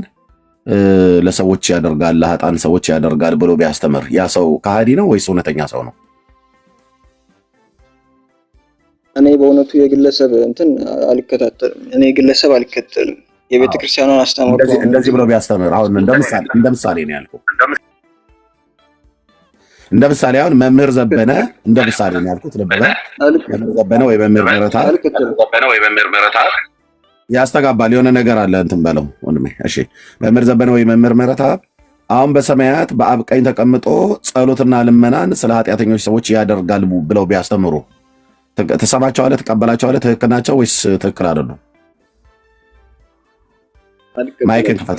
ለሰዎች ያደርጋል፣ ለኃጥአን ሰዎች ያደርጋል ብሎ ቢያስተምር ያ ሰው ከሃዲ ነው ወይስ እውነተኛ ሰው ነው? እኔ በእውነቱ የግለሰብ እንትን አልከታተልም። እኔ ግለሰብ አልከተልም። የቤተ ክርስቲያኗን አስተምሮ እንደዚህ ብሎ ቢያስተምር አሁን እንደ ምሳሌ ነው ያልኩት። እንደ ምሳሌ አሁን መምህር ዘበነ እንደ ምሳሌ ነው ያልኩት። መምህር ዘበነ ወይ መምህር ምህረተአብ ያስተጋባል። የሆነ ነገር አለ እንትን በለው ወንድሜ። እሺ መምህር ዘበነ ወይ መምህር ምህረተአብ አሁን በሰማያት በአብ ቀኝ ተቀምጦ ጸሎትና ልመናን ስለ ኃጢአተኞች ሰዎች ያደርጋል ብለው ቢያስተምሩ ተሰማቸዋለህ? ተቀበላቸዋለህ? ትክክል ናቸው ወይስ ትክክል አይደሉም? ማይክን ክፈት።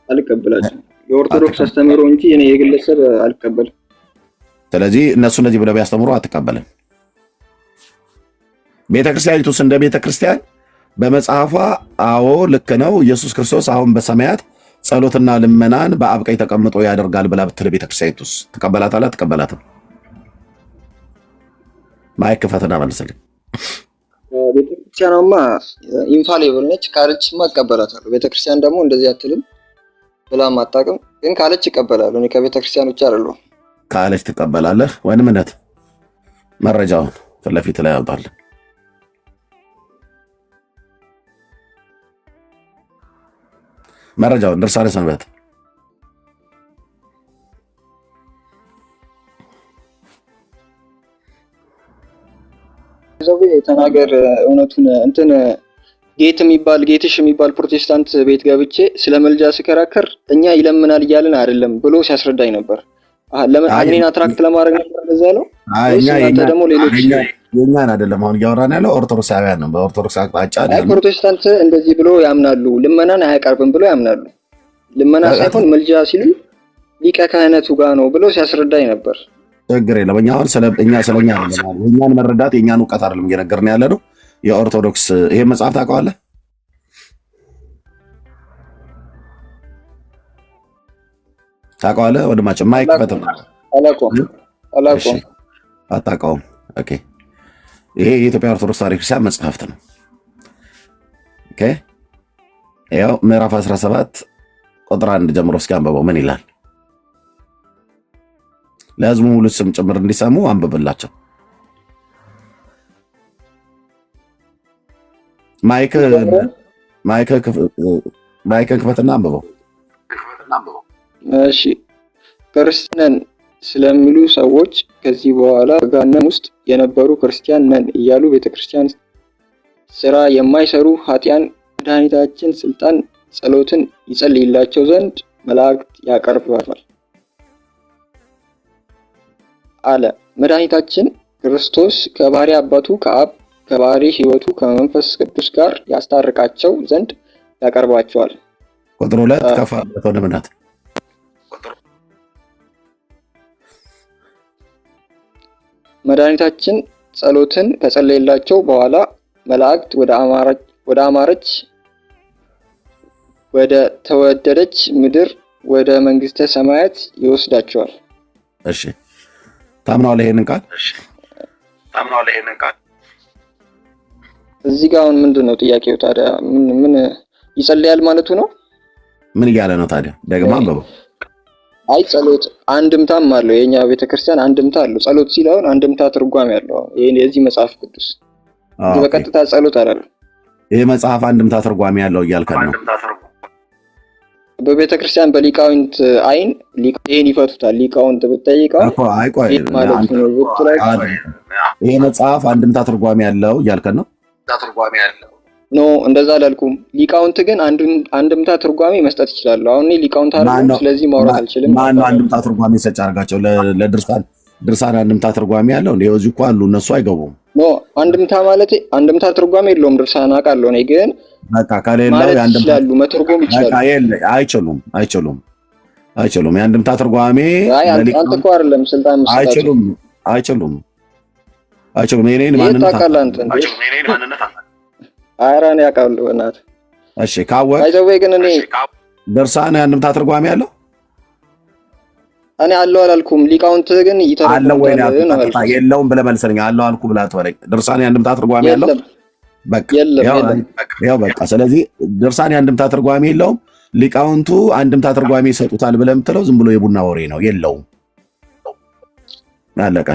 አልቀበላቸውም። የኦርቶዶክስ አስተምሮ እንጂ እኔ የግለሰብ አልቀበልም። ስለዚህ እነሱ እንደዚህ ብለው ቢያስተምሩ አትቀበልም። ቤተክርስቲያኒቱስ እንደ ቤተክርስቲያን በመጽሐፏ አዎ ልክ ነው ኢየሱስ ክርስቶስ አሁን በሰማያት ጸሎትና ልመናን በአብ ቀኝ ተቀምጦ ያደርጋል ብላ ብትል ቤተክርስቲያኒቱስ ትቀበላታለህ? አትቀበላትም? ማይክ ክፈትና መልስልኝ። ቤተክርስቲያኗማ ኢንፋሊብል ነች። ካለችማ እቀበላታለሁ። ቤተክርስቲያን ደግሞ እንደዚህ አትልም ብላም አታውቅም። ግን ካለች እቀበላለሁ። እኔ ከቤተክርስቲያን ውጭ አይደለሁም። ካለች ትቀበላለህ? ወንድምነት መረጃውን ፊት ለፊት ላይ ያውጣል። መረጃውን ድርሳነ ሰንበት ተናገር እውነቱን። እንትን ጌትሽ የሚባል ፕሮቴስታንት ቤት ገብቼ ስለ መልጃ ስከራከር እኛ ይለምናል እያልን አይደለም ብሎ ሲያስረዳኝ ነበር። ለምን እኔን አትራክት ለማድረግ ነበር እንደዛ ነው? እኛ ደግሞ ሌሎች የኛን አይደለም አሁን እያወራን ያለው ኦርቶዶክሳውያን ነው። በኦርቶዶክስ አቅጣጫ አይ ፕሮቴስታንት እንደዚህ ብሎ ያምናሉ። ልመናን አያቀርብም ብሎ ያምናሉ። ልመና ሳይሆን ምልጃ ሲሉ ሊቀ ካህናቱ ጋር ነው ብሎ ሲያስረዳኝ ነበር። ችግር የለም። እኛ አሁን ስለኛ አይደለም የኛን መረዳት የኛን እውቀት አይደለም እየነገርን ያለ ነው። የኦርቶዶክስ ይሄ መጽሐፍ ታውቀዋለህ? ታውቀዋለህ? ወንድማችን ማይክ ፈተና አላውቀውም። አታውቀውም? ኦኬ። ይሄ የኢትዮጵያ ኦርቶዶክስ ታሪክ ክርስቲያን መጽሐፍት ነው። ኦኬ። ያው ምዕራፍ 17 ቁጥር 1 ጀምሮ እስኪ አንብበው ምን ይላል? ለሕዝቡ ሙሉ ስም ጭምር እንዲሰሙ አንብብላቸው። ማይክን ክፈትና አንብበው። እሺ። ክርስቲያን ስለሚሉ ሰዎች ከዚህ በኋላ በገሃነም ውስጥ የነበሩ ክርስቲያን ነን እያሉ ቤተክርስቲያን ስራ የማይሰሩ ኃጢያን መድኃኒታችን ስልጣን ጸሎትን ይጸልይላቸው ዘንድ መላእክት ያቀርባቸዋል አለ። መድኃኒታችን ክርስቶስ ከባህሪ አባቱ ከአብ ከባህሪ ሕይወቱ ከመንፈስ ቅዱስ ጋር ያስታርቃቸው ዘንድ ያቀርባቸዋል። ቁጥር 2 ከፍ ወደ ምናት መድኃኒታችን ጸሎትን ከጸለየላቸው በኋላ መላእክት ወደ አማረች ወደ ተወደደች ምድር ወደ መንግስተ ሰማያት ይወስዳቸዋል። እሺ ታምናለህ ይሄንን ቃል? እዚህ ጋር አሁን ምንድን ነው ጥያቄው ታዲያ? ምን ይጸልያል ማለቱ ነው? ምን እያለ ነው ታዲያ? ደግማ አንብበው። አይ ጸሎት አንድምታም አለው። የኛ ቤተክርስቲያን አንድምታ አለው። ጸሎት ሲል አሁን አንድምታ ትርጓሜ ያለው ይሄ የዚህ መጽሐፍ ቅዱስ በቀጥታ ጸሎት አይደለም። ይሄ መጽሐፍ አንድምታ ትርጓሜ ያለው እያልከን ነው? በቤተክርስቲያን በሊቃውንት አይን ይሄን ይፈቱታል። ሊቃውንት ብትጠይቀው ማለት ነው ይሄ መጽሐፍ አንድምታ ትርጓሜ ያለው እያልከን ነው? ኖ እንደዛ አላልኩም። ሊቃውንት ግን አንድምታ ትርጓሜ መስጠት ይችላሉ። አሁን ሊቃውንት አይደለም፣ ስለዚህ ማውራት አልችልም። ማን አንድምታ ትርጓሜ ሰጭ አድርጋቸው ለድርሳን አንድምታ ትርጓሜ ያለው እንዴ? እዚህ እኮ አሉ፣ እነሱ አይገቡም። ኖ አንድምታ ማለት አንድምታ ትርጓሜ የለውም። ድርሳን አውቃለሁ እኔ ግን በቃ ከሌለው ይችላሉ፣ መተርጎም ይችላሉ። አይችሉም። የአንድምታ ትርጓሜ አንተ እኮ አይደለም ስልጣን መስጠት አይችሉም። የኔን ማንነት አይራን ያውቃሉ እናት። እሺ ካወቅ አይዘወይ ግን እኔ ድርሳን የአንድምታ ትርጓሜ ያለው እኔ አለው አላልኩም። ሊቃውንት ግን ይተረጉማሉ። የለውም ብለህ መልሰልኝ። አለው አልኩ ብለህ አትበለኝ። ድርሳን የአንድምታ ትርጓሜ ያለው በቃ ስለዚህ ድርሳን የአንድምታ ትርጓሜ የለውም። ሊቃውንቱ አንድምታ ትርጓሜ ይሰጡታል ብለህ የምትለው ዝም ብሎ የቡና ወሬ ነው። የለውም፣ አለቀ።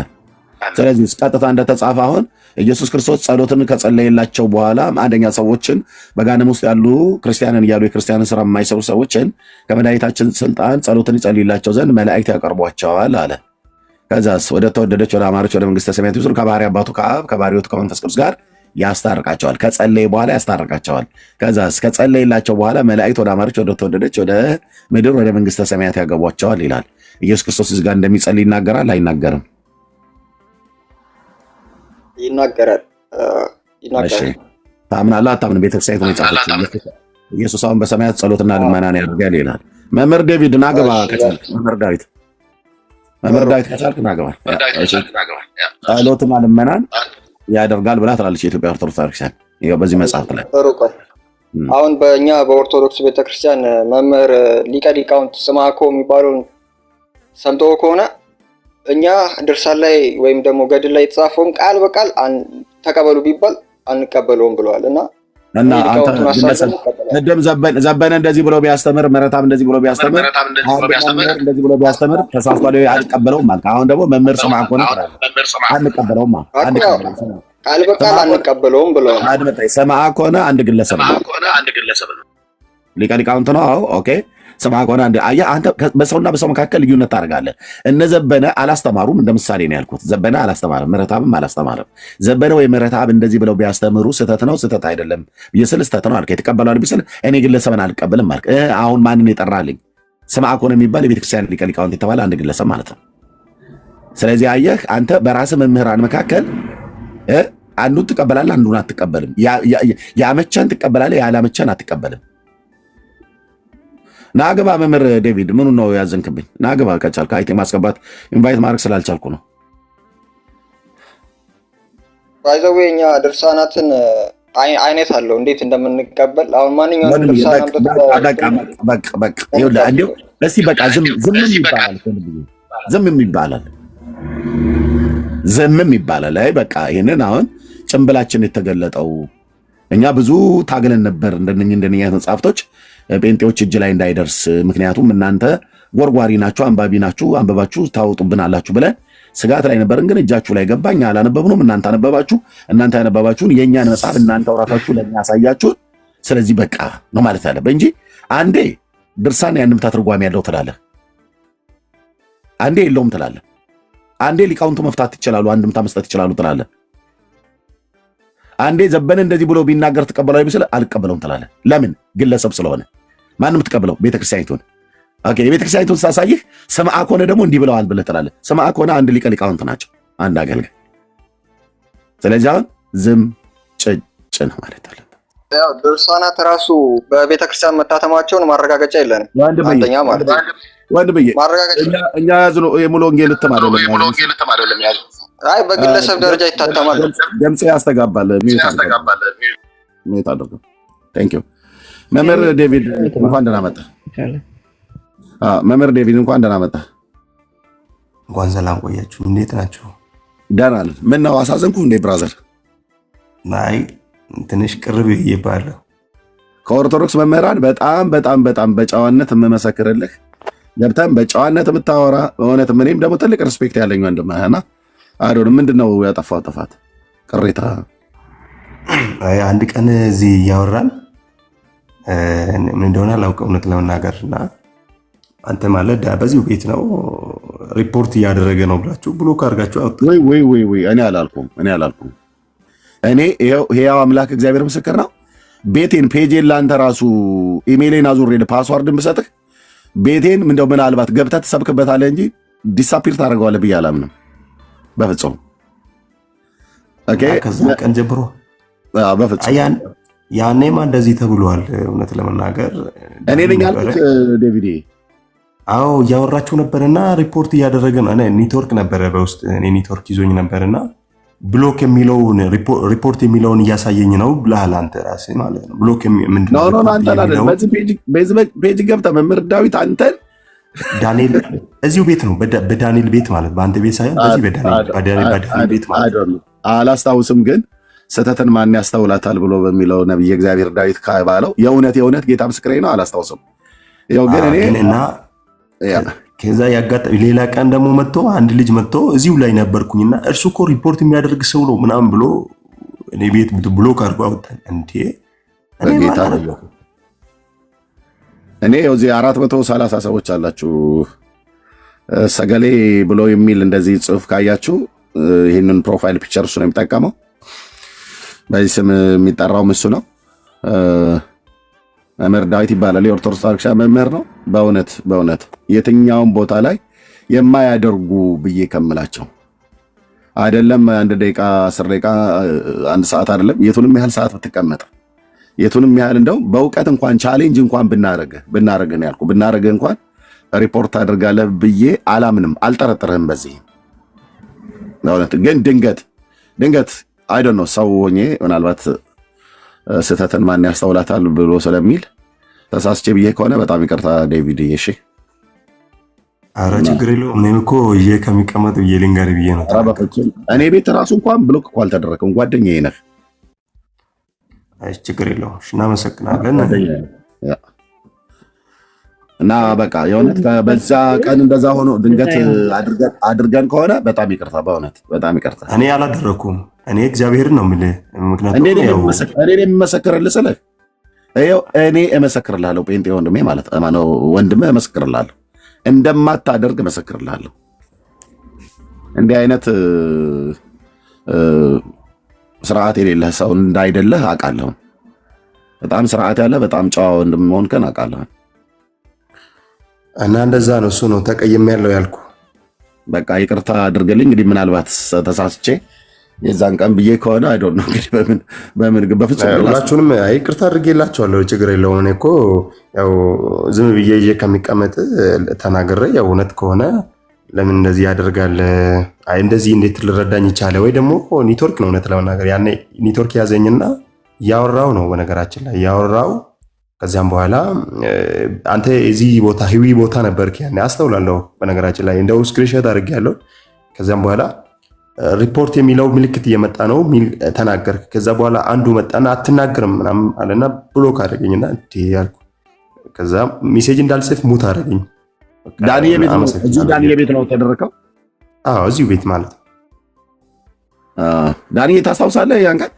ስለዚህ ቀጥታ እንደተጻፈ አሁን ኢየሱስ ክርስቶስ ጸሎትን ከጸለየላቸው በኋላ አንደኛ ሰዎችን በገሃነም ውስጥ ያሉ ክርስቲያንን እያሉ የክርስቲያንን ስራ የማይሰሩ ሰዎችን ከመድኃኒታችን ስልጣን ጸሎትን ይጸልይላቸው ዘንድ መላእክት ያቀርቧቸዋል አለ። ከዛስ ወደ ተወደደች ወደ አማረች ወደ መንግስተ ሰማያት ይወስዱ ከባህሪ አባቱ ከአብ ከባህሪ ሕይወቱ ከመንፈስ ቅዱስ ጋር ያስታርቃቸዋል። ከጸለየ በኋላ ያስታርቃቸዋል። ከዛስ ከጸለየላቸው በኋላ መላእክት ወደ አማረች ወደ ተወደደች ወደ ምድር ወደ መንግስተ ሰማያት ያገቧቸዋል ይላል። ኢየሱስ ክርስቶስ እዚህ ጋር እንደሚጸልይ ይናገራል አይናገርም? ይናገራል። እሺ ታምናለህ አታምንም? ቤተክርስቲያን ነው የጻፈችው። ኢየሱስ አሁን በሰማያት ጸሎትና ልመናን ያደርጋል ይላል። መምህር ዴቪድ ናገባ ከቻልክ መምህር ዳዊት ከቻልክ ናገባ። ጸሎትና ልመናን ያደርጋል ብላ ትላለች የኢትዮጵያ ኦርቶዶክስ ቤተክርስቲያን። ይሄው በዚህ መጽሐፍ ላይ አሁን በእኛ በኦርቶዶክስ ቤተክርስቲያን መምህር ሊቀ ሊቃውንት ስምዐኮ የሚባለውን ሰምተው ከሆነ እኛ ድርሳን ላይ ወይም ደግሞ ገድል ላይ የተጻፈውን ቃል በቃል ተቀበሉ ቢባል አንቀበለውም ብለዋል። እና አንተ ቅድም ዘበነ እንደዚህ ብሎ ቢያስተምር መረታም እንደዚህ ብሎ ቢያስተምር እንደዚህ ብሎ ቢያስተምር ተሳስቷል አይቀበለውም ማለት። አሁን ደግሞ መምህር ስምዐኮ ነው አንቀበለውም ቃል በቃል አንቀበለውም ብለዋል። ስምዐኮ ነው አንድ ግለሰብ ነው፣ ሊቀ ሊቃውንት ነው። አዎ ኦኬ። ስምዐኮ ነው አንተ በሰውና በሰው መካከል ልዩነት ታደርጋለህ። እነ ዘበነ አላስተማሩም፣ እንደ ምሳሌ ነው ያልኩት። ዘበነ አላስተማረም፣ ምረታብም አላስተማረም። ዘበነ ወይ ምረታብ እንደዚህ ብለው ቢያስተምሩ ስህተት ነው ስህተት አይደለም ብዬስል ስህተት ነው አልከኝ። የተቀበላል ቢስል እኔ ግለሰብን አልቀበልም አልክ። አሁን ማንን የጠራልኝ? ስምዐኮ ነው የሚባል የቤተክርስቲያን ሊቀ ሊቃውንት የተባለ አንድ ግለሰብ ማለት ነው። ስለዚህ አየህ አንተ በራስህ መምህራን መካከል አንዱን ትቀበላለህ፣ አንዱን አትቀበልም። ያመቸን ትቀበላለህ፣ ያላመቸን አትቀበልም። ናግባ መምህር ዴቪድ ምኑ ነው ያዘንክብኝ? ናግባ ከቻልክ አይቴ ማስገባት ኢንቫይት ማድረግ ስላልቻልኩ ነው። ባይዘዌ እኛ ድርሳናትን አይነት አለው እንዴት እንደምንቀበል አሁን ማንኛውንም ድርሳን እስቲ በቃ ዝምም ይባላል። አይ በቃ ይህንን አሁን ጭንብላችን የተገለጠው እኛ ብዙ ታግለን ነበር እንደነኛ መጽሐፍቶች ጴንጤዎች እጅ ላይ እንዳይደርስ። ምክንያቱም እናንተ ጎርጓሪ ናችሁ፣ አንባቢ ናችሁ፣ አንበባችሁ ታወጡብን አላችሁ ብለን ስጋት ላይ ነበርን። ግን እጃችሁ ላይ ገባ። እኛ አላነበብነውም፣ እናንተ አነበባችሁ። እናንተ ያነበባችሁን የእኛን መጽሐፍ እናንተ ራሳችሁ ለእኛ ያሳያችሁን። ስለዚህ በቃ ነው ማለት ያለብህ እንጂ አንዴ ድርሳን የአንድምታ ትርጓሜ ያለው ትላለህ፣ አንዴ የለውም ትላለህ። አንዴ ሊቃውንቱ መፍታት ይችላሉ፣ አንድምታ መስጠት ይችላሉ ትላለህ። አንዴ ዘበነ እንደዚህ ብሎ ቢናገር ትቀበለው ይመስል አልቀበለውም ትላለህ። ለምን? ግለሰብ ስለሆነ። ማንም ትቀበለው ቤተክርስቲያኒቱን። ኦኬ የቤተክርስቲያኒቱን ሳሳይህ ስምዓ ከሆነ ደግሞ እንዲህ ብለዋል ብለህ ትላለህ። ስምዓ ከሆነ አንድ ሊቀ ሊቃውንት ናቸው፣ አንድ አገልጋይ። ስለዚህ አሁን ዝም ጭጭ ነው ማለት አለ። ያው ድርሳናት ራሱ በቤተክርስቲያን መታተማቸውን ማረጋገጫ የለንም። አንደኛ ማለት ወንድምዬ ማረጋገጫ እኛ ያዝነው የሙሉ ወንጌል እትም አይደለም ያዙ። አይ በግለሰብ ደረጃ ይታተማል። ድምጽ ያስተጋባል። ሚዩት አድርገው። ቴንክ ዩ መምህር ዴቪድ እንኳን ደህና መጣ። መምህር ዴቪድ እንኳን ደህና መጣ። እንኳን ሰላም ቆያችሁ። እንዴት ናችሁ? ደህና ነን። ምን ነው አሳዘንኩ እንዴ ብራዘር? አይ ትንሽ ቅርብ ይባላል። ከኦርቶዶክስ መምህራን በጣም በጣም በጣም በጨዋነት የምመሰክርልህ ገብተን በጨዋነት የምታወራ በእውነት እኔም ደግሞ ትልቅ ሪስፔክት ያለኝ ወንድምህና አይዶን ምንድነው ያጠፋው ጥፋት ቅሬታ? አይ አንድ ቀን እዚህ እያወራን ምን እንደሆነ አላውቅም እውነት ለመናገርና አንተ ማለት በዚሁ ቤት ነው ሪፖርት እያደረገ ነው ብላችሁ ብሎክ አድርጋችሁ አውጥ። ወይ እኔ አላልኩም። እኔ ይሄው አምላክ እግዚአብሔር ምስክር ነው። ቤቴን ፔጄን ላንተ ራሱ ኢሜይሌን አዙሬልህ ፓስዋርድን ብሰጥህ ቤቴን እንደው ምናልባት ገብተህ ትሰብክበታለህ እንጂ ዲሳፒር ታደርገዋለህ ብዬ አላምንም በፍጹም። ኦኬ ከዛ ቀን ጀምሮ በፍጹም ያኔማ እንደዚህ ተብሏል። እውነት ለመናገር እኔ ነኝ ያልኩት ዴቪድ። አዎ እያወራችሁ ነበርና ሪፖርት እያደረገ ነው። እኔ ኔትወርክ ነበረ በውስጥ እኔ ኔትወርክ ይዞኝ ነበርና ብሎክ የሚለውን ሪፖርት የሚለውን እያሳየኝ ነው ብለሃል አንተ ራስህ ማለት ነው። ብሎክ ምንድን ነው? ኖ አንተ አይደለም። በዚህ ፔጅ ገብተህ መምህር ዳዊት አንተን ዳንኤል እዚሁ ቤት ነው በዳንኤል ቤት ማለት በአንተ ቤት ሳይሆን በዚህ በዳንኤል ቤት ማለት አላስታውስም፣ ግን ስህተትን ማን ያስተውላታል ብሎ በሚለው ነብይ እግዚአብሔር ዳዊት ካባለው የእውነት ጌታ ምስክሬ ነው። አላስታውስም። ያው ግን እኔ እና ከዛ ያጋጠመ ሌላ ቀን ደግሞ መጥቶ አንድ ልጅ መጥቶ እዚሁ ላይ ነበርኩኝና እርሱ እኮ ሪፖርት የሚያደርግ ሰው ነው ምናምን ብሎ እኔ ቤት ብሎክ አድርጎ አወጣኝ። እንዴ ጌታ ነው። እኔ እዚህ 430 ሰዎች አላችሁ ሰገሌ ብሎ የሚል እንደዚህ ጽሑፍ ካያችሁ ይህንን ፕሮፋይል ፒክቸር እሱ ነው የሚጠቀመው። በዚህ ስም የሚጠራው እሱ ነው። መምህር ዳዊት ይባላል። የኦርቶዶክስ ታሪክ መምህር ነው። በእውነት የትኛውም ቦታ ላይ የማያደርጉ ብዬ ከምላቸው አይደለም 1 ደቂቃ 10 ደቂቃ 1 ሰዓት አይደለም የቱንም ያህል ሰዓት ብትቀመጥ የቱንም ያህል እንደው በእውቀት እንኳን ቻሌንጅ እንኳን ብናረግ ነው ያልኩ ብናረግ እንኳን ሪፖርት አድርጋለህ ብዬ አላምንም፣ አልጠረጥርህም በዚህ በእውነት። ግን ድንገት አይ ዶንት ኖ ሰው ሆኜ ምናልባት ስህተትን ማን ያስተውላታል ብሎ ስለሚል ተሳስቼ ብዬ ከሆነ በጣም ይቅርታ ዴቪድ። እሺ ኧረ ችግር የለውም። እኔም እኮ ከሚቀመጥ ብዬ ልንገርህ ብዬ ነው። እኔ ቤት ራሱ እንኳን ብሎክ እኮ አልተደረገም። ጓደኛዬ ነህ። ችግር የለውም። እናመሰግናለን። እና በቃ የእውነት በዛ ቀን እንደዛ ሆኖ ድንገት አድርገን ከሆነ በጣም ይቅርታ፣ በእውነት በጣም ይቅርታ። እኔ አላደረኩም። እኔ እግዚአብሔርን ነው የምልህ። ምክንያቱም እኔ የምመሰክርልህ ስልህ እኔ እመሰክርልሃለሁ፣ ጴንጤ ወንድሜ ማለት ነው ወንድምህ እመሰክርልሃለሁ፣ እንደማታደርግ እመሰክርልሃለሁ። እንዲህ አይነት ስርዓት የሌለህ ሰው እንዳይደለህ አውቃለሁ። በጣም ስርዓት ያለ በጣም ጨዋ ወንድም መሆንከን አውቃለሁ። እና እንደዛ ነው እሱ ነው ተቀይሜ ያለው ያልኩ። በቃ ይቅርታ አድርግልኝ። እንግዲህ ምናልባት ተሳስቼ የዛን ቀን ብዬ ከሆነ አይ ዶንት ኖ እንግዲህ በምን በፍጹም ሁላችሁንም ይቅርታ አድርጌላችኋለሁ። ችግር የለውም። እኔ እኮ ያው ዝም ብዬ ይዤ ከሚቀመጥ ተናግሬ ያው እውነት ከሆነ ለምን እንደዚህ ያደርጋል? አይ እንደዚህ እንዴት ልረዳኝ ይቻለ? ወይ ደግሞ ኔትወርክ ነው እውነት ለመናገር ያኔ ኔትወርክ ያዘኝና እያወራው ነው በነገራችን ላይ እያወራው ከዚያም በኋላ አንተ እዚህ ቦታ ህዊ ቦታ ነበርክ ያኔ አስተውላለሁ። በነገራችን ላይ እንደው ስክሪንሾት አድርጌያለሁ። ከዚያም በኋላ ሪፖርት የሚለው ምልክት እየመጣ ነው ሚል ተናገርክ። ከዛ በኋላ አንዱ መጣና አትናገርም ምናምን አለና ብሎክ አደረገኝና እንዴ ያልኩ። ከዛ ሜሴጅ እንዳልጽፍ ሙት አደረገኝ። ዳንኤል ቤት ነው እዚህ ዳንኤል ቤት ነው ተደረከው? አዎ እዚሁ ቤት ማለት ነው። ዳንኤል ታስታውሳለህ ያን ቀን?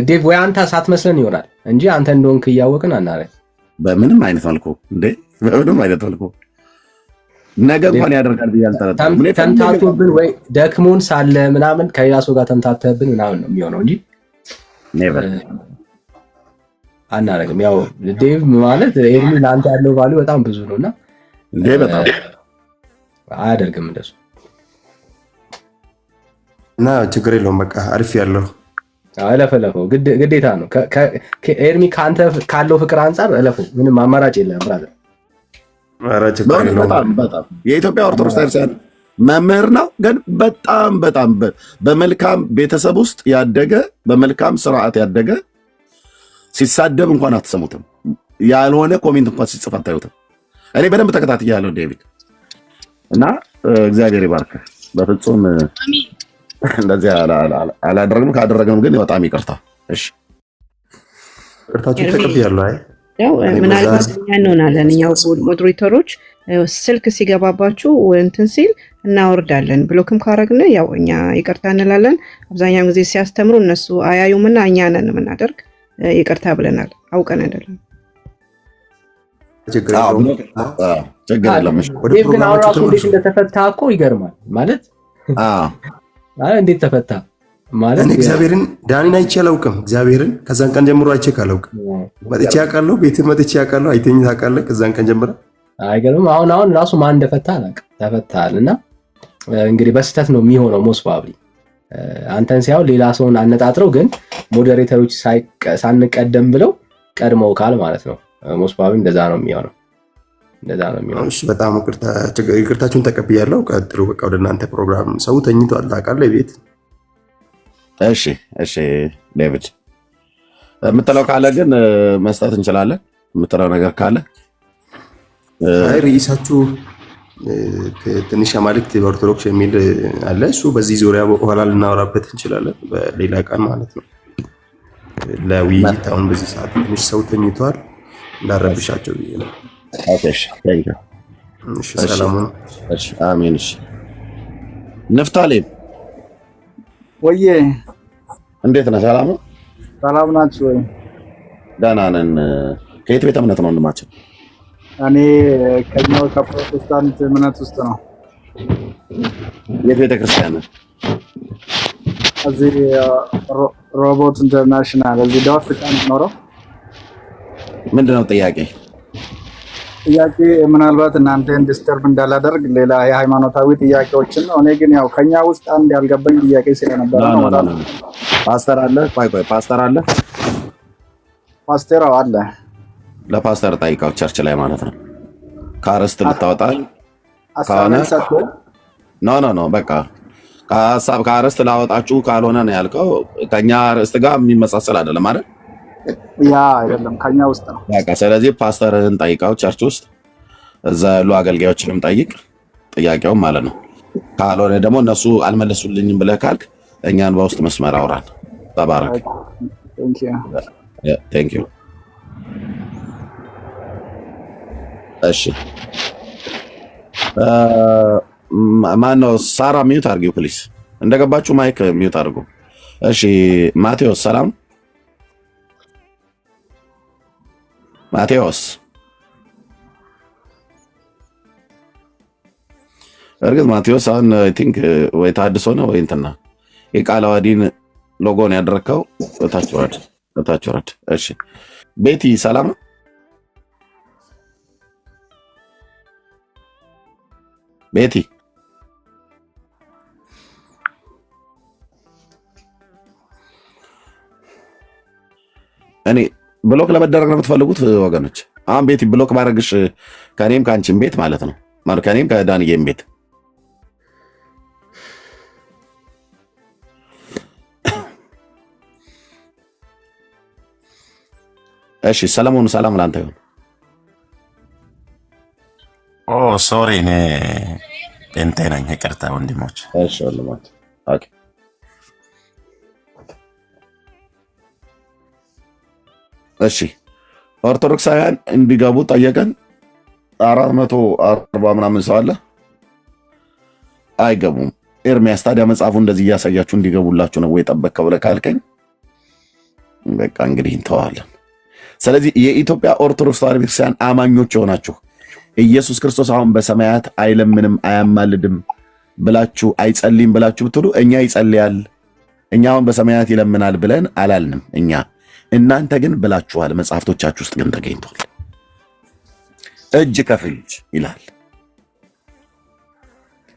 ዴቭ ወይ አንተ ሳትመስለን ይሆናል እንጂ አንተ እንደሆንክ እያወቅን አናረ በምንም አይነት መልኩ እንዴ በምንም አይነት መልኩ ነገ እንኳን ያደርጋል ብዬ አልጠረጠርም። ተምታቶብን ወይ ደክሞን ሳለ ምናምን ከሌላ ሰው ጋር ተምታተብን ምናምን ነው የሚሆነው እንጂ ኔቨር አናረግም። ያው ዴቭ ማለት ኤርሚ ለአንተ ያለው ቫልዩ በጣም ብዙ ነውና እንዴ በጣም አያደርግም እንደሱ እና ችግር የለውም። በቃ አሪፍ ያለው እለፈለፈው ግዴታ ነው። ኤርሚ ከአንተ ካለው ፍቅር አንጻር እለፈው። ምንም አማራጭ የለም ብራዘር። በጣም የኢትዮጵያ ኦርቶዶክስ ቤተክርስቲያን መምህር ነው፣ ግን በጣም በመልካም ቤተሰብ ውስጥ ያደገ በመልካም ስርዓት ያደገ ሲሳደብ እንኳን አትሰሙትም። ያልሆነ ኮሜንት እንኳን ሲጽፍ አታዩትም። እኔ በደንብ ተከታትያለሁ ዴቪድ እና እግዚአብሔር ይባርክ። በፍጹም እንደዚህ አላደረግንም። ካደረግንም ግን በጣም ይቅርታ። እሺ ይቅርታችሁ ተቀብያለሁ። አይ ያው ምናልባት እኛ እንሆናለን እኛው ሞዴሬተሮች ስልክ ሲገባባችሁ እንትን ሲል እናወርዳለን። ብሎክም ካረግን ያው እኛ ይቅርታ እንላለን። አብዛኛውን ጊዜ ሲያስተምሩ እነሱ አያዩምና እኛ ነን የምናደርግ። ይቅርታ ብለናል፣ አውቀን አይደለም። ችግር የለም። ወደ ግን አሁን ራሱ እንዴት እንደተፈታ እኮ ይገርማል። ማለት እንዴት ተፈታ ማለት እኔ እግዚአብሔርን ዳኒን አይቼ አላውቅም። እግዚአብሔርን ከዛን ቀን ጀምሮ አይቼ ካላውቅም መጥቼ አውቃለሁ። ቤት መጥቼ አውቃለሁ። አይተኝ ታውቃለህ። ከዛን ቀን ጀምሮ አይገርም። አሁን ራሱ ማን እንደፈታ አላውቅም። ተፈታል እና እንግዲህ በስተት ነው የሚሆነው። ሞስት ፕሮባብሊ አንተን ሳይሆን ሌላ ሰውን አነጣጥረው፣ ግን ሞዴሬተሮች ሳንቀደም ብለው ቀድመው ካል ማለት ነው። ሞስት ፕሮባብሊ እንደዛ ነው የሚሆነው። እሺ በጣም ይቅርታችሁን ተቀብያለሁ። ቀጥሉ። በቃ ወደ እናንተ ፕሮግራም። ሰው ተኝቷል ታውቃለህ ቤት። እሺ ዴቪድ የምትለው ካለ ግን መስጠት እንችላለን። የምትለው ነገር ካለ አይ ርዕሳችሁ ትንሽ አማልክት በኦርቶዶክስ የሚል አለ። እሱ በዚህ ዙሪያ በኋላ ልናወራበት እንችላለን፣ በሌላ ቀን ማለት ነው ለውይይት። አሁን በዚህ ሰዓት ትንሽ ሰው ተኝቷል፣ እንዳረብሻቸው ብዬ ነው። እሺ ሰላም ነው። አሜን። እሺ ንፍታሌም ወዬ እንዴት ነህ? ሰላም ነው? ሰላም ናችሁ ወይ? ደህና ነን። ከየት ቤተ እምነት ነው ወንድማችን? እኔ ከኛው ከፕሮቴስታንት እምነት ውስጥ ነው። የት ቤተ ክርስቲያን ነህ? እዚህ ሮቦት ኢንተርናሽናል እዚህ ደቡብ አፍሪካ ነው። ምንድን ነው ጥያቄ? ጥያቄ ምናልባት እናንተን ዲስተርብ እንዳላደርግ ሌላ የሃይማኖታዊ ጥያቄዎችን ነው። እኔ ግን ያው ከኛ ውስጥ አንድ ያልገባኝ ጥያቄ ስለነበረ ነው። ፓስተር አለ? ቆይ ፓስተር አለ? ፓስተር አለ። ለፓስተር ጠይቀው፣ ቸርች ላይ ማለት ነው። ከአርስት ልታወጣ ከሆነ ኖ በቃ ከሀሳብ ከአርስት ላወጣችሁ ካልሆነ ነው ያልከው። ከኛ አርስት ጋር የሚመሳሰል አይደለም አይደል? ያ አይደለም፣ ከኛ ውስጥ ነው። በቃ ስለዚህ ፓስተርህን ጠይቀው፣ ቸርች ውስጥ እዛ ያሉ አገልጋዮችንም ጠይቅ፣ ጥያቄውም ማለት ነው። ካልሆነ ደግሞ እነሱ አልመለሱልኝም ብለህ ካልክ እኛን በውስጥ መስመር አውራን። ተባረክ። ቴንክ ዩ። እሺ ማነው? ሳራ ሚዩት አድርጊው ፕሊስ። እንደገባችሁ ማይክ ሚዩት አድርጉ። እሺ ማቴዎስ ሰላም። ማቴዎስ እርግጥ ማቴዎስ አሁን አይ ቲንክ ወይ ታድሶ ነው ወይ እንትና የቃለ ዓዋዲን ሎጎን ያደረከው እታች ወረድ። እሺ ቤቲ ሰላም ነው? ቤቲ ብሎክ ለመደረግ ነው የምትፈልጉት ወገኖች? አሁን ቤቲ ብሎክ ባረግሽ ከኔም ከአንቺም ቤት ማለት ነው ማለት ከኔም ከዳንዬም ቤት እሺ። ሰለሞን ሰላም ላንተ ይሁን። ኦ ሶሪ፣ እኔ ጴንጤ ነኝ። ይቅርታ ወንድሞች። እሺ ወንድሞች። ኦኬ እሺ። ኦርቶዶክሳውያን እንዲገቡ ጠየቀን። 440 ምናምን ሰው አለ። አይገቡም። ኤርሚያስ ታዲያ መጽሐፉ እንደዚህ እያሳያችሁ እንዲገቡላችሁ ነው ወይ ጠበቅከው ብለህ ካልከኝ በቃ እንግዲህ እንተዋለን። ስለዚህ የኢትዮጵያ ኦርቶዶክስ ተዋሕዶ ቤተክርስቲያን አማኞች የሆናችሁ ኢየሱስ ክርስቶስ አሁን በሰማያት አይለምንም አያማልድም ብላችሁ አይጸልይም ብላችሁ ብትሉ እኛ ይጸልያል፣ እኛ አሁን በሰማያት ይለምናል ብለን አላልንም እኛ። እናንተ ግን ብላችኋል። መጽሐፍቶቻችሁ ውስጥ ግን ተገኝቷል። እጅ ከፍንጅ ይላል።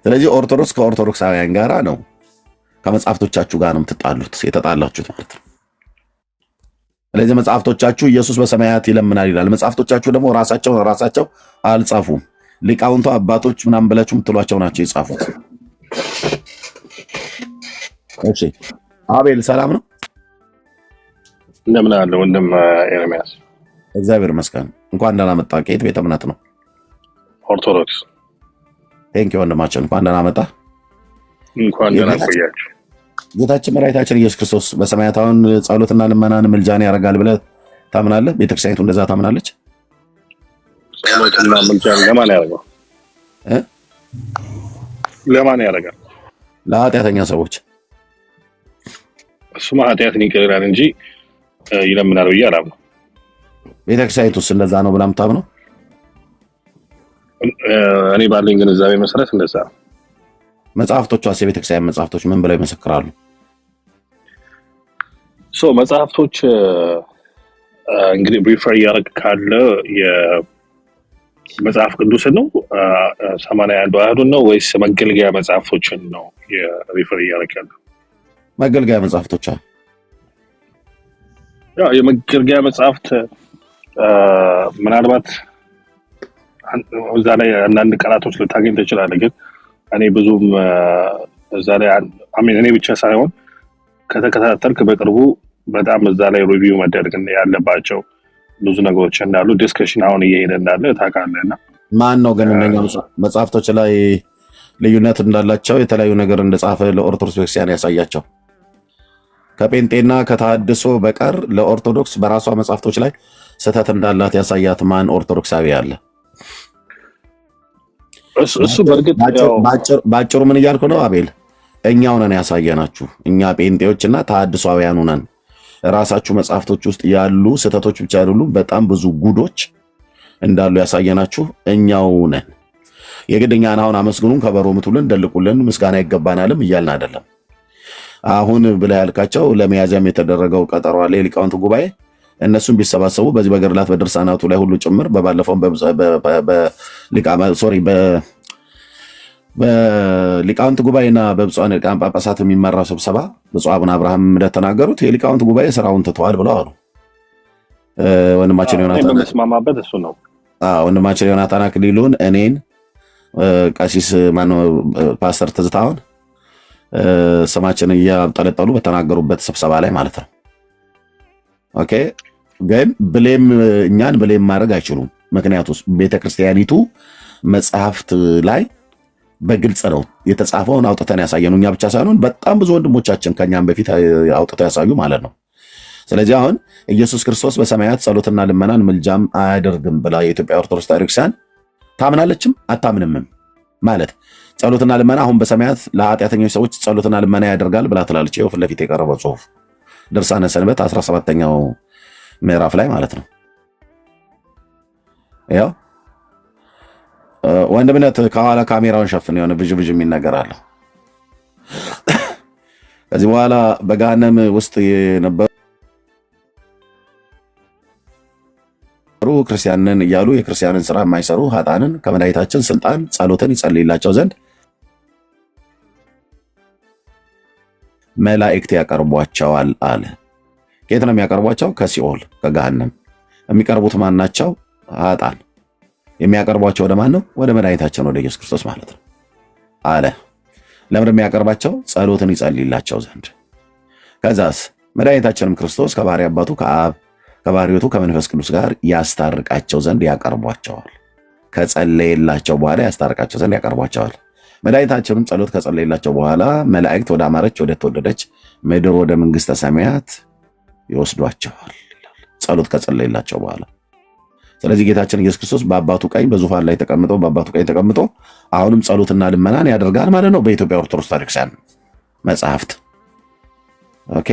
ስለዚህ ኦርቶዶክስ ከኦርቶዶክሳውያን ጋራ ነው ከመጽሐፍቶቻችሁ ጋር ነው የምትጣሉት፣ የተጣላችሁት ማለት ነው። ስለዚህ መጽሐፍቶቻችሁ ኢየሱስ በሰማያት ይለምናል ይላል። መጽሐፍቶቻችሁ ደግሞ ራሳቸው አልጻፉም። ሊቃውንቱ አባቶች ምናምን ብላችሁ የምትሏቸው ናቸው የጻፉት። እሺ አቤል ሰላም ነው? እንደምን አለ ወንድም ኤርሚያስ? እግዚአብሔር ይመስገን። እንኳን ደህና መጣ። ከየት ቤተ እምነት ነው? ኦርቶዶክስ። ቴንክ ዩ ወንድማችን፣ እንኳን ደህና መጣ። እንኳን ደህና ቆያችሁ። ጌታችን መድኃኒታችን ኢየሱስ ክርስቶስ በሰማያት አሁን ጸሎትና ልመናን ምልጃን ያደርጋል ብለህ ታምናለህ? ቤተክርስቲያኒቱ እንደዛ ታምናለች? ጸሎትና ምልጃን ለማን ያደርጋል? ለማን ያደርጋል? ለኃጢአተኛ ሰዎች። እሱማ ኃጢአትን ይቅር ይላል እንጂ ይለምናል ብዬ አላምነው። ቤተክርስቲያኒቱስ እንደዛ ነው ብላ የምታምነው? እኔ ባለኝ ግንዛቤ መሰረት እንደዛ ነው። መጽሐፍቶቿስ የቤተክርስቲያን መጽሐፍቶች ምን ብለው ይመሰክራሉ? መጽሐፍቶች እንግዲህ ሪፈር እያደረግ ካለ የመጽሐፍ ቅዱስን ነው 81 አህዱን ነው ወይስ መገልገያ መጽሐፍቶችን ነው ሪፈር እያደረግ ያለ? መገልገያ መጽሐፍቶች ያው የመገልገያ መጽሐፍት ምናልባት እዛ ላይ አንዳንድ ቃላቶች ልታገኝ ትችላለህ፣ ግን እኔ ብዙም እዛ ላይ እኔ ብቻ ሳይሆን ከተከታተልክ በቅርቡ በጣም እዛ ላይ ሪቪው መደረግ ያለባቸው ብዙ ነገሮች እንዳሉ ዲስከሽን አሁን እየሄደ እንዳለ ታውቃለህና። ማን ነው ግን እነኛ መጽሐፍቶች ላይ ልዩነት እንዳላቸው የተለያዩ ነገር እንደጻፈ ለኦርቶዶክስ ቤተክርስቲያን ያሳያቸው? ከጴንጤና ከተሐድሶ በቀር ለኦርቶዶክስ በራሷ መጽሐፍቶች ላይ ስህተት እንዳላት ያሳያት ማን ኦርቶዶክሳዊ አለ? እሱ በእርግጥ ባጭሩ ምን እያልኩ ነው አቤል? እኛው ነን ያሳየናችሁ። እኛ ጴንጤዎችና ተሐድሷውያኑ ነን። ራሳችሁ መጽሐፍቶች ውስጥ ያሉ ስህተቶች ብቻ አይደሉም፣ በጣም ብዙ ጉዶች እንዳሉ ያሳየናችሁ እኛው ነን። የግድኛን አሁን አመስግኑን፣ ከበሮ ምቱልን፣ ደልቁልን፣ ምስጋና ይገባናልም እያልን አይደለም። አሁን ብለህ ያልካቸው ለሚያዝያም የተደረገው ቀጠሮ አለ የሊቃውንት ጉባኤ። እነሱም ቢሰባሰቡ በዚህ በገድላት በድርሳናቱ ላይ ሁሉ ጭምር በባለፈው በሊቃውንት ጉባኤና በብፁዓን ሊቃነ ጳጳሳት የሚመራው ስብሰባ ብፁዕ አቡነ አብርሃም እንደተናገሩት የሊቃውንት ጉባኤ ስራውን ትተዋል ብለዋል። ወንድማችን ዮናታን መስማማበት እሱ ነው። ወንድማችን ዮናታን አክሊሉን፣ እኔን፣ ቀሲስ ማነው ፓስተር ትዝታውን ስማችን እያጠለጠሉ በተናገሩበት ስብሰባ ላይ ማለት ነው። ኦኬ፣ ግን እኛን ብሌም ማድረግ አይችሉም። ምክንያቱም ቤተክርስቲያኒቱ መጽሐፍት ላይ በግልጽ ነው የተጻፈውን አውጥተን ያሳየኑ። እኛ ብቻ ሳይሆን በጣም ብዙ ወንድሞቻችን ከኛም በፊት አውጥተው ያሳዩ ማለት ነው። ስለዚህ አሁን ኢየሱስ ክርስቶስ በሰማያት ጸሎትና ልመናን ምልጃም አያደርግም ብላ የኢትዮጵያ ኦርቶዶክስ ቤተክርስቲያን ታምናለችም አታምንምም ማለት ጸሎትና ልመና አሁን በሰማያት ለኃጢአተኞች ሰዎች ጸሎትና ልመና ያደርጋል ብላ ትላለች። ይኸው ፊት ለፊት የቀረበው ጽሁፍ ድርሳነ ሰንበት 17ኛው ምዕራፍ ላይ ማለት ነው። ያው ወንድምነት ከኋላ ካሜራውን ሸፍን፣ የሆነ ብዥ ብዥ የሚል ነገር አለ። ከዚህ በኋላ በገሃነም ውስጥ የነበሩ ክርስቲያንን እያሉ የክርስቲያንን ስራ የማይሰሩ ኃጥአንን ከመድኃኒታችን ስልጣን ጸሎትን ይጸልይላቸው ዘንድ መላእክት ያቀርቧቸዋል አለ። ከየት ነው የሚያቀርቧቸው? ከሲኦል ከገሃነም። የሚቀርቡት ማን ናቸው? ኃጥአን። የሚያቀርቧቸው ወደ ማን ነው? ወደ መድኃኒታችን ወደ ኢየሱስ ክርስቶስ ማለት ነው አለ። ለምን የሚያቀርባቸው? ጸሎትን ይጸልይላቸው ዘንድ። ከዛስ መድኃኒታችንም ክርስቶስ ከባሕሪ አባቱ ከአብ ከባሕሪ ሕይወቱ ከመንፈስ ቅዱስ ጋር ያስታርቃቸው ዘንድ ያቀርቧቸዋል። ከጸለየላቸው በኋላ ያስታርቃቸው ዘንድ ያቀርቧቸዋል። መድኃኒታችንም ጸሎት ከጸለየላቸው በኋላ መላእክት ወደ አማረች ወደ ተወደደች ምድር ወደ መንግሥተ ሰማያት ይወስዷቸዋል። ጸሎት ከጸለየላቸው በኋላ። ስለዚህ ጌታችን ኢየሱስ ክርስቶስ በአባቱ ቀኝ በዙፋን ላይ ተቀምጦ አሁንም ጸሎትና ልመናን ያደርጋል ማለት ነው በኢትዮጵያ ኦርቶዶክስ ቤተክርስቲያን መጽሐፍት። ኦኬ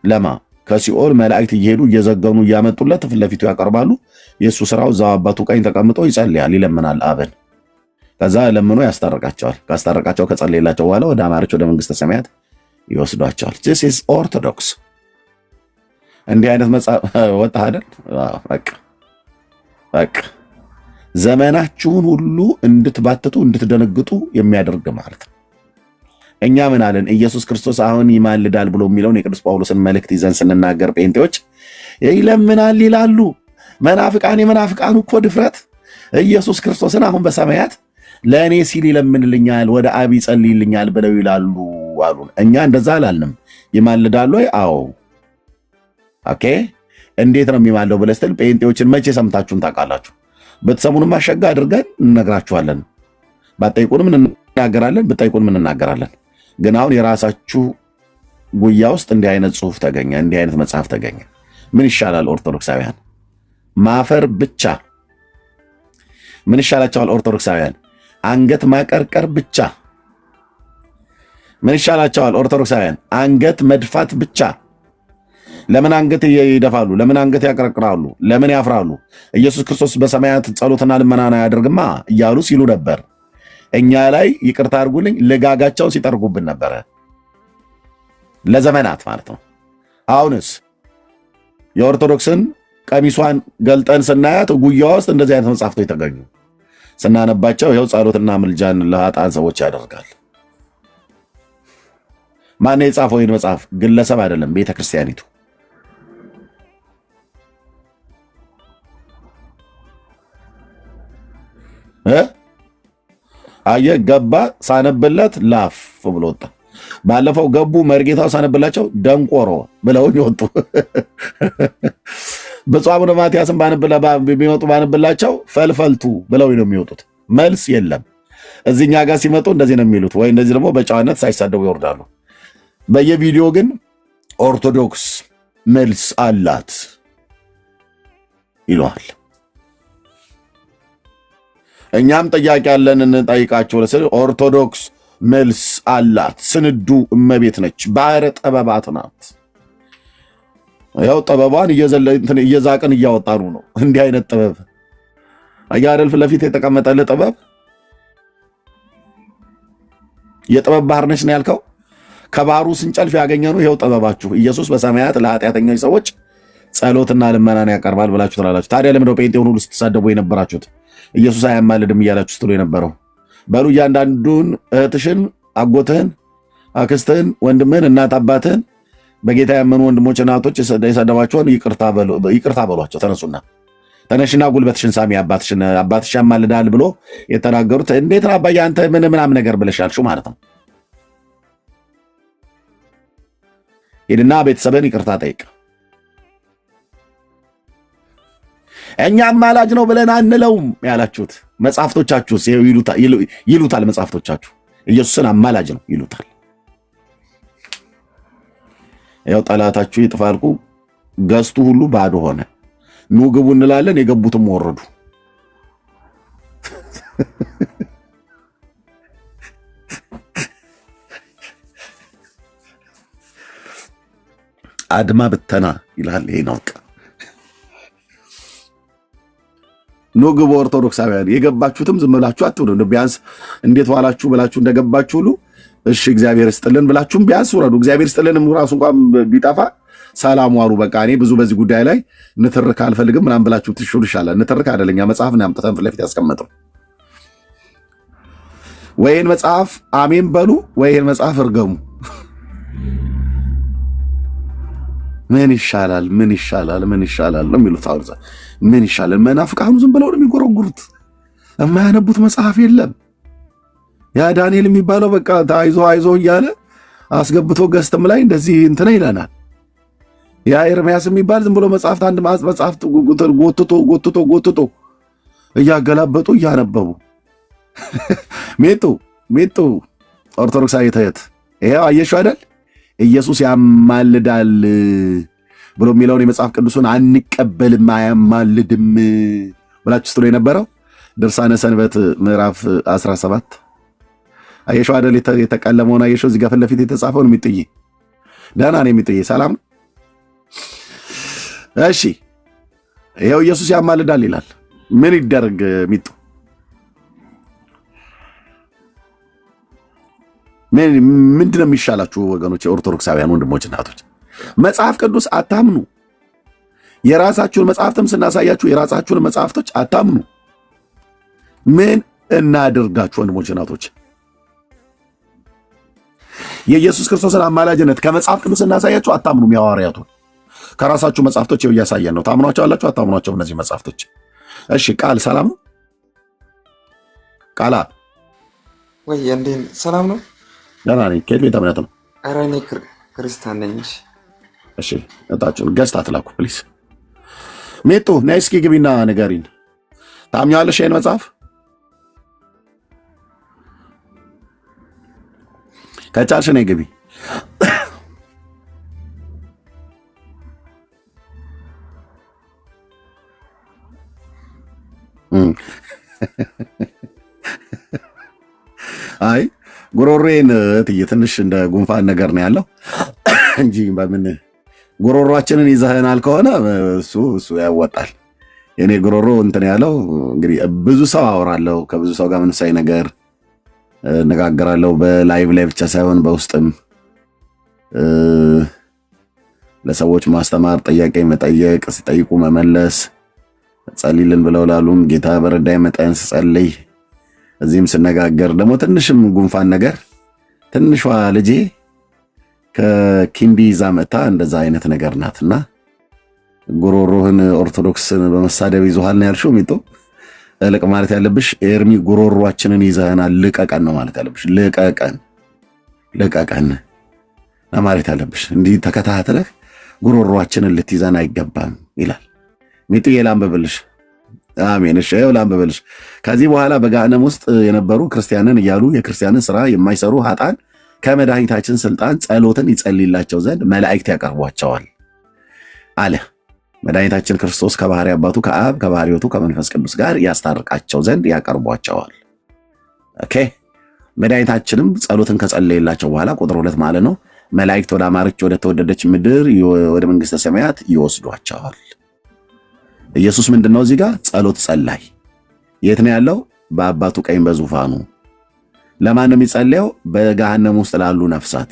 ለማ ከሲኦል መላእክት እየሄዱ እየዘገኑ እያመጡለት ፊት ለፊቱ ያቀርባሉ። የእሱ ስራው እዛው አባቱ ቀኝ ተቀምጦ ይጸልያል፣ ይለምናል አብን። ከዛ ለምኖ ያስታርቃቸዋል። ካስታረቃቸው ከጸለየላቸው በኋላ ወደ አማረች ወደ መንግሥተ ሰማያት ይወስዷቸዋል። this is ኦርቶዶክስ። እንዲህ አይነት መጽሐፍ ወጣ አይደል? በቃ ዘመናችሁን ሁሉ እንድትባትቱ እንድትደነግጡ የሚያደርግ ማለት ነው። እኛ ምን አለን? ኢየሱስ ክርስቶስ አሁን ይማልዳል ብሎ የሚለውን የቅዱስ ጳውሎስን መልእክት ይዘን ስንናገር ጴንጤዎች ይለምናል ይላሉ። የመናፍቃኑ እኮ ድፍረት ኢየሱስ ክርስቶስን አሁን በሰማያት ለእኔ ሲል ይለምንልኛል፣ ወደ አብ ይጸልይልኛል ብለው ይላሉ አሉን። እኛ እንደዛ አላልንም። ይማልዳሉ ወይ? አዎ። ኦኬ እንዴት ነው የሚማልደው ብለህ ስትል ጴንጤዎችን መቼ ሰምታችሁን ታውቃላችሁ? ብትሰሙንም አሸጋ አድርገን እንነግራችኋለን። ባትጠይቁንም እንናገራለን፣ ብትጠይቁንም እንናገራለን። ግን አሁን የራሳችሁ ጉያ ውስጥ እንዲህ አይነት ጽሑፍ ተገኘ፣ እንዲህ አይነት መጽሐፍ ተገኘ። ምን ይሻላል? ኦርቶዶክሳውያን ማፈር ብቻ። ምን ይሻላቸዋል? ኦርቶዶክሳውያን አንገት ማቀርቀር ብቻ። ምን ይሻላቸዋል? ኦርቶዶክሳውያን አንገት መድፋት ብቻ። ለምን አንገት ይደፋሉ? ለምን አንገት ያቀረቅራሉ? ለምን ያፍራሉ? ኢየሱስ ክርስቶስ በሰማያት ጸሎትና ልመናን አያደርግማ እያሉ ሲሉ ነበር። እኛ ላይ ይቅርታ አድርጉልኝ ልጋጋቸውን ሲጠርጉብን ነበረ ለዘመናት ማለት ነው። አሁንስ የኦርቶዶክስን ቀሚሷን ገልጠን ስናያት ጉያዋ ውስጥ እንደዚህ አይነት መጽሐፍቶች ተገኙ። ስናነባቸው ይኸው ጸሎትና ምልጃን ለኃጥአን ሰዎች ያደርጋል። ማን የጻፈው ይህን መጽሐፍ? ግለሰብ አይደለም፣ ቤተ ክርስቲያኒቱ። አየህ፣ ገባ ሳነብለት ላፍ ብሎ ወጣ። ባለፈው ገቡ መርጌታው ሳነብላቸው ደንቆሮ ብለውኝ ወጡ። ብፁዕ አቡነ ማትያስን ቢመጡ ባነብላቸው ፈልፈልቱ ብለው ነው የሚወጡት። መልስ የለም። እዚህኛ ጋር ሲመጡ እንደዚህ ነው የሚሉት፣ ወይ እንደዚህ ደግሞ በጨዋነት ሳይሳደቡ ይወርዳሉ። በየቪዲዮ ግን ኦርቶዶክስ መልስ አላት ይለዋል። እኛም ጥያቄ ያለን እንጠይቃቸው። ኦርቶዶክስ መልስ አላት። ስንዱ እመቤት ነች፣ ባህረ ጥበባት ናት። ያው ጥበቧን እየዛቅን እያወጣኑ ነው። እንዲህ አይነት ጥበብ አያረልፍ ለፊት የተቀመጠልህ ጥበብ የጥበብ ባህር ነች ነው ያልከው። ከባህሩ ስንጨልፍ ያገኘነው ይኸው ጥበባችሁ። ኢየሱስ በሰማያት ለኃጢአተኞች ሰዎች ጸሎትና ልመናን ያቀርባል ብላችሁ ትላላችሁ። ታዲያ ለምን ነው ጴንጤውን ሁሉ ስትሳደቡ የነበራችሁት? ኢየሱስ አያማልድም እያላችሁ ስትሉ የነበረው? በሉ እያንዳንዱን እህትሽን፣ አጎትህን፣ አክስትህን፣ ወንድምህን፣ እናት አባትህን በጌታ ያመኑ ወንድሞች እናቶች የሰደባቸውን ይቅርታ በሏቸው። ተነሱና ተነሽና ጉልበትሽን ሳሚ፣ አባትሽ ያማልዳል ብሎ የተናገሩት እንዴት ነው አባዬ አንተ ምናምን ነገር ብለሻልሽው ማለት ነው። ሄድና ቤተሰብን ይቅርታ ጠይቅ። እኛ አማላጅ ነው ብለን አንለውም ያላችሁት መጽሐፍቶቻችሁ ይሉታል። መጽሐፍቶቻችሁ ኢየሱስን አማላጅ ነው ይሉታል። ያው ጠላታችሁ ይጥፋልኩ ገዝቱ ሁሉ ባዶ ሆነ። ኑ ግቡ እንላለን፣ የገቡትም ወረዱ። አድማ ብተና ይላል። ይሄ ነው ኑ ግቡ ኦርቶዶክሳውያን። የገባችሁትም ዝም ብላችሁ አትውሉ። ቢያንስ እንዴት ዋላችሁ ብላችሁ እንደገባችሁ ሁሉ እሺ እግዚአብሔር ይስጥልን ብላችሁም ቢያንስ ውረዱ። እግዚአብሔር ይስጥልንም ራሱ እንኳን ቢጠፋ ሰላም ዋሉ። በቃ እኔ ብዙ በዚህ ጉዳይ ላይ ንትርክ አልፈልግም ምናምን ብላችሁ ትሹል ይሻላል። ንትርክ አይደለኛ መጽሐፍ ነው ያምጥተን ፊት ለፊት ያስቀመጠው። ወይን መጽሐፍ አሜን በሉ፣ ወይን መጽሐፍ እርገሙ። ምን ይሻላል ምን ይሻላል ምን ይሻላል ነው የሚሉት። አውርዛ ምን ይሻላል? መናፍቃኑ ዝም ብለው ነው የሚጎረጉሩት። የማያነቡት መጽሐፍ የለም። ያ ዳንኤል የሚባለው በቃ አይዞ እያለ አስገብቶ ገዝትም ላይ እንደዚህ እንትና ይለናል። ያ ኤርምያስ የሚባል ዝም ብሎ መጽሐፍት አንድ መጽሐፍት ጎትቶ እያገላበጡ እያነበቡ ሜጡ ኦርቶዶክሳዊ ተየት ይሄው አየሽው አይደል? ኢየሱስ ያማልዳል ብሎ የሚለውን የመጽሐፍ ቅዱሱን አንቀበልም አያማልድም ብላችሁ ስትሉ የነበረው ድርሳነ ሰንበት ምዕራፍ 17 አየሽው አይደል? የተቀለመውን አየሽው? እዚህ ጋር ፊት ለፊት የተጻፈውን የሚጥይ ደህና ነው የሚጥይ ሰላም። እሺ ይሄው ኢየሱስ ያማልዳል ይላል። ምን ይደረግ ሚጡ? ምንድነው የሚሻላችሁ ወገኖች? የኦርቶዶክሳውያን ወንድሞች እናቶች፣ መጽሐፍ ቅዱስ አታምኑ። የራሳችሁን መጽሐፍትም ስናሳያችሁ የራሳችሁን መጽሐፍቶች አታምኑ። ምን እናድርጋችሁ ወንድሞች እናቶች? የኢየሱስ ክርስቶስን አማላጅነት ከመጽሐፍ ቅዱስ እናሳያችሁ አታምኑም። የሐዋርያቱን ከራሳችሁ መጽሐፍቶች እያሳየን ነው። ታምኗቸው አላችሁ አታምኗቸው? እነዚህ መጽሐፍቶች እሺ። ቃል ሰላም ነው? ቃላ ወይ እንዴት ሰላም ነው? ደህና ነኝ። ከየት ቤተ እምነት ነው? ኧረ እኔ ክርስቲያን ነኝ። እሺ እጣችሁን ገዝታ ትላኩ ፕሊዝ። ሜጡ ነይ እስኪ ግቢና ንገሪን። ታምኛለሽ ይህን መጽሐፍ? ከቻልሽ ነይ ግቢ። አይ ጉሮሮዬን እትዬ ትንሽ እንደ ጉንፋን ነገር ነው ያለው እንጂ በምን ጉሮሮአችንን ይዘህናል ከሆነ እሱ ያወጣል። የኔ ጉሮሮ እንትን ያለው እንግዲህ ብዙ ሰው አወራለሁ፣ ከብዙ ሰው ጋር መንፈሳዊ ነገር እነጋገራለሁ። በላይቭ ላይ ብቻ ሳይሆን በውስጥም ለሰዎች ማስተማር፣ ጥያቄ መጠየቅ፣ ሲጠይቁ መመለስ፣ ጸልይልን ብለው ላሉም ጌታ በረዳይ መጠን ስጸልይ፣ እዚህም ስነጋገር ደግሞ ትንሽም ጉንፋን ነገር ትንሿ ልጄ ከኪንዲ ይዛ መታ እንደዛ አይነት ነገር ናትና ጉሮሮህን ኦርቶዶክስን በመሳደብ ይዞሃል ነው ያልሽው። ሚጡ እልቅ ማለት ያለብሽ ኤርሚ ጉሮሮአችንን ይዘህናል ልቀቀን ነው ማለት ያለብሽ። ልቀቀን ነው ማለት ያለብሽ። እንዲህ ተከታተለህ ጉሮሮአችንን ልትይዘን አይገባም ይላል። ሚጡ የላንበብልሽ። አሜን። እሺ ይኸው ላንበብልሽ። ከዚህ በኋላ በገሃነም ውስጥ የነበሩ ክርስቲያንን እያሉ የክርስቲያንን ስራ የማይሰሩ ኃጥአን ከመድኃኒታችን ስልጣን ጸሎትን ይጸልይላቸው ዘንድ መላእክት ያቀርቧቸዋል አለ። መድኃኒታችን ክርስቶስ ከባህሪ አባቱ ከአብ ከባህሪ ሕይወቱ ከመንፈስ ቅዱስ ጋር ያስታርቃቸው ዘንድ ያቀርቧቸዋል። ኦኬ። መድኃኒታችንም ጸሎትን ከጸለየላቸው በኋላ ቁጥር 2 ማለት ነው መላእክት ወደ አማረች ወደ ተወደደች ምድር ወደ መንግስተ ሰማያት ይወስዷቸዋል። ኢየሱስ ምንድነው እዚህ ጋር ጸሎት ጸላይ። የት ነው ያለው? በአባቱ ቀኝ በዙፋኑ። ለማን ነው የሚጸልየው? በገሃነም ውስጥ ላሉ ነፍሳት።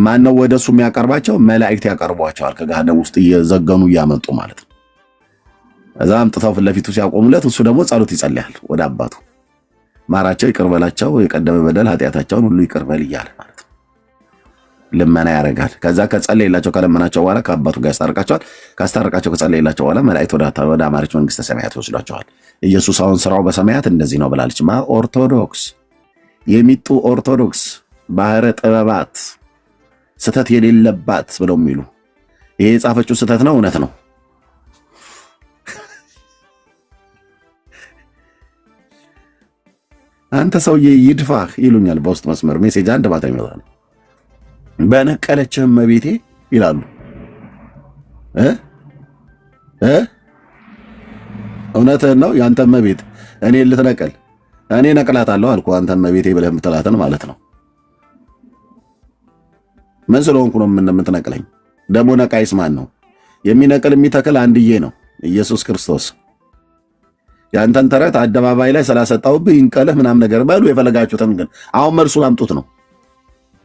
ማን ነው ወደሱ የሚያቀርባቸው? መላእክት ያቀርቧቸዋል። ከገሃነም ውስጥ እየዘገኑ እያመጡ ማለት ነው። እዛ አምጥተው ፊት ለፊቱ ሲያቆሙለት እሱ ደግሞ ጸሎት ይጸልያል ወደ አባቱ። ማራቸው፣ ይቅር በላቸው፣ የቀደመ በደል ኃጢአታቸውን ሁሉ ይቅር በል እያለ ማለት ነው። ልመና ያደርጋል። ከዛ ከጸለየላቸው ከለመናቸው በኋላ ከአባቱ ጋር ያስታርቃቸዋል። ካስታርቃቸው ከጸለየላቸው በኋላ መላእክት ወደ አማረች መንግስተ ሰማያት ይወስዷቸዋል። ኢየሱስ አሁን ስራው በሰማያት እንደዚህ ነው ብላለች ኦርቶዶክስ። የሚጡ ኦርቶዶክስ ባህረ ጥበባት ስተት የሌለባት ብለው የሚሉ ይሄ የጻፈችው ስተት ነው እውነት ነው? አንተ ሰውዬ ይድፋህ ይሉኛል በውስጥ መስመር ሜሴጅ አንድ ማታ ይመጣል። በነቀለችህም መቤቴ ይላሉ። እውነትህን ነው። ያንተ መቤት እኔ ልትነቀል እኔ ነቅላታለሁ አልኩ። አንተ መቤቴ ብለህ የምትላትን ማለት ነው። ምን ስለሆንኩ ነው የምትነቅለኝ? ደግሞ ነቃይስ ማን ነው? የሚነቅል የሚተክል አንድዬ ነው ኢየሱስ ክርስቶስ። ያንተን ተረት አደባባይ ላይ ስላሰጣውብህ ይንቀልህ ምናምን ነገር በሉ የፈለጋችሁትን። ግን አሁን መልሱን አምጡት ነው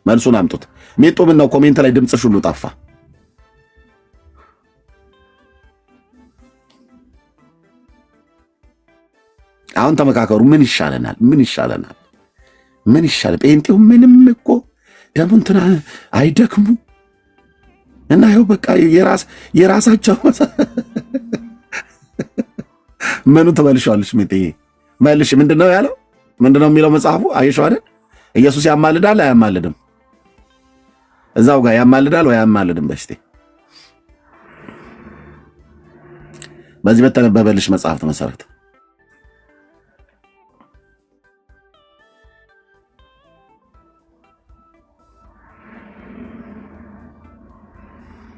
መልሱን አምጡት። ሚጡ ምን ነው ኮሜንት ላይ ድምፅሽ ሁሉ ጠፋ። አሁን ተመካከሩ። ምን ይሻለናል? ምን ይሻለናል? ምን ይሻለ? ጴንጤው ምንም እኮ ደግሞ እንትና አይደክሙ እና ይኸው በቃ የራሳቸው ምኑ ትመልሻለች? ሚጥዬ መልሽ። ምንድነው ያለው? ምንድነው የሚለው መጽሐፉ? አየሽው አይደል? ኢየሱስ ያማልዳል አያማልድም? እዛው ጋር ያማልዳል ወይ አያማልድም? በስቴ በዚህ በተነበበልሽ መጽሐፍት መሰረት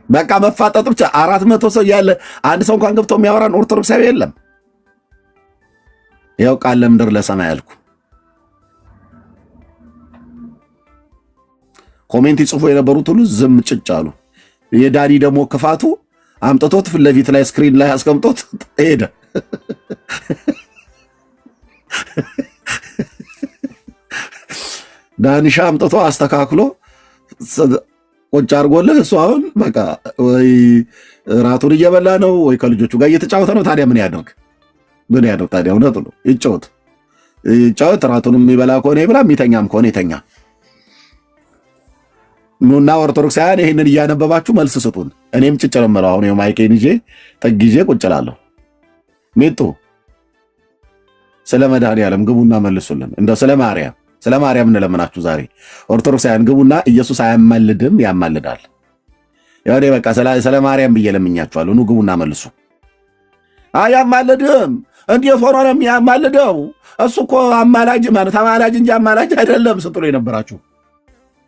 በቃ መፋጠጥ ብቻ 400 ሰው ያለ አንድ ሰው እንኳን ገብቶ የሚያወራን ኦርቶዶክሳዊ የለም። ያው ቃል ለምድር ለሰማይ ያልኩ ኮሜንት ይጽፉ የነበሩት ሁሉ ዝም ጭጭ አሉ። የዳኒ ደግሞ ክፋቱ አምጥቶት ፊት ለፊት ላይ ስክሪን ላይ አስቀምጦት ሄደ። ዳኒሻ አምጥቶ አስተካክሎ ቁጭ አድርጎልህ እሱ አሁን በቃ ወይ ራቱን እየበላ ነው ወይ ከልጆቹ ጋር እየተጫወተ ነው። ታዲያ ምን ያደርግ? ምን ያደርግ ታዲያ? እውነቱ ነው። ይጫወት። ራቱንም የሚበላ ከሆነ ይብላ፣ የሚተኛም ከሆነ ይተኛ። ኑና ኦርቶዶክሳውያን ይህንን እያነበባችሁ መልስ ስጡን። እኔም ጭጭ ነው የምለው። አሁን ማይኬን ይዤ ጠግ ይዤ ቁጭ እላለሁ። ሚጡ ስለ መድኃኒዓለም ግቡና መልሱልን። እንደው ስለ ማርያም እንለምናችሁ ዛሬ ኦርቶዶክሳውያን ግቡና ኢየሱስ አያማልድም ያማልዳል። ያው በቃ ስለ ማርያም ብዬ ለምኛችኋለሁ። ኑ ግቡና መልሱ። አያማልድም። እንዴት ሆኖ ነው የሚያማልደው? እሱ እኮ አማላጅ ማለት ተማላጅ እንጂ አማላጅ አይደለም ስትሉ የነበራችሁ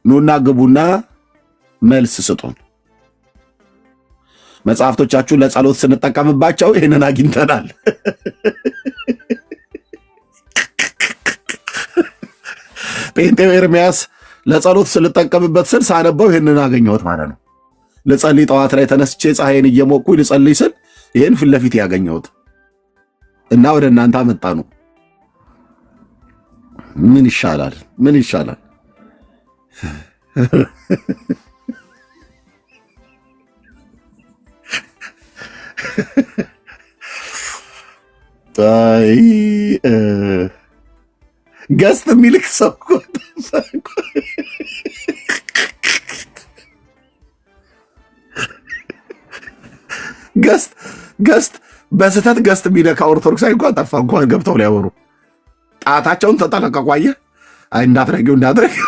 ኑና ግቡና መልስ ስጡን። መጽሐፍቶቻችሁን ለጸሎት ስንጠቀምባቸው ይህንን አግኝተናል። ጴንጤው ኤርሚያስ ለጸሎት ስልጠቀምበት ስል ሳነበው ይህንን አገኘሁት ማለት ነው። ልጸልይ ጠዋት ላይ ተነስቼ ፀሐይን እየሞኩ ልጸልይ ስል ይህን ፊት ለፊት ያገኘሁት እና ወደ እናንተ አመጣ ነው። ምን ይሻላል? ገስት የሚልክ ሰው ገስት በስህተት ገስት የሚነካ ኦርቶዶክሳዊ እንኳን ጠፋ። እንኳን ገብተው ሊያወሩ ጣታቸውን ተጠነቀቁ። አየህ? አይ እንዳትረጊው እንዳትረጊው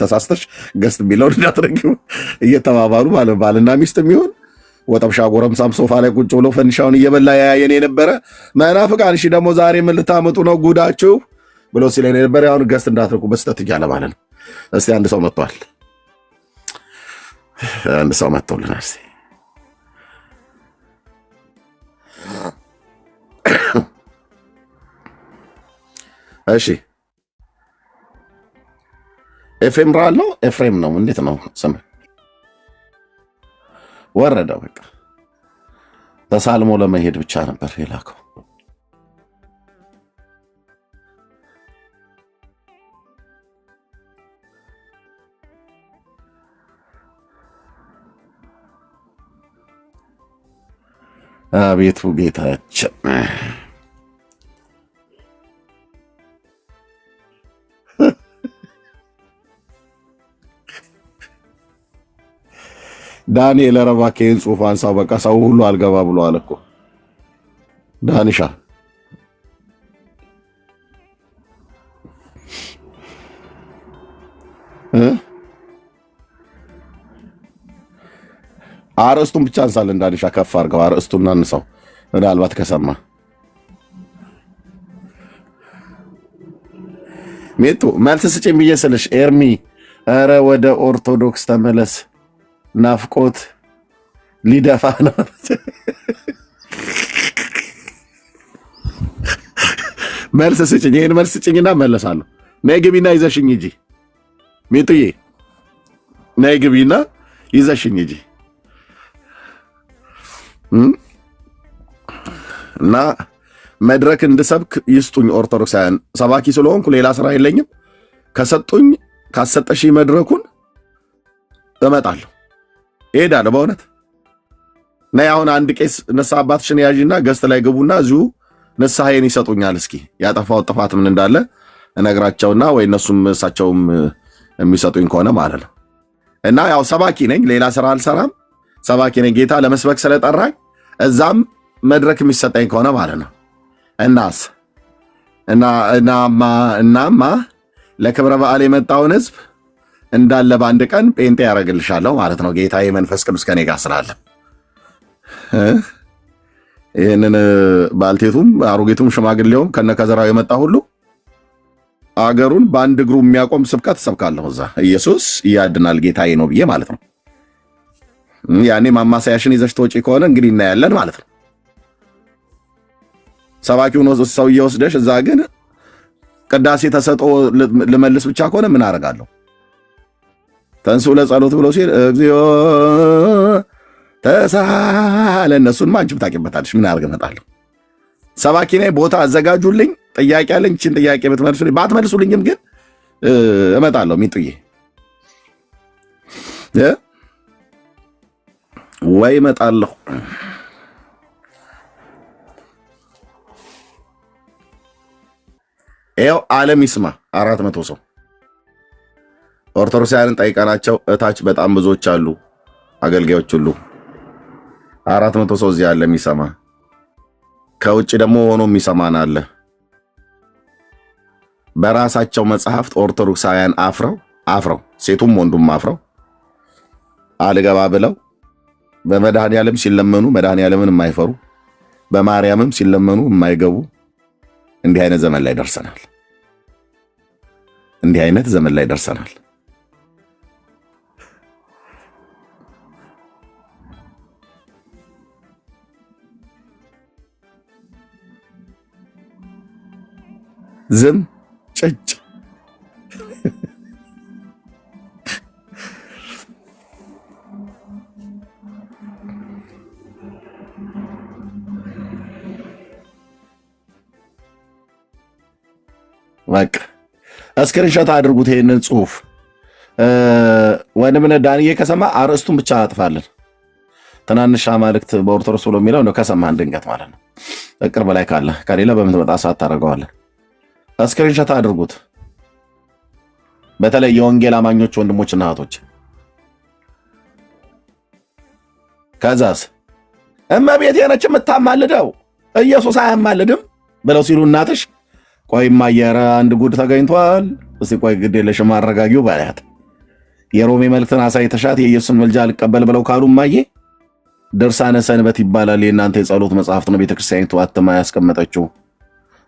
ተሳስተሽ ገስት የሚለውን እንዳትረጊው እየተባባሉ ማለት ባልና ሚስት የሚሆን ወጠብሻ ጎረምሳም ሶፋ ላይ ቁጭ ብሎ ፈንሻውን እየበላ ያየን የነበረ መናፍቃን። እሺ ደግሞ ዛሬ ምን ልታመጡ ነው ጉዳችሁ ብሎ ሲለኝ የነበረ አሁን ገስት እንዳትረኩ በስተት እያለ ማለት ነው። እስቲ አንድ ሰው መጥቷል። አንድ ሰው መጥቶልናል። እስቲ እሺ ኤፍሬም ብርሃን ነው ኤፍሬም ነው እንዴት ነው ስም? ወረደ። በቃ ተሳልሞ ለመሄድ ብቻ ነበር የላከው። አቤቱ ጌታችን ዳንኤል ረባኬን ጽሑፍ አንሳው። በቃ ሰው ሁሉ አልገባ ብሎ አለ እኮ ዳንሻ። አርእስቱን ብቻ አንሳለን። ዳንሻ ከፍ አድርገው አርእስቱን አንሳው፣ ምናልባት ከሰማ ሜጡ መልስ ስጭኝ ብዬ ስልሽ ኤርሚ ኧረ ወደ ኦርቶዶክስ ተመለስ ናፍቆት ሊደፋ ነው። መልስ ስጭኝ፣ ይህን መልስ ስጭኝና መለሳለሁ። ነይ ግቢና ይዘሽኝ ሂጂ ሚጡዬ፣ ነይ ግቢና ይዘሽኝ ሂጂ እና መድረክ እንድሰብክ ይስጡኝ ኦርቶዶክሳውያን። ሰባኪ ስለሆንኩ ሌላ ስራ የለኝም። ከሰጡኝ ካሰጠሽ መድረኩን እመጣለሁ፣ እሄዳለሁ። በእውነት ነይ አሁን አንድ ቄስ ንስሐ አባትሽን ያዥና ገስት ላይ ግቡና እዚሁ ንስሐዬን ይሰጡኛል። እስኪ ያጠፋው ጥፋት ምን እንዳለ እነግራቸውና ወይ እነሱም እሳቸውም የሚሰጡኝ ከሆነ ማለት ነው። እና ያው ሰባኪ ነኝ፣ ሌላ ስራ አልሰራም። ሰባኪ ነኝ። ጌታ ለመስበክ ስለጠራኝ እዛም መድረክ የሚሰጠኝ ከሆነ ማለት ነው። እናማ ለክብረ በዓል የመጣውን ህዝብ እንዳለ በአንድ ቀን ጴንጤ ያደርግልሻለሁ ማለት ነው። ጌታ የመንፈስ ቅዱስ ከኔ ጋር ስላለ ይህንን ባልቴቱም አሮጌቱም ሽማግሌውም ከነከዘራው የመጣ ሁሉ አገሩን በአንድ እግሩ የሚያቆም ስብከት እሰብካለሁ። እዛ ኢየሱስ ያድናል ጌታዬ ነው ብዬ ማለት ነው። ያኔ ማማሰያሽን ይዘሽ ተወጪ ከሆነ እንግዲህ እናያለን ማለት ነው። ሰባኪውን ሰው እየወስደሽ እዛ ግን ቅዳሴ ተሰጦ ልመልስ ብቻ ከሆነ ምን አደርጋለሁ? ተንሱ ለጸሎት ብሎ ሲል እግዚኦ ተሳለ እነሱንማ አንቺም ታውቂበታለሽ። ምን አደርግ እመጣለሁ። ሰባኪ ነኝ፣ ቦታ አዘጋጁልኝ። ጥያቄ አለኝ። እችን ጥያቄ ብትመልሱልኝ፣ ባትመልሱልኝም ግን እመጣለሁ። ሚጡዬ ወይ እመጣለሁ። ይኸው ዓለም ይስማ። 400 ሰው ኦርቶዶክሳውያንን ጠይቀናቸው እታች በጣም ብዙዎች አሉ፣ አገልጋዮች ሁሉ 400 ሰው እዚህ አለ የሚሰማ። ከውጭ ደግሞ ሆኖ የሚሰማን አለ። በራሳቸው መጽሐፍት ኦርቶዶክሳውያን አፍረው ሴቱም ወንዱም አፍረው አልገባ ብለው በመድኃኔዓለም ሲለመኑ መድኃኔዓለምን የማይፈሩ በማርያምም ሲለመኑ የማይገቡ እንዲህ አይነት ዘመን ላይ ደርሰናል። እንዲህ አይነት ዘመን ላይ ደርሰናል። ዝም ጭጭ በቃ እስክሪንሾት አድርጉት ይሄንን ጽሁፍ። ወንድምነ ዳንዬ ከሰማ አርዕስቱን ብቻ አጥፋለን። ትናንሽ አማልክት በኦርቶዶክስ ብሎ የሚለው ነው። ከሰማን ድንገት ማለት ነው። እቅር በላይ ካለ ከሌለ በምትመጣ ሰዓት ታደርገዋለን። እስክሪንሾት አድርጉት። በተለይ የወንጌል አማኞች ወንድሞችና እህቶች። ከዛስ እመቤቴ ነች የምታማልደው ኢየሱስ አያማልድም ብለው ሲሉ እናትሽ ቆይማ የረ አንድ ጉድ ተገኝቷል፣ እስቲ ቆይ ግድ የለሽም አረጋጊው ባያት የሮሜ መልእክትን አሳይተሻት የኢየሱስን ምልጃ አልቀበል ብለው ካሉ ማየ ድርሳነ ሰንበት ይባላል። የእናንተ የጸሎት መጽሐፍት ነው ቤተክርስቲያኒቱ አትማ ያስቀመጠችው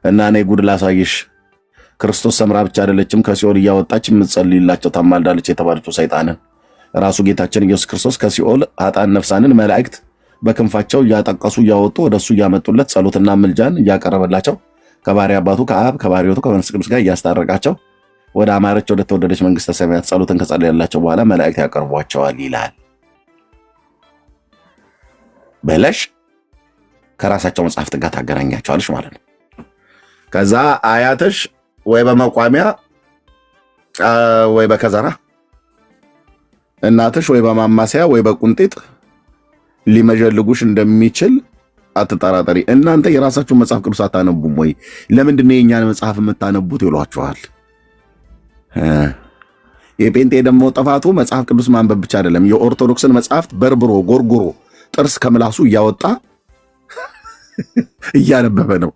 እና እኔ ጉድ ላሳይሽ። ክርስቶስ ሰምራ ብቻ አይደለችም ከሲኦል እያወጣች የምትጸልይላቸው ታማልዳለች የተባለችው ሰይጣንን ራሱ ጌታችን ኢየሱስ ክርስቶስ ከሲኦል ኃጥአን ነፍሳንን መላእክት በክንፋቸው እያጠቀሱ እያወጡ ወደሱ እያመጡለት ጸሎትና ምልጃን እያቀረበላቸው ከባህሪ አባቱ ከአብ ከባህሪ ሕይወቱ ከመንፈስ ቅዱስ ጋር እያስታረቃቸው ወደ አማረች ወደ ተወደደች መንግስተ ሰማያት ጸሎትን ከጸለየላቸው በኋላ መላእክት ያቀርቧቸዋል ይላል በለሽ ከራሳቸው መጽሐፍት ጋር ታገናኛቸዋለች ማለት ነው። ከዛ አያትሽ ወይ በመቋሚያ ወይ በከዘራ እናትሽ ወይ በማማሰያ ወይ በቁንጢጥ ሊመጀልጉሽ እንደሚችል አትጠራጠሪ። እናንተ የራሳችሁን መጽሐፍ ቅዱስ አታነቡም ወይ? ለምንድን ነው የእኛን መጽሐፍ የምታነቡት ይሏችኋል። የጴንጤ ደግሞ ጥፋቱ መጽሐፍ ቅዱስ ማንበብ ብቻ አይደለም፣ የኦርቶዶክስን መጽሐፍት በርብሮ ጎርጉሮ ጥርስ ከምላሱ እያወጣ እያነበበ ነው።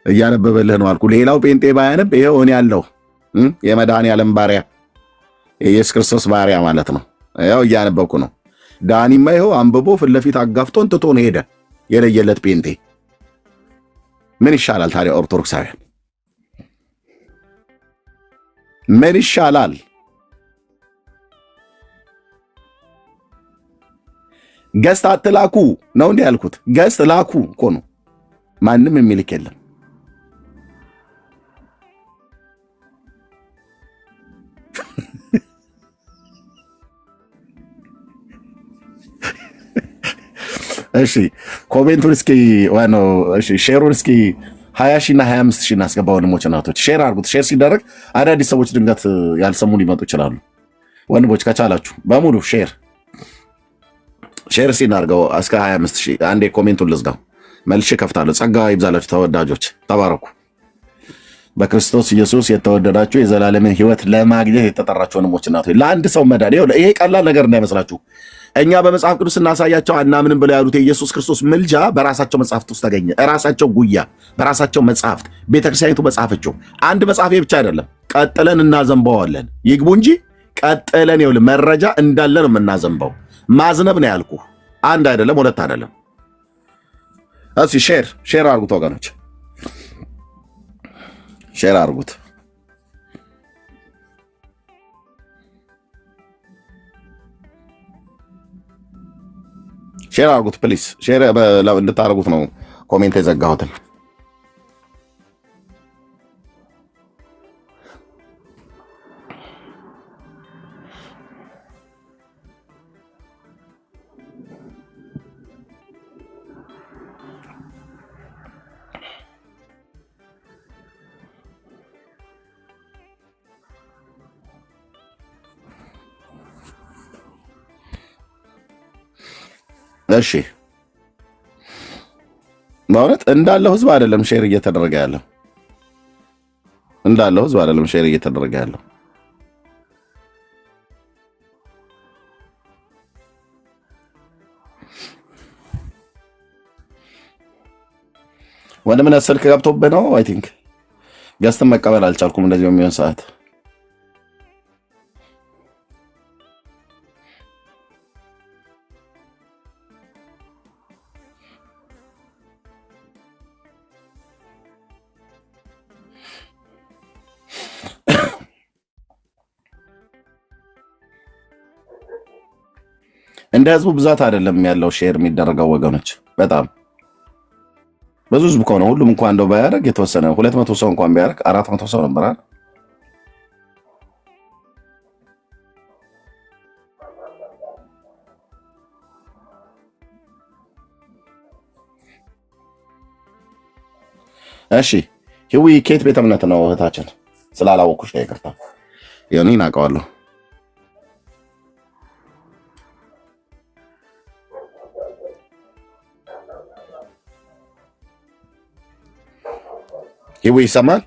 እያነበበልህ ነው አልኩ። ሌላው ጴንጤ ባያነብ ይኸው እኔ ያለው የመድኃኔዓለም ባሪያ የኢየሱስ ክርስቶስ ባሪያ ማለት ነው። ያው እያነበብኩ ነው። ዳኒማ ይኸው አንብቦ ፊት ለፊት አጋፍቶን ትቶን ሄደ። የለየለት ጴንጤ ምን ይሻላል ታዲያ? ኦርቶዶክሳውያን ምን ይሻላል? ገስት አትላኩ ነው እንዲህ ያልኩት። ገስት ላኩ እኮ ነው። ማንም የሚልክ የለም። እሺ ኮሜንቱን እስኪ ዋናው እሺ ሼሩን እስኪ 20 ሺና 25 ሺና አስገባ። ወንድሞች እናቶች ሼር አድርጉት። ሼር ሲደረግ አዳዲስ ሰዎች ድንገት ያልሰሙ ሊመጡ ይችላሉ። ወንድሞች ከቻላችሁ በሙሉ ሼር ሲናርገው እስከ 25 ሺ አንዴ ኮሜንቱን ልዝጋው። መልሼ ከፍታለሁ። ጸጋ ይብዛላችሁ ተወዳጆች፣ ተባረኩ። በክርስቶስ ኢየሱስ የተወደዳችሁ የዘላለምን ሕይወት ለማግኘት የተጠራችሁ ወንድሞች እናቶች፣ ለአንድ ሰው መዳን ይሄ ቀላል ነገር እንዳይመስላችሁ። እኛ በመጽሐፍ ቅዱስ እናሳያቸው አናምንም ብለው ያሉት የኢየሱስ ክርስቶስ ምልጃ በራሳቸው መጽሐፍት ውስጥ ተገኘ። ራሳቸው ጉያ በራሳቸው መጽሐፍት ቤተክርስቲያኒቱ መጽሐፈችው። አንድ መጽሐፍ ብቻ አይደለም፣ ቀጥለን እናዘንበዋለን። ይግቡ እንጂ ቀጥለን ይኸውልህ መረጃ እንዳለ ነው የምናዘንበው። ማዝነብ ነው ያልኩህ። አንድ አይደለም፣ ሁለት አይደለም። እስኪ ሼር አድርጉት ወገኖች፣ ሼር አድርጉት። ሼር አድርጉት ፕሊስ። ሼር እንድታደርጉት ነው ኮሜንት የዘጋሁትን። እሺ ማለት እንዳለው ህዝብ አይደለም ሼር እየተደረገ ያለው፣ እንዳለው ህዝብ አይደለም ሼር እየተደረገ ያለው። ወንድምነት ስልክ ገብቶብህ ነው። አይ ቲንክ ገዝተን መቀበል አልቻልኩም እንደዚህ በሚሆን ሰዓት። እንደ ህዝቡ ብዛት አይደለም ያለው ሼር የሚደረገው ወገኖች። በጣም ብዙ ህዝብ ከሆነ ሁሉም እንኳን እንደው ባያደርግ የተወሰነ 200 ሰው እንኳን ቢያደርግ 400 ሰው ነበር አይደል? እሺ ህዊ ኬት ቤተ እምነት ነው እህታችን? ስላላወኩሽ ነው ይቅርታ። የኔን አውቀዋለሁ። ህዊ ይሰማል?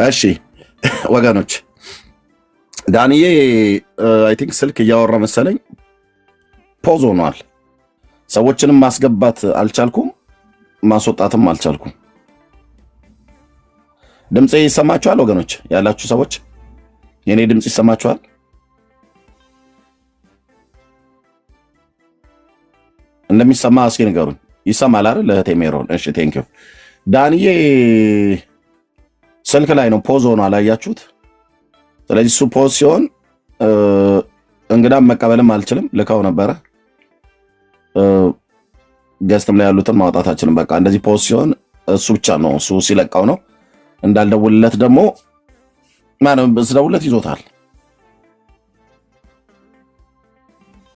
እሺ ወገኖች ዳንዬ አይ ቲንክ ስልክ እያወራ መሰለኝ ፖዝ ሆኗል። ሰዎችንም ማስገባት አልቻልኩም፣ ማስወጣትም አልቻልኩም። ድምጼ ይሰማችኋል ወገኖች? ያላችሁ ሰዎች የኔ ድምጽ ይሰማችኋል? እንደሚሰማ እስኪ ንገሩኝ። ይሰማል አይደል እህቴ ሜሮን? እሺ ቴንክ ዩ። ዳንዬ ስልክ ላይ ነው ፖዝ ሆኖ አላያችሁት? ስለዚህ እሱ ፖዝ ሲሆን እንግዳም መቀበልም አልችልም። ልካው ነበረ ገስትም ላይ ያሉትን ማውጣታችንም በቃ እንደዚህ ፖዝ ሲሆን እሱ ብቻ ነው፣ እሱ ሲለቃው ነው። እንዳልደውልለት ደግሞ ማንም ስደውልለት ይዞታል።